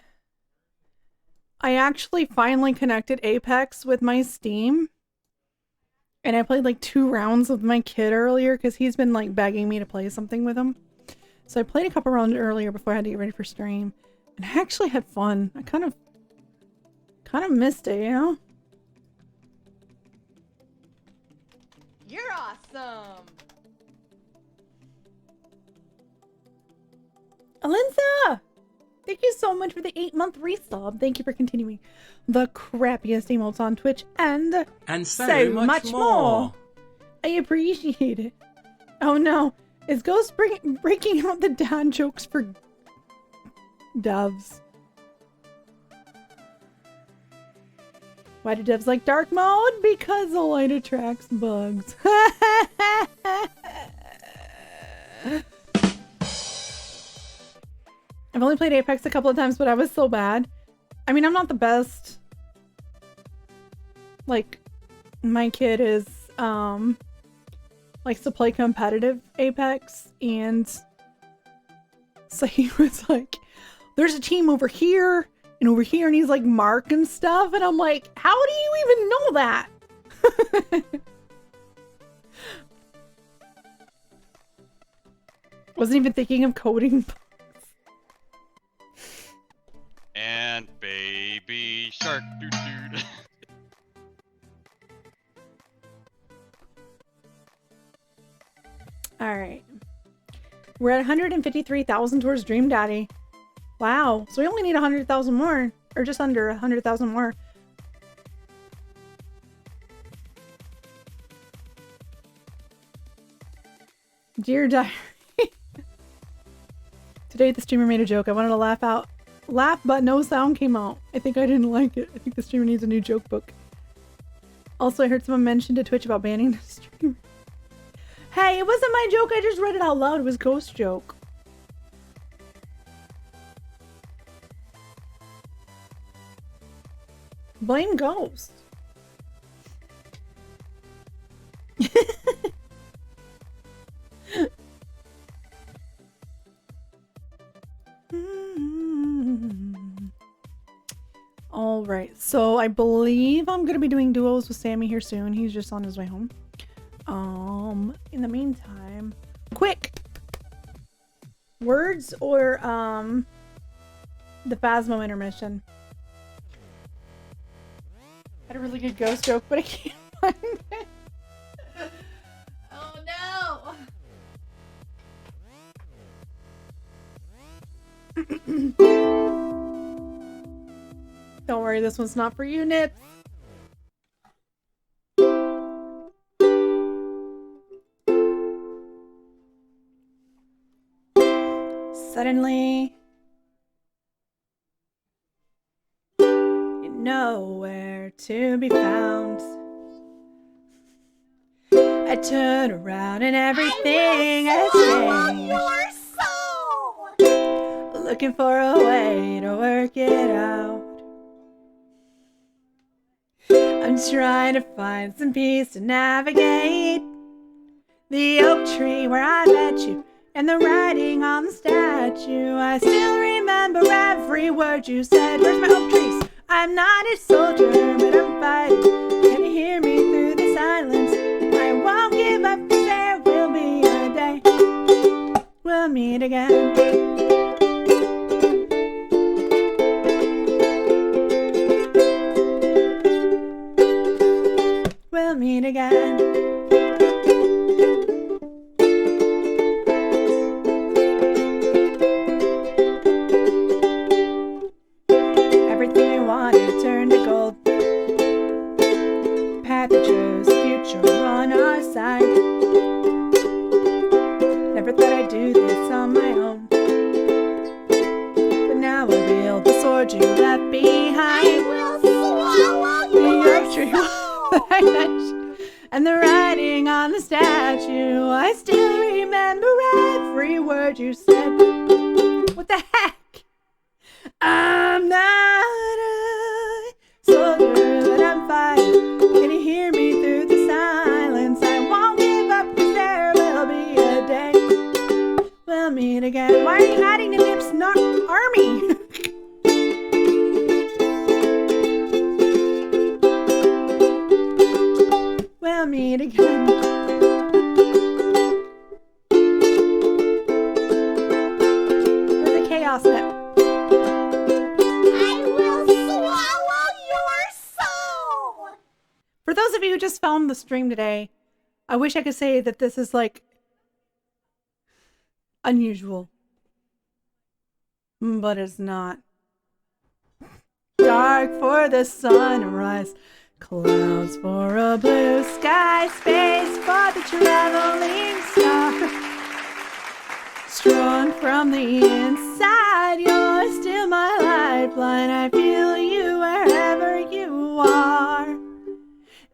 actually finally connected Apex with my Steam. And I played like 2 rounds with my kid earlier because he's been like begging me to play something with him. So I played a couple rounds earlier before I had to get ready for stream. And I actually had fun. I kind of missed it, you know? You're awesome. Alinza! Thank you so much for the 8-month resub. Thank you for continuing the crappiest emotes on Twitch and so much more. I appreciate it. Oh no, is Ghost breaking out the dad jokes for devs? Why do devs like dark mode? Because the light attracts bugs. I've only played Apex a couple of times, but I was so bad. I mean, I'm not the best. Like, my kid is, likes to play competitive Apex, and so he was like, there's a team over here, and he's like marking stuff, and I'm like, how do you even know that? Wasn't even thinking of coding. And baby shark doo doo. Alright. We're at 153,000 towards Dream Daddy. Wow. So we only need 100,000 more. Or just under 100,000 more. Dear Diary. Today the streamer made a joke. I wanted to laugh, but no sound came out. I think I didn't like it. I think the streamer needs a new joke book. Also, I heard someone mention to Twitch about banning the streamer. Hey, it wasn't my joke. I just read it out loud. It was Ghost joke. Blame Ghost. All right, so I believe I'm gonna be doing duos with Sammy here soon. He's just on his way home. In the meantime, quick words or the Phasmo intermission. I had a really good ghost joke, but I can't find it. Oh no! Don't worry, this one's not for you, Nips. Suddenly, you're nowhere to be found. I turn around and everything has changed. Looking for a way to work it out. I'm trying to find some peace to navigate the oak tree where I met you and the writing on the statue. I still remember every word you said. Where's my oak trees? I'm not a soldier, but I'm fighting. Can you hear me through the silence? I won't give up, 'cause there will be a day we'll meet again. We'll meet again. Everything I wanted turned to gold. Path that chose the future on our side. Never thought I'd do this on my own, but now I wield the sword you left behind. I will swallow your soul. And the writing on the statue, I still remember every word you said. What the heck? I'm not a soldier, but I'm fighting. Can you hear me through the silence? I won't give up, 'cause there will be a day we'll meet again. Why are you hiding in Nip's army? We'll meet again. There's a chaos nip. I will swallow your soul. For those of you who just found the stream today, I wish I could say that this is like unusual, but it's not. Dark for the sunrise, clouds for a blue sky, space for the traveling star. Strong from the inside, you're still my lifeline. I feel you wherever you are.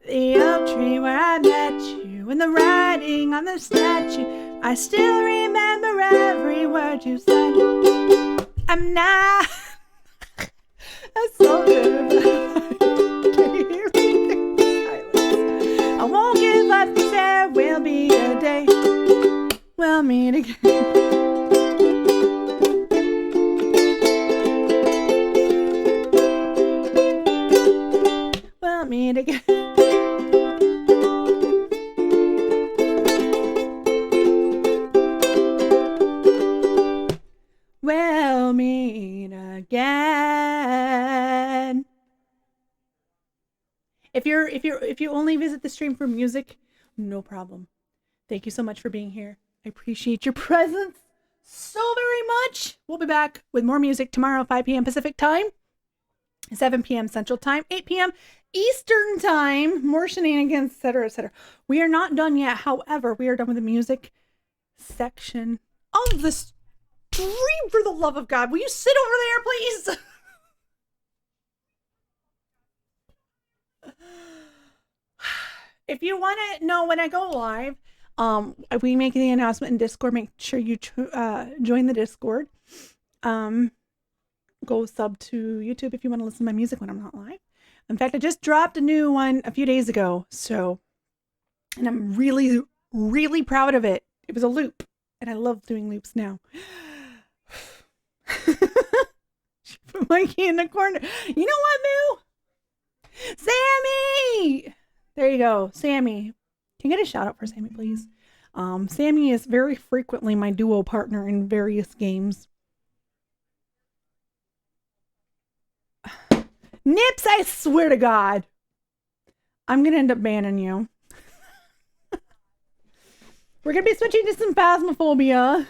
The oak tree where I met you and the writing on the statue, I still remember every word you said. I'm not a soldier, but can you hear me through the silence? I won't give up, 'cause there will be a day we'll meet again. We'll meet again. We'll meet again. If you only visit the stream for music, no problem. Thank you so much for being here. I appreciate your presence so very much. We'll be back with more music tomorrow, 5 p.m. Pacific time, 7 p.m. Central time, 8 p.m. Eastern time. More shenanigans, etc., etc. We are not done yet. However, we are done with the music. section of the stream. For the love of God, will you sit over there, please? If you want to know when I go live, we make the announcement in Discord. Make sure you join the Discord. Go sub to YouTube if you want to listen to my music when I'm not live. In fact, I just dropped a new one a few days ago, and I'm really, really proud of it. It was a loop, and I love doing loops now. She put Mikey in the corner. You know what, Moo? Sammy! There you go, Sammy. Can you get a shout out for Sammy, please? Sammy is very frequently my duo partner in various games. Nips, I swear to God. I'm going to end up banning you. We're going to be switching to some Phasmophobia.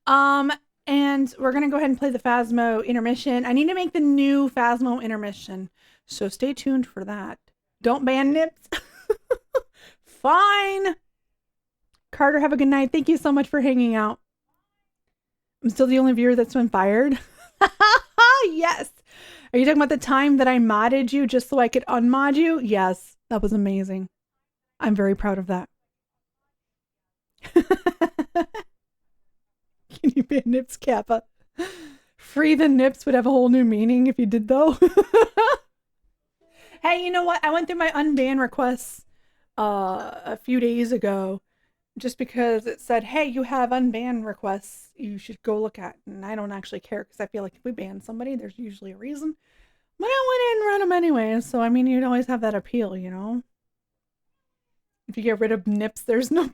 And we're going to go ahead and play the Phasmo intermission. I need to make the new Phasmo intermission. So stay tuned for that. Don't ban Nips. Fine. Carter, have a good night. Thank you so much for hanging out. I'm still the only viewer that's been fired. Yes. Are you talking about the time that I modded you just so I could unmod you? Yes, that was amazing. I'm very proud of that. Can you ban Nips, Kappa? Free the Nips would have a whole new meaning if you did, though. Hey, you know what? I went through my unban requests a few days ago just because it said, hey, you have unban requests you should go look at. And I don't actually care because I feel like if we ban somebody, there's usually a reason. But I went in and run them anyway. So, I mean, you'd always have that appeal, you know? If you get rid of Nips, there's no...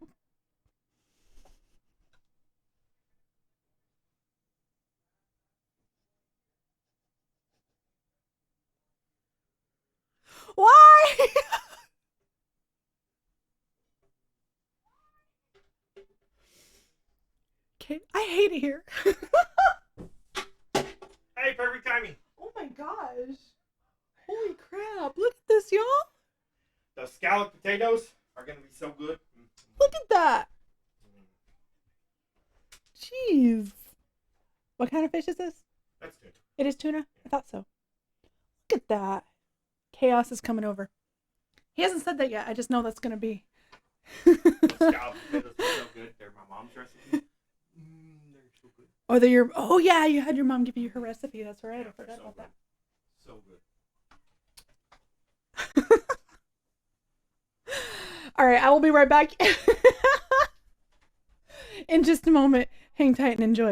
Why? Okay, I hate it here. Hey, perfect timing. Oh my gosh. Holy crap. Look at this, y'all. The scalloped potatoes are going to be so good. Look at that. Jeez. What kind of fish is this? That's good. It is tuna? I thought so. Look at that. Chaos is coming over. He hasn't said that yet. I just know that's going to be. The scalloped potatoes are so good. They're my mom's recipe. They're so good. Oh, they're your... Oh, yeah. You had your mom give you her recipe. That's right. I forgot about that. So good. All right. I will be right back in just a moment. Hang tight and enjoy.